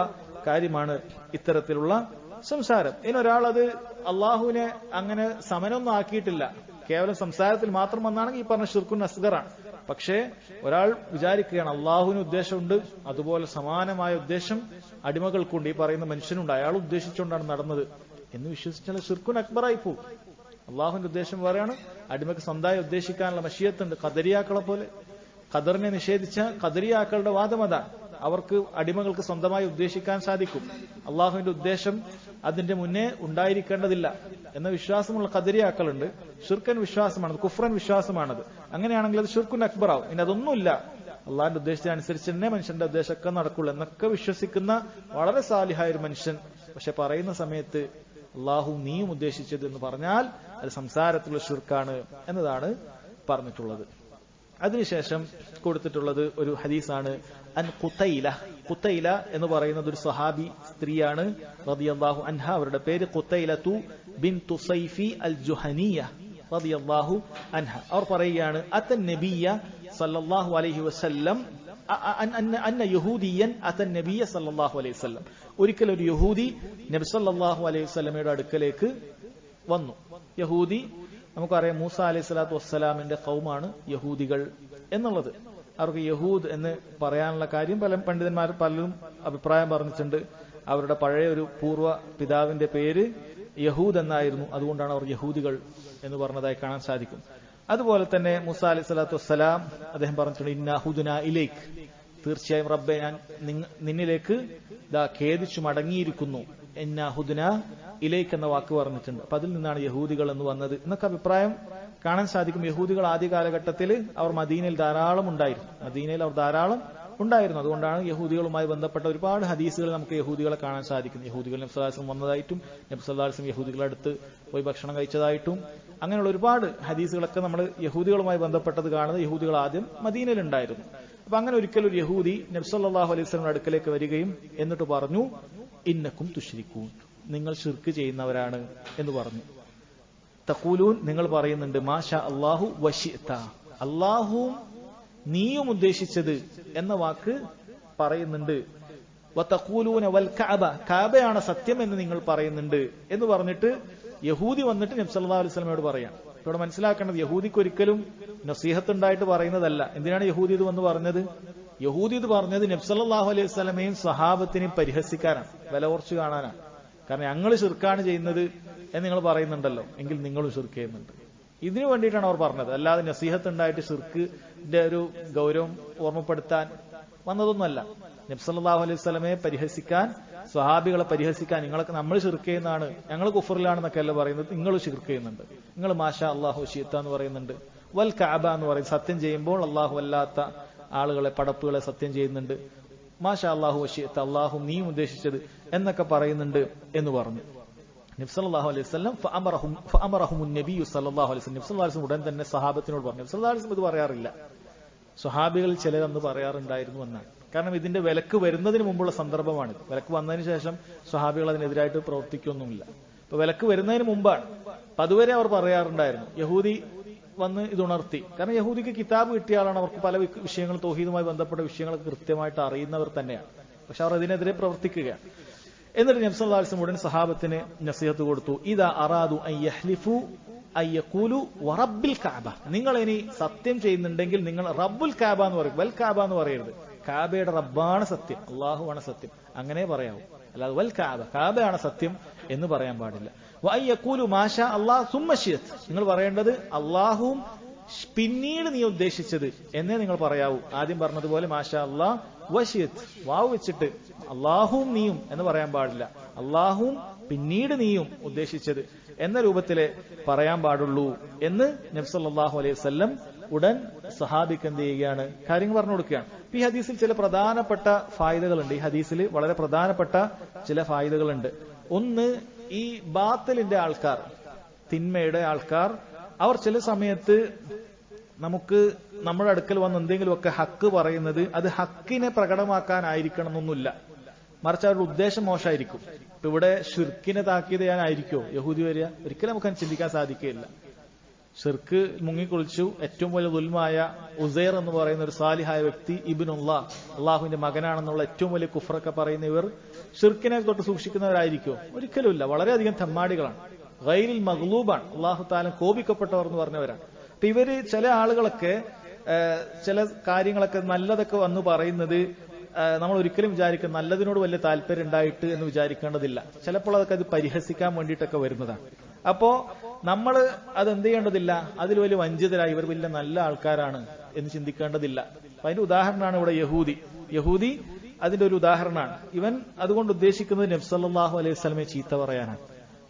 കാര്യമാണ് ഇത്തരത്തിലുള്ള സംസാരം. ഇനൊരാൾ അത് അള്ളാഹുവിനെ അങ്ങനെ സമനൊന്നും ആക്കിയിട്ടില്ല, കേവലം സംസാരത്തിൽ മാത്രം വന്നാണെങ്കിൽ ഈ പറഞ്ഞ ശിർക്കുൻ അസ്ഗറാണ്. പക്ഷേ ഒരാൾ വിചാരിക്കുകയാണ് അള്ളാഹുവിന് ഉദ്ദേശമുണ്ട്, അതുപോലെ സമാനമായ ഉദ്ദേശം അടിമകൾക്കുണ്ട്, ഈ പറയുന്ന മനുഷ്യനുണ്ട്, അയാൾ ഉദ്ദേശിച്ചുകൊണ്ടാണ് നടന്നത് എന്ന് വിശ്വസിച്ചാൽ ശിർക്കുൻ അക്ബറായി പോകും. അള്ളാഹുവിന്റെ ഉദ്ദേശം വേറെയാണ്, അടിമക്ക് സ്വന്തമായി ഉദ്ദേശിക്കാനുള്ള മശിയത്തുണ്ട്. ഖദരിയാക്കളെ പോലെ ഖദറിനെ നിഷേധിച്ച ഖദരിയാക്കളുടെ വാദം അതാണ്. അവർക്ക് അടിമകൾക്ക് സ്വന്തമായി ഉദ്ദേശിക്കാൻ സാധിക്കും. അള്ളാഹുവിന്റെ ഉദ്ദേശം അതിന്റെ മുന്നേ ഉണ്ടായിരിക്കേണ്ടതില്ല എന്ന വിശ്വാസമുള്ള ഖദരിയാക്കളുണ്ട്. ഷിർക്കൻ വിശ്വാസമാണത്, കുഫ്രൻ വിശ്വാസമാണത്. അങ്ങനെയാണെങ്കിൽ അത് ഷിർക്കുൻ അക്ബറാവും. ഇനി അതൊന്നുമില്ല, അള്ളാഹിന്റെ ഉദ്ദേശത്തിനനുസരിച്ച് തന്നെ മനുഷ്യന്റെ ഉദ്ദേശമൊക്കെ നടക്കുള്ളൂ എന്നൊക്കെ വിശ്വസിക്കുന്ന വളരെ സാലിഹായ ഒരു മനുഷ്യൻ പക്ഷെ പറയുന്ന സമയത്ത് അള്ളാഹു നീയും ഉദ്ദേശിച്ചത് എന്ന് പറഞ്ഞാൽ അത് സംസാരത്തിലുള്ള ഷിർക്കാണ് എന്നതാണ് പറഞ്ഞിട്ടുള്ളത്. അതിനുശേഷം കൊടുത്തിട്ടുള്ളത് ഒരു ഹദീസാണ്. അൻ ഖുതൈല. ഖുതൈല എന്ന് പറയുന്നത് ഒരു സ്വഹാബി സ്ത്രീയാണ് റളിയല്ലാഹു അൻഹ. അവരുടെ പേര് ഖുതൈലതു ബിൻതു സൈഫി അൽ ജുഹനിയ റളിയല്ലാഹു അൻഹ. അവർ പറയുകയാണ്, അത്തൻ നബിയ സല്ലല്ലാഹു അലൈഹി വസല്ലം അന്ന യഹൂദിയൻ അത്തൻ നബിയ സല്ലല്ലാഹു അലൈഹി വസല്ലം. ഒരിക്കൽ ഒരു യഹൂദി നബി സല്ലല്ലാഹു അലൈഹി വസല്ലമയുടെ അടുക്കലേക്ക് വന്നു. യഹൂദി, നമുക്കറിയാം മൂസ അലൈഹി സ്വലാത്തു വസ്സലാമിന്റെ ഖൗമാണ് യഹൂദികൾ എന്നുള്ളത്. അവർക്ക് യഹൂദ് എന്ന് പറയാനുള്ള കാര്യം പണ്ഡിതന്മാർ പലരും അഭിപ്രായം പറഞ്ഞിട്ടുണ്ട്. അവരുടെ പഴയ ഒരു പൂർവ്വ പിതാവിന്റെ പേര് യഹൂദ് എന്നായിരുന്നു, അതുകൊണ്ടാണ് അവർ യഹൂദികൾ എന്ന് പറഞ്ഞതായി കാണാൻ സാധിക്കും. അതുപോലെ തന്നെ മൂസ അലൈഹി സ്വലാത്തു വസ്സലാം അദ്ദേഹം പറഞ്ഞിട്ടുണ്ട്, ഇന്നാ ഹുദ്നാ ഇലൈക്, തീർച്ചയായും റബ്ബെ ഞാൻ നിന്നിലേക്ക് ഖേദിച്ചു മടങ്ങിയിരിക്കുന്നു. ഇന്നാ ഹുദ്നാ ഇലേക്ക് എന്ന വാക്ക് പറഞ്ഞിട്ടുണ്ട്. അപ്പൊ അതിൽ നിന്നാണ് യഹൂദികൾ എന്ന് വന്നത് എന്നൊക്കെ അഭിപ്രായം കാണാൻ സാധിക്കും. യഹൂദികൾ ആദ്യ കാലഘട്ടത്തിൽ അവർ മദീനയിൽ ധാരാളം ഉണ്ടായിരുന്നു. അതുകൊണ്ടാണ് യഹൂദികളുമായി ബന്ധപ്പെട്ട ഒരുപാട് ഹദീസുകൾ നമുക്ക് യഹൂദികളെ കാണാൻ സാധിക്കുന്നത്. യഹൂദികൾ നബി സല്ലല്ലാഹു അലൈഹി വസല്ലം വന്നതായിട്ടും നബി സല്ലല്ലാഹു അലൈഹി വസല്ലം യഹൂദികളുടെ അടുത്ത് പോയി ഭക്ഷണം കഴിച്ചതായിട്ടും അങ്ങനെയുള്ള ഒരുപാട് ഹദീസുകളൊക്കെ നമ്മൾ യഹൂദികളുമായി ബന്ധപ്പെട്ടത് കാണുന്നത് യഹൂദികൾ ആദ്യം മദീനയിൽ ഉണ്ടായിരുന്നു. അപ്പൊ അങ്ങനെ ഒരിക്കൽ ഒരു യഹൂദി നബി സല്ലല്ലാഹു അലൈഹി വസല്ലം അടുക്കലേക്ക് വരികയും എന്നിട്ട് പറഞ്ഞു, ഇന്നക്കും തുശ്രികൂൻ, നിങ്ങൾ ശിർക്ക് ചെയ്യുന്നവരാണ് എന്ന് പറഞ്ഞു. തഖൂലൂൻ, നിങ്ങൾ പറയുന്നുണ്ട്, മാഷാ അല്ലാഹു വശിഅത, അല്ലാഹുവും നീയും ഉദ്ദേശിച്ചത് എന്ന വാക്ക് പറയുന്നുണ്ട്. വതഖൂലൂന വൽ കഅബ, കഅബയാണ് സത്യം എന്ന് നിങ്ങൾ പറയുന്നുണ്ട് എന്ന് പറഞ്ഞിട്ട് യഹൂദി വന്നിട്ട് നബി സല്ലല്ലാഹു അലൈഹി വസല്ലമയോട് പറയാം. ഇവിടെ മനസ്സിലാക്കേണ്ടത് യഹൂദിക്ക് ഒരിക്കലും നസീഹത്ത് ഉണ്ടായിട്ട് പറയുന്നതല്ല. എന്തിനാണ് യഹൂദി ഇത് വന്ന് പറഞ്ഞത്? യഹൂദി ഇത് പറഞ്ഞത് നബി സല്ലല്ലാഹു അലൈഹി വസല്ലമയും സഹാബത്തിനെയും പരിഹസിക്കാനാണ്, വില കുറച്ച് കാണാനാണ്. കാരണം ഞങ്ങൾ ശിർക്കാണ് ചെയ്യുന്നത് എന്ന് നിങ്ങൾ പറയുന്നുണ്ടല്ലോ, എങ്കിൽ നിങ്ങളും ശിർക്ക് ചെയ്യുന്നുണ്ട്. ഇതിനു വേണ്ടിയിട്ടാണ് അവർ പറഞ്ഞത്. അല്ലാതെ നസീഹത്ത് ഉണ്ടായിട്ട് ശിർക്കിന്റെ ഒരു ഗൗരവം ഓർമ്മപ്പെടുത്താൻ വന്നതൊന്നുമല്ല. നബി സല്ലല്ലാഹു അലൈഹി വസല്ലമയെ പരിഹസിക്കാൻ, സ്വഹാബികളെ പരിഹസിക്കാൻ, നിങ്ങളൊക്കെ നമ്മൾ ശിർക്ക് ചെയ്യുന്നതാണ്, ഞങ്ങൾ കുഫറിലാണെന്നൊക്കെ അല്ല പറയുന്നത്, നിങ്ങൾ ശിർക്ക് ചെയ്യുന്നുണ്ട്. നിങ്ങൾ മാഷാ അല്ലാഹു വശിഅത എന്ന് പറയുന്നുണ്ട്, വൽ കഅബ എന്ന് പറയും, സത്യം ചെയ്യുമ്പോൾ അല്ലാഹു അല്ലാത്ത ആളുകളെ, പടപ്പുകളെ സത്യം ചെയ്യുന്നുണ്ട്, മാഷാ അല്ലാഹു വശിഅത, അല്ലാഹു നീയും ഉദ്ദേശിച്ചത് എന്നൊക്കെ പറയുന്നുണ്ട് എന്ന് പറഞ്ഞു. നബി സല്ലല്ലാഹു അലൈഹി വസല്ലം ഫഅമറഹും നബി സല്ലല്ലാഹു അലൈഹി വസല്ലം, നബി സല്ലല്ലാഹു അലൈഹി വസല്ലം ഉടൻ തന്നെ സഹാബത്തിനോട് പറഞ്ഞു. നബി സല്ലല്ലാഹു അലൈഹി വസല്ലം ഇത് പറയാറില്ല, സ്വഹാബികൾ ചിലരന്ന് പറയാറുണ്ടായിരുന്നു എന്നാണ്. കാരണം ഇതിന്റെ വിലക്ക് വരുന്നതിന് മുമ്പുള്ള സന്ദർഭമാണ്. വിലക്ക് വന്നതിന് ശേഷം സ്വഹാബികൾ അതിനെതിരായിട്ട് പ്രവർത്തിക്കൊന്നുമില്ല. അപ്പൊ വിലക്ക് വരുന്നതിന് മുമ്പാണ്. അപ്പൊ അതുവരെ അവർ പറയാറുണ്ടായിരുന്നു. യഹൂദി വന്ന് ഇത് ഉണർത്തി. കാരണം യഹൂദിക്ക് കിതാബ് കിട്ടിയ ആളാണ്, അവർക്ക് പല വിഷയങ്ങളും തൗഹീദുമായി ബന്ധപ്പെട്ട വിഷയങ്ങളൊക്കെ കൃത്യമായിട്ട് അറിയുന്നവർ തന്നെയാണ്. പക്ഷെ അവർ അതിനെതിരെ പ്രവർത്തിക്കുകയാണ്. എന്നിട്ട് നബി സല്ലല്ലാഹു അലൈഹി വസല്ലം ഉടൻ സഹാബത്തിന് നസീഹത്ത് കൊടുത്തു, ഇദാ അറാദു അൻ യഹ്ലിഫു അൻ യഖൂലു വറബ്ബിൽ കഅബ, നിങ്ങൾ ഇനി സത്യം ചെയ്യുന്നുണ്ടെങ്കിൽ നിങ്ങൾ റബ്ബുൽ കഅബ എന്ന് പറയും, വൽ കഅബ എന്ന് പറയരുത്. കഅബയുടെ റബ്ബാണ് സത്യം, അല്ലാഹുവാണ് സത്യം, അങ്ങനെ പറയാവൂ. അല്ലാതെ വൽ കഅബ, കഅബയാണ് സത്യം എന്ന് പറയാൻ പാടില്ല. വഅൻ യഖൂലു മാഷാ അല്ലാഹു സുമ്മ ശിഅത, നിങ്ങൾ പറയേണ്ടത് അല്ലാഹുവും പിന്നീട് നീ ഉദ്ദേശിച്ചത് എന്നേ നിങ്ങൾ പറയാവൂ. ആദ്യം പറഞ്ഞതുപോലെ മാഷാ അല്ലാഹ് വശിഅത, വാവ് വെച്ചിട്ട് അല്ലാഹുവും നീയും എന്ന് പറയാൻ പാടില്ല. അല്ലാഹുവും പിന്നീട് നീയും ഉദ്ദേശിച്ചത് എന്ന രൂപത്തിലെ പറയാൻ പാടുള്ളൂ എന്ന് നബി സല്ലല്ലാഹു അലൈഹി വസല്ലം ഉടൻ സഹാബിക്ക് എന്ത് ചെയ്യുകയാണ്, കാര്യങ്ങൾ പറഞ്ഞു കൊടുക്കുകയാണ്. ഈ ഹദീസിൽ ചില പ്രധാനപ്പെട്ട ഫായിദകളുണ്ട്. ഈ ഹദീസിൽ വളരെ പ്രധാനപ്പെട്ട ചില ഫായിദകളുണ്ട്. ഒന്ന്, ഈ ബാത്തിലിന്റെ ആൾക്കാർ, തിന്മയുടെ ആൾക്കാർ, അവർ ചില സമയത്ത് നമുക്ക് നമ്മുടെ അടുക്കൽ വന്ന് എന്തെങ്കിലുമൊക്കെ ഹക്ക് പറയുന്നത് അത് ഹക്കിനെ പ്രകടമാക്കാനായിരിക്കണം എന്നൊന്നുമില്ല. മറിച്ച് അവരുടെ ഉദ്ദേശം മോശമായിരിക്കും. ഇപ്പൊ ഇവിടെ ഷിർക്കിനെ താക്കീത് ചെയ്യാനായിരിക്കോ യഹൂദി വരിക? ഒരിക്കലും നമുക്ക് ചിന്തിക്കാൻ സാധിക്കുകയില്ല. ഷിർക്ക് മുങ്ങിക്കുളിച്ചു, ഏറ്റവും വലിയ ദുൽമായ ഉസൈർ എന്ന് പറയുന്ന ഒരു സാലിഹായ വ്യക്തി, ഇബ്നുല്ലാഹ്, അള്ളാഹുവിന്റെ മകനാണെന്നുള്ള ഏറ്റവും വലിയ കുഫറൊക്കെ പറയുന്ന ഇവർ ഷിർക്കിനെ തൊട്ട് സൂക്ഷിക്കുന്നവരായിരിക്കോ? ഒരിക്കലുമില്ല. വളരെയധികം തെമ്മാടികളാണ്, ഗൈരിൽ മഗ്ലൂബാണ്, അള്ളാഹു താല കോപിക്കപ്പെട്ടവർ എന്ന് പറഞ്ഞവരാണ്. അപ്പൊ ഇവര് ചില ആളുകളൊക്കെ ചില കാര്യങ്ങളൊക്കെ നല്ലതൊക്കെ വന്ന് പറയുന്നത് നമ്മൾ ഒരിക്കലും വിചാരിക്കും നല്ലതിനോട് വലിയ താല്പര്യം ഉണ്ടായിട്ട് എന്ന് വിചാരിക്കേണ്ടതില്ല. ചിലപ്പോൾ അതൊക്കെ അത് പരിഹസിക്കാൻ വേണ്ടിയിട്ടൊക്കെ വരുന്നതാണ്. അപ്പോ നമ്മൾ അതെന്ത് ചെയ്യേണ്ടതില്ല, അതിൽ വലിയ വഞ്ചിതരായി ഇവർ വലിയ നല്ല ആൾക്കാരാണ് എന്ന് ചിന്തിക്കേണ്ടതില്ല. അപ്പൊ അതിന്റെ ഉദാഹരണമാണ് ഇവിടെ യഹൂദി അതിന്റെ ഒരു ഉദാഹരണമാണ്. ഇവൻ അതുകൊണ്ട് ഉദ്ദേശിക്കുന്നത് നബി സല്ലല്ലാഹു അലൈഹി വസല്ലമയെ ചീത്ത പറയാനാണ്,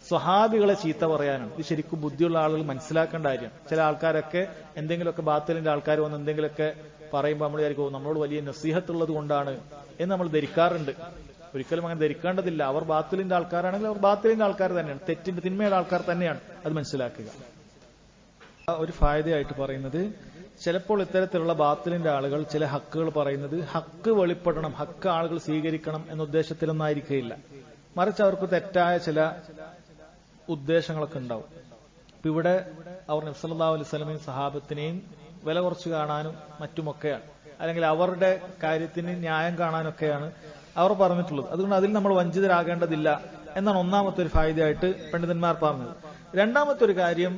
സ്വഹാബികളെ ചീത്ത പറയാനാണ്. ഇത് ശരിക്കും ബുദ്ധിയുള്ള ആളുകൾ മനസ്സിലാക്കേണ്ട കാര്യം. ചില ആൾക്കാരൊക്കെ എന്തെങ്കിലുമൊക്കെ ബാത്തിലിന്റെ ആൾക്കാർ വന്ന് എന്തെങ്കിലുമൊക്കെ പറയുമ്പോൾ നമ്മൾ വിചാരിക്കും നമ്മളോട് വലിയ നസീഹത്തുള്ളത് കൊണ്ടാണ് എന്ന് നമ്മൾ ധരിക്കാറുണ്ട്. ഒരിക്കലും അങ്ങനെ ധരിക്കേണ്ടതില്ല. അവർ ബാത്തിലിന്റെ ആൾക്കാരാണെങ്കിൽ അവർ ബാത്തിലിന്റെ ആൾക്കാർ തന്നെയാണ്, തെറ്റിന്റെ തിന്മയുടെ ആൾക്കാർ തന്നെയാണ്. അത് മനസ്സിലാക്കുക. ഒരു ഫായദയായിട്ട് പറയുന്നത്, ചിലപ്പോൾ ഇത്തരത്തിലുള്ള ബാത്തിലിന്റെ ആളുകൾ ചില ഹക്കുകൾ പറയുന്നത് ഹക്ക് വെളിപ്പെടണം, ഹക്ക് ആളുകൾ സ്വീകരിക്കണം എന്ന ഉദ്ദേശത്തിലൊന്നായിരിക്കില്ല. മറിച്ച് അവർക്ക് തെറ്റായ ചില ഉദ്ദേശങ്ങളൊക്കെ ഉണ്ടാവും. ഇപ്പൊ ഇവിടെ അവർ നബി സല്ലല്ലാഹു അലൈഹി വസല്ലമയും സഹാബത്തിനെയും വില കുറച്ച് കാണാനും മറ്റുമൊക്കെയാണ്, അല്ലെങ്കിൽ അവരുടെ കാര്യത്തിന് ന്യായം കാണാനൊക്കെയാണ് അവർ പറഞ്ഞിട്ടുള്ളത്. അതുകൊണ്ട് അതിൽ നമ്മൾ വഞ്ചിതരാകേണ്ടതില്ല എന്നാണ് ഒന്നാമത്തെ ഒരു ഫായിദയായിട്ട് പണ്ഡിതന്മാർ പറഞ്ഞത്. രണ്ടാമത്തെ ഒരു കാര്യം,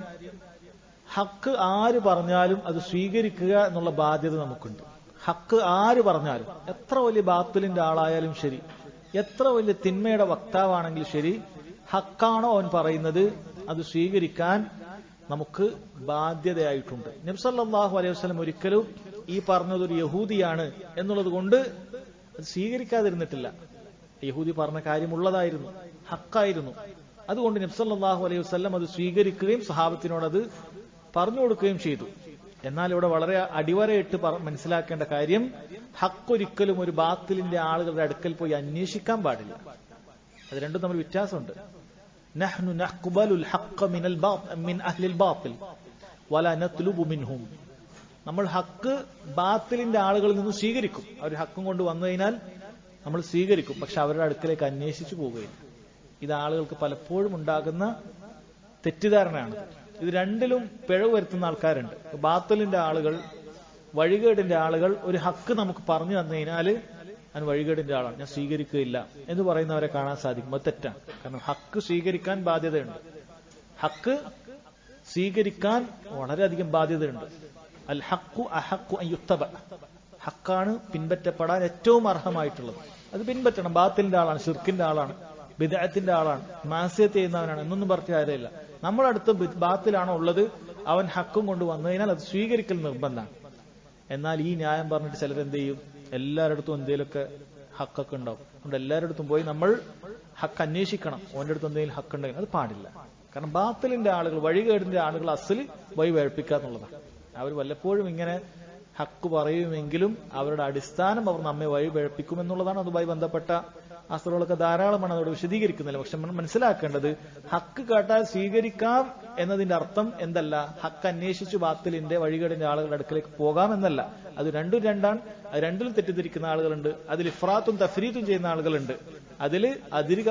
ഹക്ക് ആര് പറഞ്ഞാലും അത് സ്വീകരിക്കുക എന്നുള്ള ബാധ്യത നമുക്കുണ്ട്. ഹക്ക് ആര് പറഞ്ഞാലും, എത്ര വലിയ ബാത്തിലിന്റെ ആളായാലും ശരി, എത്ര വലിയ തിന്മയുടെ വക്താവാണെങ്കിലും ശരി, ഹക്കാണോ അവൻ പറയുന്നത് അത് സ്വീകരിക്കാൻ നമുക്ക് ബാധ്യതയായിട്ടുണ്ട്. നബി സല്ലല്ലാഹു അലൈഹി വസല്ലം ഒരിക്കലും ഈ പറഞ്ഞതൊരു യഹൂദിയാണ് എന്നുള്ളത് കൊണ്ട് അത് സ്വീകരിക്കാതിരുന്നിട്ടില്ല. യഹൂദി പറഞ്ഞ കാര്യമുള്ളതായിരുന്നു, ഹക്കായിരുന്നു. അതുകൊണ്ട് നബി സല്ലല്ലാഹു അലൈഹി വസല്ലം അത് സ്വീകരിക്കുകയും സഹാബത്തിനോട് അത് പറഞ്ഞു കൊടുക്കുകയും ചെയ്തു. എന്നാൽ ഇവിടെ വളരെ അടിവരയിട്ട് മനസ്സിലാക്കേണ്ട കാര്യം, ഹക്കൊരിക്കലും ഒരു ബാത്തിലിന്റെ ആളുകളുടെ അടുക്കൽ പോയി അന്വേഷിക്കാൻ പാടില്ല. അത് രണ്ടും തമ്മിൽ വ്യത്യാസമുണ്ട്. നഹ്നു നഖ്ബലുൽ ഹഖ്ഖ മിൻ അഹ്ലിൽ ബാത്തിൽ വലാ നത്ലുബു മിൻഹും. നമ്മൾ ഹക്ക് ബാത്തിലിന്റെ ആളുകളിൽ നിന്ന് സ്വീകരിക്കും. അവർ ഹക്കും കൊണ്ട് വന്നു കഴിഞ്ഞാൽ നമ്മൾ സ്വീകരിക്കും, പക്ഷെ അവരുടെ അടുക്കലേക്ക് അന്വേഷിച്ചു പോവുകയില്ല. ഇത് ആളുകൾക്ക് പലപ്പോഴും ഉണ്ടാകുന്ന തെറ്റിദ്ധാരണയാണ്. ഇത് രണ്ടിലും പിഴവ് വരുത്തുന്ന ആൾക്കാരുണ്ട്. ബാത്തിലിന്റെ ആളുകൾ, വഴികേടിന്റെ ആളുകൾ ഒരു ഹക്ക് നമുക്ക് പറഞ്ഞു തന്നു കഴിഞ്ഞാല് ഞാൻ വഴികേടിന്റെ ആളാണ്, ഞാൻ സ്വീകരിക്കുകയില്ല എന്ന് പറയുന്നവരെ കാണാൻ സാധിക്കും. അത് തെറ്റാണ്. കാരണം ഹക്ക് സ്വീകരിക്കാൻ ബാധ്യതയുണ്ട്. ഹക്ക് സ്വീകരിക്കാൻ വളരെയധികം ബാധ്യതയുണ്ട്. അൽ ഹഖു അഹഖു അൻ യുത്തബ. ഹക്കാണ് പിൻപറ്റപ്പെടാൻ ഏറ്റവും അർഹമായിട്ടുള്ളത്. അത് പിൻപറ്റണം. ബാത്തിലിന്റെ ആളാണ്, ശിർക്കിന്റെ ആളാണ്, ബിദ്അത്തിന്റെ ആളാണ്, മാസിയത്ത് ചെയ്യുന്നവനാണ് എന്നൊന്നും പറഞ്ഞ കാര്യമില്ല. നമ്മുടെ അടുത്ത് ബാത്തിലാണോ ഉള്ളത്, അവൻ ഹക്കും കൊണ്ട് വന്നു കഴിഞ്ഞാൽ അത് സ്വീകരിക്കൽ നിർബന്ധമാണ്. എന്നാൽ ഈ ന്യായം പറഞ്ഞിട്ട് ചിലരെന്ത് ചെയ്യും, എല്ലാവരുടെ എന്തെങ്കിലുമൊക്കെ ഹക്കൊക്കെ ഉണ്ടാവും. അതുകൊണ്ട് എല്ലാവരുടെ പോയി നമ്മൾ ഹക്ക് അന്വേഷിക്കണം. ഓന്റെ അടുത്ത് എന്തെങ്കിലും ഹക്ക് ഉണ്ടെങ്കിൽ അത് പാടില്ല. കാരണം ബാത്തിലിന്റെ ആളുകൾ, വഴികേടിന്റെ ആളുകൾ അസല് വഴി വേഴ്പ്പിക്കുക എന്നുള്ളതാണ്. അവർ വല്ലപ്പോഴും ഇങ്ങനെ ഹക്ക് പറയുമെങ്കിലും അവരുടെ അടിസ്ഥാനം അവർ നമ്മെ വഴി വേഴ്പ്പിക്കും എന്നുള്ളതാണ്. അതുമായി ബന്ധപ്പെട്ട അസ്ത്രങ്ങളൊക്കെ ധാരാളമാണ്, അതോട് വിശദീകരിക്കുന്നില്ല. പക്ഷെ നമ്മൾ മനസ്സിലാക്കേണ്ടത്, ഹക്ക് കേട്ടാൽ സ്വീകരിക്കാം എന്നതിന്റെ അർത്ഥം എന്തല്ല, ഹക്ക് അന്വേഷിച്ചു ബാത്തിലിന്റെ വഴികേടിന്റെ ആളുകളുടെ അടുക്കലേക്ക് പോകാം എന്നല്ല. അത് രണ്ടും രണ്ടാണ്. അത് രണ്ടിലും തെറ്റിദ്ധരിക്കുന്ന ആളുകളുണ്ട്. അതിൽ ഇഫ്രാത്തും തഫ്രീത്തും ചെയ്യുന്ന ആളുകളുണ്ട്. അതിൽ അതിര്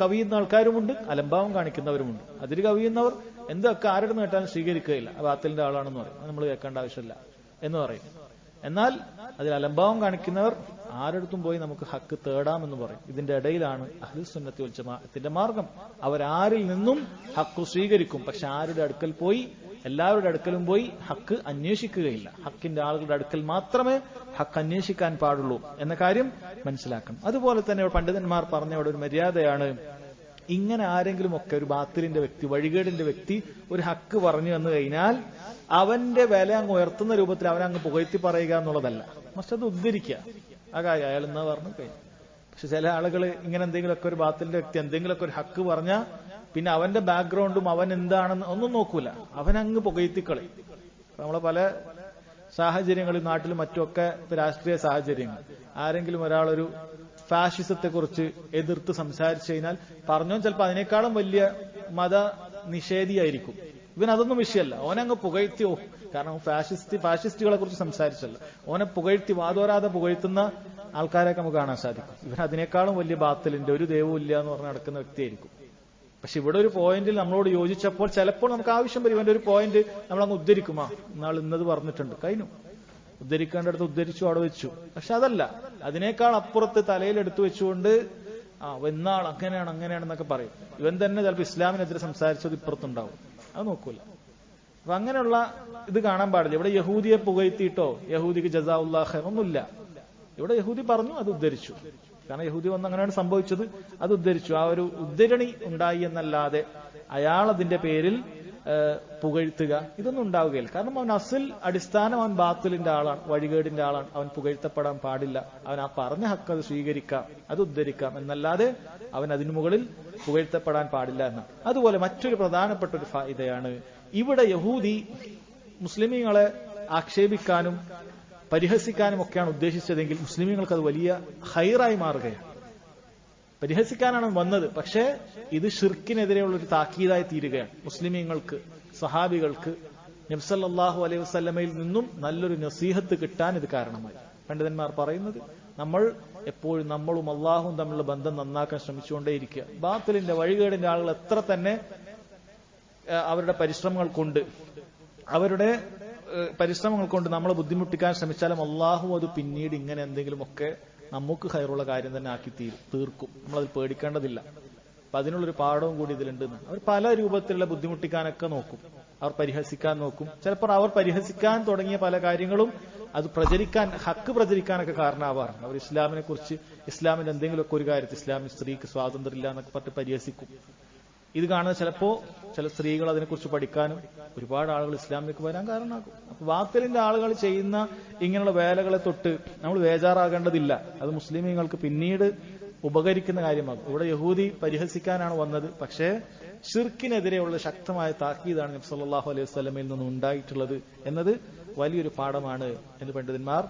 കവിയുന്ന ആൾക്കാരുമുണ്ട്, അലംഭാവം കാണിക്കുന്നവരുമുണ്ട്. അതിര് കവിയുന്നവർ എന്തൊക്കെ ആരുടെ കേട്ടാലും സ്വീകരിക്കുകയില്ല, ബാത്തിലിന്റെ ആളാണെന്ന് പറയും, നമ്മൾ കേൾക്കേണ്ട ആവശ്യമില്ല എന്ന് പറയും. എന്നാൽ അതിൽ അലംഭാവം കാണിക്കുന്നവർ ആരടുത്തും പോയി നമുക്ക് ഹക്ക് തേടാമെന്ന് പറയും. ഇതിന്റെ ഇടയിലാണ് അഹ്ലുസ് സുന്നത്തി വൽ ജമാഅത്തിന്റെ മാർഗം. അവരാരിൽ നിന്നും ഹക്ക് സ്വീകരിക്കും, പക്ഷെ ആരുടെ അടുക്കൽ പോയി, എല്ലാവരുടെ അടുക്കലും പോയി ഹക്ക് അന്വേഷിക്കുകയില്ല. ഹക്കിന്റെ ആളുകളുടെ അടുക്കൽ മാത്രമേ ഹക്ക് അന്വേഷിക്കാൻ പാടുള്ളൂ എന്ന കാര്യം മനസ്സിലാക്കണം. അതുപോലെ തന്നെ പണ്ഡിതന്മാർ പറഞ്ഞ ഒരു മര്യാദയാണ്, ഇങ്ങനെ ആരെങ്കിലും ഒക്കെ ഒരു ബാത്തിലിന്റെ വ്യക്തി, വഴികേടിന്റെ വ്യക്തി ഒരു ഹക്ക് പറഞ്ഞു വന്നു കഴിഞ്ഞാൽ അവന്റെ വില അങ്ങ് ഉയർത്തുന്ന രൂപത്തിൽ അവനങ്ങ് പുകഴ്ത്തി പറയുക എന്നുള്ളതല്ല, പക്ഷെ അത് ഉദ്ധരിക്കുക. ആ കാര്യം അയാൾ എന്നാ പറഞ്ഞു കഴിഞ്ഞു. പക്ഷെ ചില ആളുകൾ ഇങ്ങനെ എന്തെങ്കിലുമൊക്കെ ഒരു ബാത്തിലിന്റെ വ്യക്തി എന്തെങ്കിലുമൊക്കെ ഒരു ഹക്ക് പറഞ്ഞാൽ പിന്നെ അവന്റെ ബാക്ക്ഗ്രൗണ്ടും അവൻ എന്താണെന്ന് ഒന്നും നോക്കൂല, അവനങ്ങ് പുകഴ്ത്തിക്കളി. നമ്മളെ പല സാഹചര്യങ്ങളിൽ നാട്ടിലും മറ്റുമൊക്കെ രാഷ്ട്രീയ സാഹചര്യങ്ങൾ, ആരെങ്കിലും ഒരാളൊരു ഫാഷിസത്തെ കുറിച്ച് എതിർത്ത് സംസാരിച്ചു കഴിഞ്ഞാൽ പറഞ്ഞോ ചിലപ്പോൾ അതിനേക്കാളും വലിയ മത നിഷേധിയായിരിക്കും. ഇവൻ അതൊന്നും വിഷയമല്ല, ഓനങ്ങ് പുകഴ്ത്തിയോ. കാരണം ഫാഷിസ്റ്റുകളെ കുറിച്ച് സംസാരിച്ചല്ല, ഓനെ പുകഴ്ത്തി വാദോരാതെ പുകഴ്ത്തുന്ന ആൾക്കാരെയൊക്കെ നമുക്ക് കാണാൻ സാധിക്കും. ഇവൻ അതിനേക്കാളും വലിയ ബാത്തിലിന്റെ ഒരു ദൈവവും ഇല്ല എന്ന് പറഞ്ഞ് നടക്കുന്ന വ്യക്തിയായിരിക്കും. പക്ഷെ ഇവിടെ ഒരു പോയിന്റിൽ നമ്മളോട് യോജിച്ചപ്പോൾ ചിലപ്പോൾ നമുക്ക് ആവശ്യം വരും ഇവന്റെ ഒരു പോയിന്റ് നമ്മളങ്ങ് ഉദ്ധരിക്കുമാ, നാൾ ഇന്നത് പറഞ്ഞിട്ടുണ്ട്, കഴിഞ്ഞു, ഉദ്ധരിക്കേണ്ടടുത്ത് ഉദ്ധരിച്ചു, അവിടെ വെച്ചു. പക്ഷെ അതല്ല, അതിനേക്കാൾ അപ്പുറത്ത് തലയിലെടുത്തു വെച്ചുകൊണ്ട് എന്നാൾ അങ്ങനെയാണെന്നൊക്കെ പറയും. ഇവൻ തന്നെ ചിലപ്പോൾ ഇസ്ലാമിനെതിരെ സംസാരിച്ചത് ഇപ്പുറത്തുണ്ടാവും, അത് നോക്കൂല. അപ്പൊ അങ്ങനെയുള്ള ഇത് കാണാൻ പാടില്ല. ഇവിടെ യഹൂദിയെ പുകഴ്ത്തിയിട്ടോ യഹൂദിക്ക് ജസാഉല്ലാഹ് ഖൈർ ഒന്നുമില്ല. ഇവിടെ യഹൂദി പറഞ്ഞു, അത് ഉദ്ധരിച്ചു. കാരണം യഹൂദി വന്ന് അങ്ങനെയാണ് സംഭവിച്ചത്, അത് ഉദ്ധരിച്ചു. ആ ഒരു ഉദ്ധരണി ഉണ്ടായി എന്നല്ലാതെ അയാൾ അതിന്റെ പേരിൽ പുകഴ്ത്തുക ഇതൊന്നും ഉണ്ടാവുകയില്ല. കാരണം അവൻ അസിൽ അടിസ്ഥാനം അവൻ ബാത്തിലിന്റെ ആളാണ്, വഴികേടിന്റെ ആളാണ്. അവൻ പുകഴ്ത്തപ്പെടാൻ പാടില്ല. അവൻ ആ പറഞ്ഞ ഹക്ക് അത് സ്വീകരിക്കാം, അത് ഉദ്ധരിക്കാം എന്നല്ലാതെ അവൻ അതിനു മുകളിൽ പുകഴ്ത്തപ്പെടാൻ പാടില്ല എന്ന്. അതുപോലെ മറ്റൊരു പ്രധാനപ്പെട്ട ഒരു ഫായിദയാണ്, ഇവിടെ യഹൂദി മുസ്ലിമീങ്ങളെ ആക്ഷേപിക്കാനും പരിഹസിക്കാനും ഒക്കെയാണ് ഉദ്ദേശിച്ചതെങ്കിൽ മുസ്ലിമീങ്ങൾക്ക് അത് വലിയ ഖൈറായി മാറുകയാണ്. പരിഹസിക്കാനാണ് വന്നത്, പക്ഷേ ഇത് ഷിർക്കിനെതിരെയുള്ള ഒരു താക്കീതായി തീരുകയാണ്. മുസ്ലിമീങ്ങൾക്ക്, സഹാബികൾക്ക് നബി സല്ലല്ലാഹു അലൈഹി വസല്ലമയിൽ നിന്നും നല്ലൊരു നസീഹത്ത് കിട്ടാൻ ഇത് കാരണമായി. പണ്ഡിതന്മാർ പറയുന്നത്, നമ്മൾ എപ്പോഴും നമ്മളും അള്ളാഹും തമ്മിലുള്ള ബന്ധം നന്നാക്കാൻ ശ്രമിച്ചുകൊണ്ടേയിരിക്കുക. ബാത്തിലിന്റെ വഴികേടിന്റെ ആളുകൾ എത്ര തന്നെ അവരുടെ പരിശ്രമങ്ങൾ കൊണ്ട് നമ്മളെ ബുദ്ധിമുട്ടിക്കാൻ ശ്രമിച്ചാലും അള്ളാഹു അത് പിന്നീട് ഇങ്ങനെ എന്തെങ്കിലുമൊക്കെ നമുക്ക് ഖൈറുള്ള കാര്യം തന്നെ ആക്കി തീർക്കും. നമ്മളത് പേടിക്കേണ്ടതില്ല. അപ്പൊ അതിനുള്ളൊരു പാഠവും കൂടി ഇതിലുണ്ട്. അവർ പല രൂപത്തിലുള്ള ബുദ്ധിമുട്ടിക്കാനൊക്കെ നോക്കും, അവർ പരിഹസിക്കാൻ നോക്കും. ചിലപ്പോൾ അവർ പരിഹസിക്കാൻ തുടങ്ങിയ പല കാര്യങ്ങളും അത് ഹക്ക് പ്രചരിക്കാനൊക്കെ കാരണമാവാറുണ്ട്. അവർ ഇസ്ലാമിനെ കുറിച്ച്, ഇസ്ലാമിന്റെ എന്തെങ്കിലുമൊക്കെ ഒരു കാര്യത്തിൽ ഇസ്ലാമിൽ സ്ത്രീക്ക് സ്വാതന്ത്ര്യം ഇല്ല എന്നൊക്കെ പറഞ്ഞ് പരിഹസിക്കും. ഇത് കാണുന്ന ചില സ്ത്രീകൾ അതിനെക്കുറിച്ച് പഠിക്കാനും ഒരുപാട് ആളുകൾ ഇസ്ലാമിലേക്ക് വരാൻ കാരണമാകും. അപ്പൊ ബാത്തിലിന്റെ ആളുകൾ ചെയ്യുന്ന ഇങ്ങനെയുള്ള വേലകളെ തൊട്ട് നമ്മൾ ബേജാറാകേണ്ടതില്ല. അത് മുസ്ലിമീങ്ങൾക്ക് പിന്നീട് ഉപകരിക്കുന്ന കാര്യമാകും. ഇവിടെ യഹൂദി പരിഹസിക്കാനാണ് വന്നത്, പക്ഷേ ഷിർക്കിനെതിരെയുള്ള ശക്തമായ താക്കീതാണ് നബി സല്ലല്ലാഹു അലൈഹി വസല്ലമയിൽ നിന്ന് ഉണ്ടായിട്ടുള്ളത് എന്നത് വലിയൊരു പാഠമാണ് എന്ന് പണ്ഡിതന്മാർ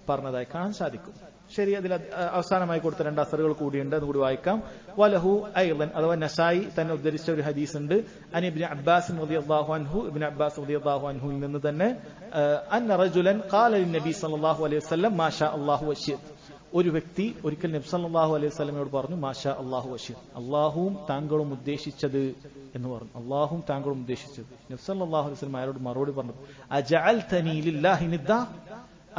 പറഞ്ഞതായി കാണാൻ സാധിക്കും. ശരി, അതിൽ അവസാനമായി കൊടുത്ത 2 അസറുകൾ കൂടിയുണ്ട്, അതുകൂടി വായിക്കാം. വലഹു ഐളൻ, അഥവാ നസായി തന്നെ ഉദ്ധരിച്ച ഒരു ഹദീസ് ഉണ്ട്. അൻ ഇബ്നു അബ്ബാസ് റളിയല്ലാഹു അൻഹു, ഇബ്നു അബ്ബാസ് റളിയല്ലാഹു അൻഹുവിൽ നിന്ന് തന്നെ അന്ന റജുലൻ ഖാല ലിന്നബി സല്ലല്ലാഹു അലൈഹി വസല്ലം മാ ഷാ അല്ലാഹു വശിഅ. ഒരു വ്യക്തി ഒരിക്കൽ നബി സല്ലല്ലാഹു അലൈഹി വസല്ലമയോട് പറഞ്ഞു മാ ഷാ അല്ലാഹു വശിഅ, അല്ലാഹുവും താങ്കളും ഉദ്ദേശിച്ചത് എന്ന് പറഞ്ഞു. അല്ലാഹുവും താങ്കളും ഉദ്ദേശിച്ചത്. നബി സല്ലല്ലാഹു അലൈഹി വസല്ലം അയാളോട് മറുപടി പറഞ്ഞു, അജഅൽതനി ലില്ലാഹി നിദ്ദ,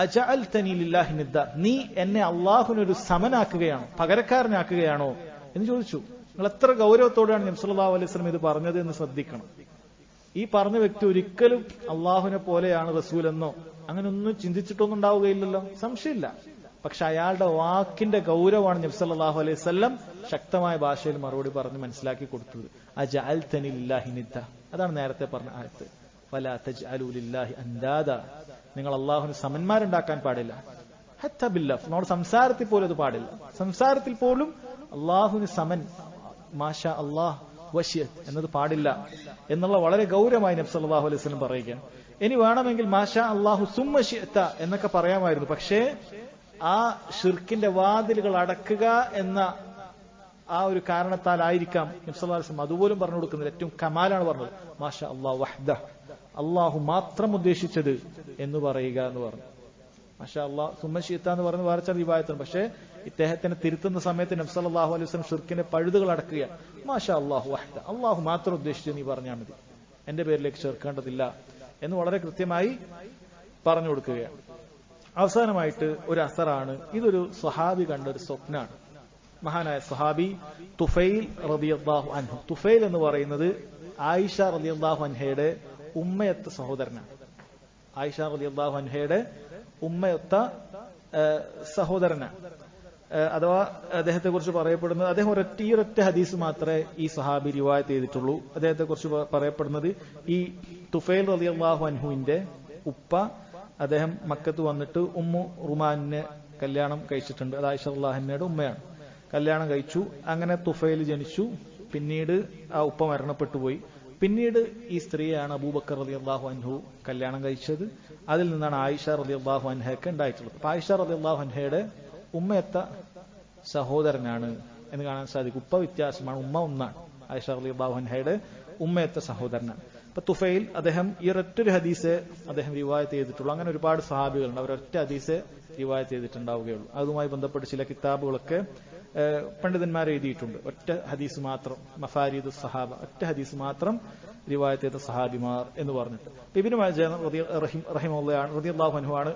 അജഅൽതനി ലില്ലാഹി നിദ്ദ, നീ എന്നെ അള്ളാഹുവിനൊരു സമനാക്കുകയാണോ, പകരക്കാരനാക്കുകയാണോ എന്ന് ചോദിച്ചു. നിങ്ങൾ എത്ര ഗൗരവത്തോടെയാണ് നബി സല്ലല്ലാഹു അലൈഹി വസല്ലം ഇത് പറഞ്ഞത് എന്ന് ശ്രദ്ധിക്കണം. ഈ പറഞ്ഞ വ്യക്തി ഒരിക്കലും അള്ളാഹുവിനെ പോലെയാണ് റസൂൽ എന്നോ അങ്ങനെ ഒന്നും ചിന്തിച്ചിട്ടൊന്നും ഉണ്ടാവുകയില്ലല്ലോ, സംശയമില്ല. പക്ഷെ അയാളുടെ വാക്കിന്റെ ഗൗരവമാണ് നബി സല്ലല്ലാഹു അലൈഹി വസല്ലം ശക്തമായ ഭാഷയിൽ മറുപടി പറഞ്ഞ് മനസ്സിലാക്കി കൊടുത്തത്. അജഅൽതനി ലില്ലാഹി നിദ്ദ, അതാണ് നേരത്തെ പറഞ്ഞ ആയത്ത്. ഫലാ തജ്അലൂ ലില്ലാഹി അൻദാദ, നിങ്ങൾ അള്ളാഹുവിന് സമന്മാരുണ്ടാക്കാൻ പാടില്ല. ഹത്ത ബില്ലഫ്, നമ്മുടെ സംസാരത്തിൽ പോലും അത് പാടില്ല. സംസാരത്തിൽ പോലും അള്ളാഹുവിന് സമൻ, മാഷാ അല്ലാഹ് വശിഅത്ത് എന്നത് പാടില്ല എന്നുള്ള വളരെ ഗൗരവമായി നബി സല്ലല്ലാഹു അലൈഹി വസല്ലം പറയുകയാണ്. ഇനി വേണമെങ്കിൽ മാഷാ അല്ലാഹു സുമ്മ ശിഅത എന്നൊക്കെ പറയാമായിരുന്നു. പക്ഷേ ആ ഷിർക്കിന്റെ വാതിലുകൾ അടക്കുക എന്ന ആ ഒരു കാരണത്താലായിരിക്കാം നബി സല്ലല്ലാഹു അലൈഹി വസല്ലം അതുപോലും പറഞ്ഞു കൊടുക്കുന്നത്. ഏറ്റവും കമാലാണ് പറഞ്ഞത് മാഷാ അല്ലാഹു വഹ്ദഹ്, അള്ളാഹു മാത്രം ഉദ്ദേശിച്ചത് എന്ന് പറയുക എന്ന് പറഞ്ഞു. മാഷാ അല്ലാഹ് സുമ്മ ശിഅത എന്ന് പറഞ്ഞ് വേറെ ചില റിവായത്താണ്. പക്ഷേ ഇദ്ദേഹത്തിനെ തിരുത്തുന്ന സമയത്ത് നബി സല്ലല്ലാഹു അലൈഹി വസല്ലം ഷിർക്കിന്റെ പഴുതുകൾ അടക്കുക. മാഷാ അല്ലാഹു വഹ്ദഹ്, അള്ളാഹു മാത്രം ഉദ്ദേശിച്ചത് നീ പറഞ്ഞാൽ മതി, എന്റെ പേരിലേക്ക് ചേർക്കേണ്ടതില്ല എന്ന് വളരെ കൃത്യമായി പറഞ്ഞു കൊടുക്കുകയാണ്. അവസാനമായിട്ട് ഒരു അസറാണ്. ഇതൊരു സ്വഹാബി കണ്ട ഒരു സ്വപ്നാണ്. മഹാനായ സ്വഹാബി തുഫൈൽ റളിയല്ലാഹു അൻഹു. തുഫൈൽ എന്ന് പറയുന്നത് ആയിഷ റളിയല്ലാഹു അൻഹയുടെ ഉമ്മയത്ത സഹോദരനാണ്. ആയിഷ റളിയല്ലാഹു അൻഹയുടെ ഉമ്മയത്ത സഹോദരനാണ്. അഥവാ അദ്ദേഹത്തെ കുറിച്ച് പറയപ്പെടുന്നത്, അദ്ദേഹം ഒരൊറ്റ ഹദീസ് മാത്രമേ ഈ സഹാബി റിവായത്ത് ചെയ്തിട്ടുള്ളൂ. അദ്ദേഹത്തെ കുറിച്ച് പറയപ്പെടുന്നത് ഈ തുഫൈൽ റളിയല്ലാഹു അൻഹുവിന്റെ ഉപ്പ അദ്ദേഹം മക്കത്ത് വന്നിട്ട് ഉമ്മു റുമാനിനെ കല്യാണം കഴിച്ചിട്ടുണ്ട്. അത് ആയിഷ റളിയല്ലാഹു അൻഹയുടെ ഉമ്മയാണ്. കല്യാണം കഴിച്ചു. അങ്ങനെ തുഫൈൽ ജനിച്ചു. പിന്നീട് ആ ഉപ്പ മരണപ്പെട്ടു പോയി. പിന്നീട് ഈ സ്ത്രീയാണ് അബൂബക്കർ റളിയല്ലാഹു അൻഹു കല്യാണം കഴിച്ചത്. അതിൽ നിന്നാണ് ആയിഷ റളിയല്ലാഹു അൻഹയ്ക്ക് ഉണ്ടായിട്ടുള്ളത്. അപ്പൊ ആയിഷ റളിയല്ലാഹു അൻഹയുടെ ഉമ്മയത്ത സഹോദരനാണ് എന്ന് കാണാൻ സാധിക്കും. ഉപ്പ വ്യത്യാസമാണ്, ഉമ്മ ഒന്നാണ്. ആയിഷ റളിയല്ലാഹു അൻഹയുടെ ഉമ്മയത്ത സഹോദരനാണ്. അപ്പൊ തുഫൈൽ അദ്ദേഹം ഈ ഒരൊറ്റൊരു ഹദീസ് അദ്ദേഹം റിവായത്ത് ചെയ്തിട്ടുള്ളൂ. അങ്ങനെ ഒരുപാട് സഹാബികളുണ്ട്, അവരൊറ്റ ഹദീസ് റിവായത്ത് ചെയ്തിട്ടുണ്ടാവുകയുള്ളൂ. അതുമായി ബന്ധപ്പെട്ട് ചില കിതാബുകളൊക്കെ പണ്ഡിതന്മാർ എഴുതിയിട്ടുണ്ട്. ഒറ്റ ഹദീസ് മാത്രം, മഫാരിദു സഹാബ, ഒറ്റ ഹദീസ് മാത്രം റിവായത്ത് ചെയ്ത സഹാബിമാർ എന്ന് പറഞ്ഞിട്ട്. ഇബ്നു മാജ റളിയല്ലാഹു അൻഹുവാണ്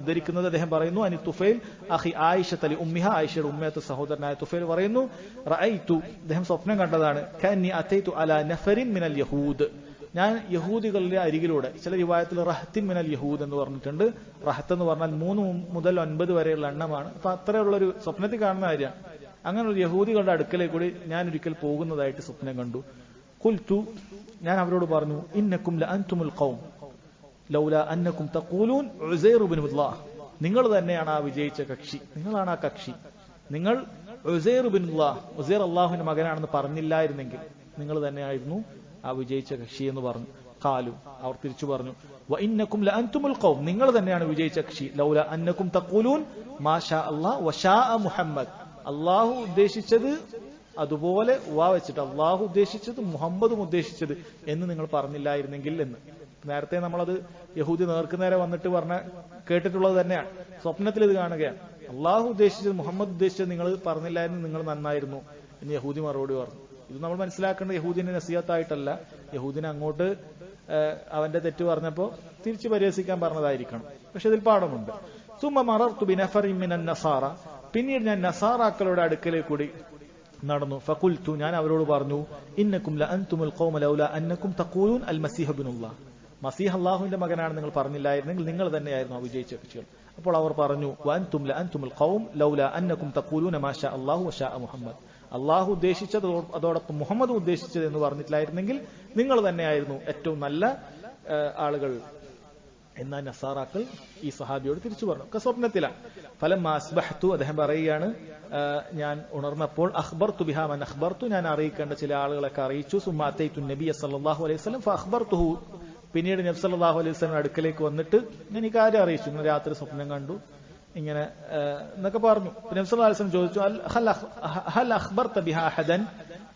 ഉദ്ധരിക്കുന്നത്. അദ്ദേഹം പറയുന്നു, അനി തുഫൈൽ അഖി ആയിഷ തലി ഉമ്മിഹ, ആയിഷയുടെ ഉമ്മയത്തെ സഹോദരനായ തുഫൈൽ പറയുന്നു, റഅയ്തു, അദ്ദേഹം സ്വപ്നം കണ്ടതാണ്, കഅന്നി അതൈതു അലാ നഫരിൻ മിനൽ യഹൂദ്, ഞാൻ യഹൂദികളുടെ അരികിലൂടെ, ചില റിവായത്തിൽ റഹത്തിൻ മിനൽ യഹൂദ് എന്ന് പറഞ്ഞിട്ടുണ്ട്. റഹത്ത് എന്ന് പറഞ്ഞാൽ 3 മുതൽ 9 വരെയുള്ള എണ്ണമാണ്. അപ്പൊ അത്രയുള്ളൊരു സ്വപ്നത്തിൽ കാണുന്ന കാര്യമാണ്. അങ്ങനെ ഒരു യഹൂദികളുടെ അടുക്കലേക്ക് കൂടി ഞാൻ ഒരിക്കൽ പോകുന്നതായിട്ട് സ്വപ്നം കണ്ടു. ഖുൽതു, ഞാൻ അവരോട് പറഞ്ഞു, ഇന്നക്കും ലഅൻതുമുൽ ഖൗം ലൗലാ അന്നക്കും തഖൂലൂൻ ഉസൈർ ഇബ്നുല്ലാഹ്, നിങ്ങൾ തന്നെയാണ് ആ വിജയിച്ച കക്ഷി, നിങ്ങളാണ് ആ കക്ഷി. നിങ്ങൾ ഉസൈർ ഇബ്നുല്ലാഹ്, ഉസൈർ അല്ലാഹുവിന്റെ മകനാണെന്ന് പറഞ്ഞില്ലായിരുന്നെങ്കിൽ നിങ്ങൾ തന്നെയായിരുന്നു ആ വിജയിച്ച കക്ഷി എന്ന് പറഞ്ഞു. ഖാലു, അവർ തിരിച്ചു പറഞ്ഞു, വ ഇന്നക്കും ലഅൻതുമുൽ ഖൗം, നിങ്ങൾ തന്നെയാണ് വിജയിച്ച കക്ഷി, ലൗലാ അന്നക്കും തഖൂലൂൻ മാ ഷാ അല്ലാഹ് വ ഷാ മുഹമ്മദ്, അല്ലാഹു ഉദ്ദേശിച്ചത് അതുപോലെ വെച്ചിട്ട് അള്ളാഹു ഉദ്ദേശിച്ചത് മുഹമ്മദും ഉദ്ദേശിച്ചത് എന്ന് നിങ്ങൾ പറഞ്ഞില്ലായിരുന്നെങ്കിൽ എന്ന്. നേരത്തെ നമ്മളത് യഹൂദി നേർക്കുനേരെ വന്നിട്ട് കേട്ടിട്ടുള്ളത് തന്നെയാണ്. സ്വപ്നത്തിൽ ഇത് കാണുകയാണ്. അള്ളാഹു ഉദ്ദേശിച്ചത് മുഹമ്മദ് ഉദ്ദേശിച്ചത് നിങ്ങൾ പറഞ്ഞില്ലായിരുന്നു, നിങ്ങൾ നന്നായിരുന്നു എന്ന് യഹൂദി മറുപടി പറഞ്ഞു. ഇത് നമ്മൾ മനസ്സിലാക്കേണ്ടത് യഹൂദിന്റെ നസീഹത്തായിട്ടല്ല, യഹൂദിനെ അങ്ങോട്ട് അവന്റെ തെറ്റ് പറഞ്ഞപ്പോ തിരിച്ചു പരിഹസിക്കാൻ പറഞ്ഞതായിരിക്കണം. പക്ഷെ ഇതിൽ പാഠമുണ്ട്. സുമ്മ മറർതു ബിനഫറിൻ മിനൻ നസാറ, പിന്നീട് ഞാൻ നസാറാക്കളുടെ അടുക്കലേക്ക് കൂടി നടന്നു. ഫഖുൽതു, ഞാൻ അവരോട് പറഞ്ഞു, ഇന്നക്കും ലഅൻതുമുൽ ഖൗമ ലൗലാ അന്നക്കും തഖൂലൂൻ അൽ മസീഹ് ഇബ്നുല്ലാഹ്, മസീഹ് അല്ലാഹുവിന്റെ മകനാണ് നിങ്ങൾ പറഞ്ഞില്ലായിരുന്നെങ്കിൽ നിങ്ങൾ തന്നെയായിരുന്നു ആ വിജയിച്ച കക്ഷികൾ. അപ്പോൾ അവർ പറഞ്ഞു, വഅൻതും ലഅൻതുമുൽ ഖൗം ലൗലാ അന്നക്കും തഖൂലൂന മാ ഷാ അല്ലാഹു വ ഷാ മുഹമ്മദ്, അള്ളാഹു ഉദ്ദേശിച്ചത് അതോടൊപ്പം മുഹമ്മദ് ഉദ്ദേശിച്ചത് എന്ന് പറഞ്ഞിട്ടില്ലായിരുന്നെങ്കിൽ നിങ്ങൾ തന്നെയായിരുന്നു ഏറ്റവും നല്ല ആളുകൾ എന്നാൽ നസാറാക്കൾ ഈ സഹാബിയോട് തിരിച്ചു പറഞ്ഞു, സ്വപ്നത്തിലാണ്. ഫലം അസ്ബഹ്തു, അദ്ദേഹം പറയുകയാണ്, ഞാൻ ഉണർന്നപ്പോൾ അഖ്ബർതു ബിഹാ മൻ അഖ്ബർതു, ഞാൻ അറിയിക്കേണ്ട ചില ആളുകളൊക്കെ അറിയിച്ചു. സുമ്മ അത്തൈതു നബിയ സല്ലല്ലാഹു അലൈഹി വസല്ലം ഫഅഖ്ബർതുഹു, പിന്നീട് നബി സല്ലല്ലാഹു അലൈഹി വസല്ലം അടുക്കലേക്ക് വന്നിട്ട് ഞാൻ ഈ കാര്യം അറിയിച്ചു, ഇങ്ങനെ രാത്രി സ്വപ്നം കണ്ടു ഇങ്ങനെ എന്നൊക്കെ പറഞ്ഞു. നബി സല്ലല്ലാഹു അലൈഹി വസല്ലം ചോദിച്ചു, ഹൽ അഖ്ബർത ബിഹാ അഹദൻ,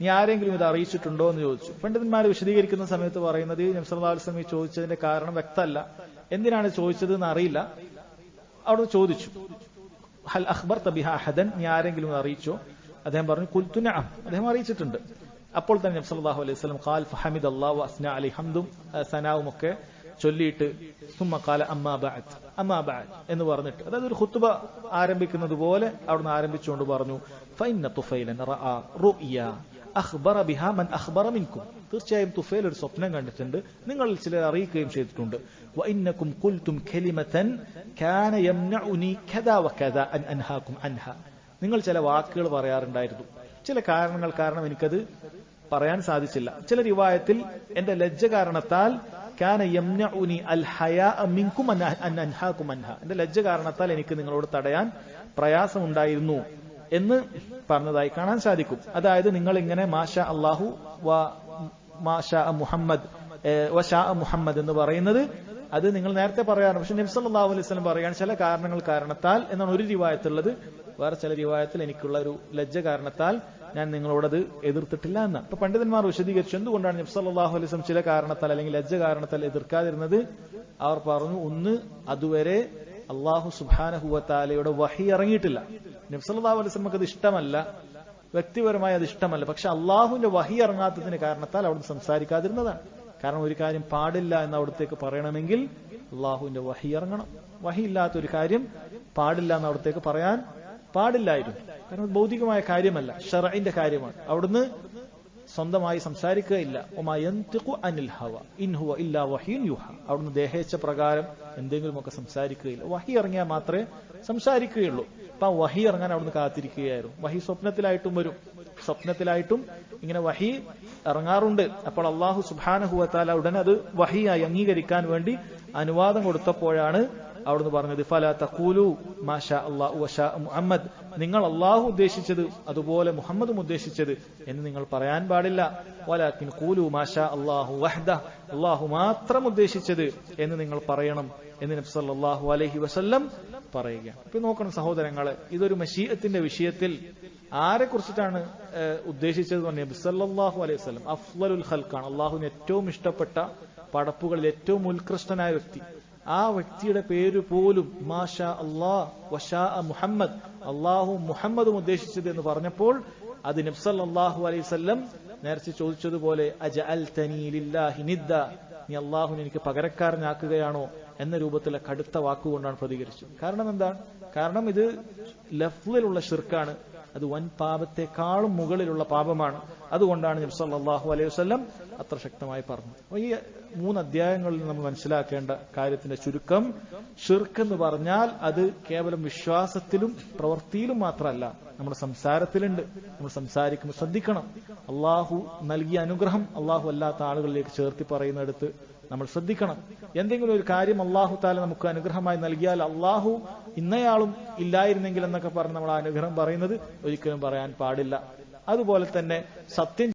നീ ആരെങ്കിലും ഇത് അറിയിച്ചിട്ടുണ്ടോ എന്ന് ചോദിച്ചു. പണ്ഡിതന്മാർ വിശദീകരിക്കുന്ന സമയത്ത് പറയുന്നത് നബി സല്ലല്ലാഹു അലൈഹി വസല്ലം ചോദിച്ചതിന്റെ കാരണം വ്യക്തമല്ല, എന്തിനാണ് ചോദിച്ചത് എന്ന് അറിയില്ല. അവിടെ ചോദിച്ചു, ഹൽ അഖ്ബർത ബിഹാ അഹദൻ, നീ ആരെങ്കിലും അറിയിച്ചോ? അദ്ദേഹം പറഞ്ഞു, ഖുൽതു നഅം, അദ്ദേഹം അറിയിച്ചിട്ടുണ്ട്. അപ്പോൾ തന്നെ നബി സല്ലല്ലാഹു അലൈഹി വസല്ലം ഖാൽ ഫഹമിദല്ലാഹു വഅസ്ന അലൈഹി, ഹംദും സനാവും ഒക്കെ ചൊല്ലിയിട്ട് സുമ്മ ഖാല അമ്മാ ബഅദ് എന്ന് പറഞ്ഞിട്ട്, അതായത് ഒരു ഖുത്ബ ആരംഭിക്കുന്നത് പോലെ അവിടുന്ന് ആരംഭിച്ചുകൊണ്ട് പറഞ്ഞു, ഫഇന്ന തുഫൈലൻ റഅ റുഅയ അഖ്ബറ ബിഹാ മൻ അഖ്ബറ മിൻകും, തീർച്ചയായും തുഫൈൽ ഒരു സ്വപ്നം കണ്ടിട്ടുണ്ട്, നിങ്ങളിൽ ചിലർ അറിയിക്കുകയും ചെയ്തിട്ടുണ്ട്. വഇന്നകും ഖുൽതും കലിമതൻ കാന യംനഉനി കദാ വകദാ അൻ അൻഹാകും അൻഹാ, നിങ്ങൾ ചില വാക്കുകൾ പറയാറുണ്ടായിരുന്നു, ചില കാരണങ്ങൾ കാരണം എനിക്കത് പറയാൻ സാധിച്ചില്ല. ചില റിവായത്തിൽ എന്റെ ലജ്ജ കാരണത്താൽ കാന യംനഉനി അൽ ഹയാ മിൻകും അൻ അൻഹാകും അൻഹാ, എന്റെ ലജ്ജ കാരണത്താൽ എനിക്ക് നിങ്ങളോട് തടയാൻ പ്രയാസമുണ്ടായിരുന്നു എന്ന് പറഞ്ഞതായി കാണാൻ സാധിക്കും. അതായത് നിങ്ങൾ ഇങ്ങനെ മാഷാ അല്ലാഹു വ മാഷാ മുഹമ്മദ് വശാ മുഹമ്മദ് എന്ന് പറയുന്നത് അത് നിങ്ങൾ നേരത്തെ പറയാറുണ്ട്. പക്ഷെ നബി സല്ലല്ലാഹു അലൈഹി വസല്ലം പറയാണ് ചില കാരണങ്ങൾ കാരണത്താൽ എന്നാണ് ഒരു റിവായത്തുള്ളത്. വേറെ ചില റിവായത്തിൽ എനിക്കുള്ള ഒരു ലജ്ജ കാരണത്താൽ ഞാൻ നിങ്ങളോടത് എതിർത്തിട്ടില്ല എന്ന്. അപ്പൊ പണ്ഡിതന്മാർ വിശദീകരിച്ചു എന്തുകൊണ്ടാണ് നബി സല്ലല്ലാഹു അലൈഹി വസല്ലം ചില കാരണത്താൽ അല്ലെങ്കിൽ ലജ്ജ കാരണത്താൽ എതിർക്കാതിരുന്നത്. അവർ പറഞ്ഞു, ഒന്ന്, അതുവരെ അല്ലാഹു സുബ്ഹാനഹു വ തആലയുടെ വഹി ഇറങ്ങിയിട്ടില്ല. നബി സല്ലല്ലാഹു അലൈഹി വസല്ലമക്ക് അത് ഇഷ്ടമല്ല, വ്യക്തിപരമായി അത് ഇഷ്ടമല്ല. പക്ഷെ അള്ളാഹുവിന്റെ വഹി ഇറങ്ങാത്തതിന് കാരണത്താൽ അവിടുന്ന് സംസാരിക്കാതിരുന്നതാണ്. കാരണം ഒരു കാര്യം പാടില്ല എന്ന് അവിടത്തേക്ക് പറയണമെങ്കിൽ അള്ളാഹുവിന്റെ വഹി ഇറങ്ങണം. വഹി ഇല്ലാത്ത ഒരു കാര്യം പാടില്ല എന്ന് അവിടത്തേക്ക് പറയാൻ പാടില്ലായിരുന്നു. കാരണം ഭൗതികമായ കാര്യമല്ല, ശർഇന്റെ കാര്യമാണ്. അവിടുന്ന് സ്വന്തമായി സംസാരിക്കുകയില്ല. ഒമാ യൻതിഖു അനിൽ ഹവ ഇൻ ഹുവ ഇല്ലാ വഹ്യുൻ യുഹ, അവിടുന്ന് ദേഹേച്ഛ പ്രകാരം എന്തെങ്കിലുമൊക്കെ സംസാരിക്കുകയില്ല. വഹി ഇറങ്ങിയാൽ മാത്രമേ സംസാരിക്കുകയുള്ളൂ. അപ്പൊ ആ വഹി ഇറങ്ങാൻ അവിടുന്ന് കാത്തിരിക്കുകയായിരുന്നു. വഹി സ്വപ്നത്തിലായിട്ടും വരും, സ്വപ്നത്തിലായിട്ടും ഇങ്ങനെ വഹി ഇറങ്ങാറുണ്ട്. അപ്പോൾ അല്ലാഹു സുബ്ഹാനഹു വ തആല ഉടനെ അത് വഹിയായി അംഗീകരിക്കാൻ വേണ്ടി അനുവാദം കൊടുത്തപ്പോഴാണ് അവിടുന്ന് പറഞ്ഞത്, ഫലാ തഖൂലു മാഷാ അല്ലാഹു വശാ മുഹമ്മദ്, നിങ്ങൾ അല്ലാഹു ഉദ്ദേശിച്ചത് അതുപോലെ മുഹമ്മദും ഉദ്ദേശിച്ചത് എന്ന് നിങ്ങൾ പറയാൻ പാടില്ല. വലാകിൻ ഖൂലു മാഷാ അല്ലാഹു വഹ്ദ, അല്ലാഹു മാത്രം ഉദ്ദേശിച്ചത് എന്ന് നിങ്ങൾ പറയണം എന്ന് നബി സല്ലല്ലാഹു അലൈഹി വസല്ലം പറയുകയാണ്. ഇപ്പൊ നോക്കണം സഹോദരങ്ങളെ, ഇതൊരു മശീഅത്തിന്റെ വിഷയത്തിൽ ആരെ കുറിച്ചിട്ടാണ് ഉദ്ദേശിച്ചത്? നബി സല്ലല്ലാഹു അലൈഹി വസല്ലം അഫ്ളലുൽ ഖൽഖാണ്, അല്ലാഹുവിന് ഏറ്റവും ഇഷ്ടപ്പെട്ട പടപ്പുകളിൽ ഏറ്റവും ഉത്കൃഷ്ടനായ വ്യക്തി. ആ വ്യക്തിയുടെ പേര് പോലും മാഷാ അല്ലാഹ് വശാ മുഹമ്മദ്, അല്ലാഹു മുഹമ്മദും ഉദ്ദേശിച്ചത് എന്ന് പറഞ്ഞപ്പോൾ അത് നബി സല്ലല്ലാഹു അലൈഹി വസല്ലം നേരത്തെ ചോദിച്ചതുപോലെ അജഅൽതനി ലില്ലാഹി നിദ്ദ, നീ അല്ലാഹുവിനെ എനിക്ക് പകരക്കാരനാക്കുകയാണോ എന്ന രൂപത്തിലെ കടുത്ത വാക്കുകൊണ്ടാണ് പ്രതികരിച്ചത്. കാരണം എന്താണ്? കാരണം ഇത് ലഫ്ളിലുള്ള ശിർക്കാണ്, അത് വൻ പാപത്തെക്കാളും മുകളിലുള്ള പാപമാണ്. അതുകൊണ്ടാണ് നബി സല്ലല്ലാഹു അലൈഹി വസല്ലം അത്ര ശക്തമായി പറഞ്ഞു. ഈ 3 അധ്യായങ്ങളിൽ നമ്മൾ മനസ്സിലാക്കേണ്ട കാര്യത്തിന്റെ ചുരുക്കം, ഷിർക്ക് എന്ന് പറഞ്ഞാൽ അത് കേവലം വിശ്വാസത്തിലും പ്രവൃത്തിയിലും മാത്രമല്ല, നമ്മുടെ സംസാരത്തിലുണ്ട്. നമ്മൾ സംസാരിക്കുമ്പോൾ ശ്രദ്ധിക്കണം. അള്ളാഹു നൽകിയ അനുഗ്രഹം അള്ളാഹു അല്ലാത്ത ആളുകളിലേക്ക് ചേർത്തി പറയുന്നിടത്ത് നമ്മൾ ശ്രദ്ധിക്കണം. എന്തെങ്കിലും ഒരു കാര്യം അള്ളാഹു താല നമുക്ക് അനുഗ്രഹമായി നൽകിയാൽ അള്ളാഹു ഇന്നയാളും ഇല്ലായിരുന്നെങ്കിൽ എന്നൊക്കെ പറഞ്ഞ് നമ്മൾ ആ അനുഗ്രഹം പറയുന്നത് ഒരിക്കലും പറയാൻ പാടില്ല. അതുപോലെ തന്നെ സത്യം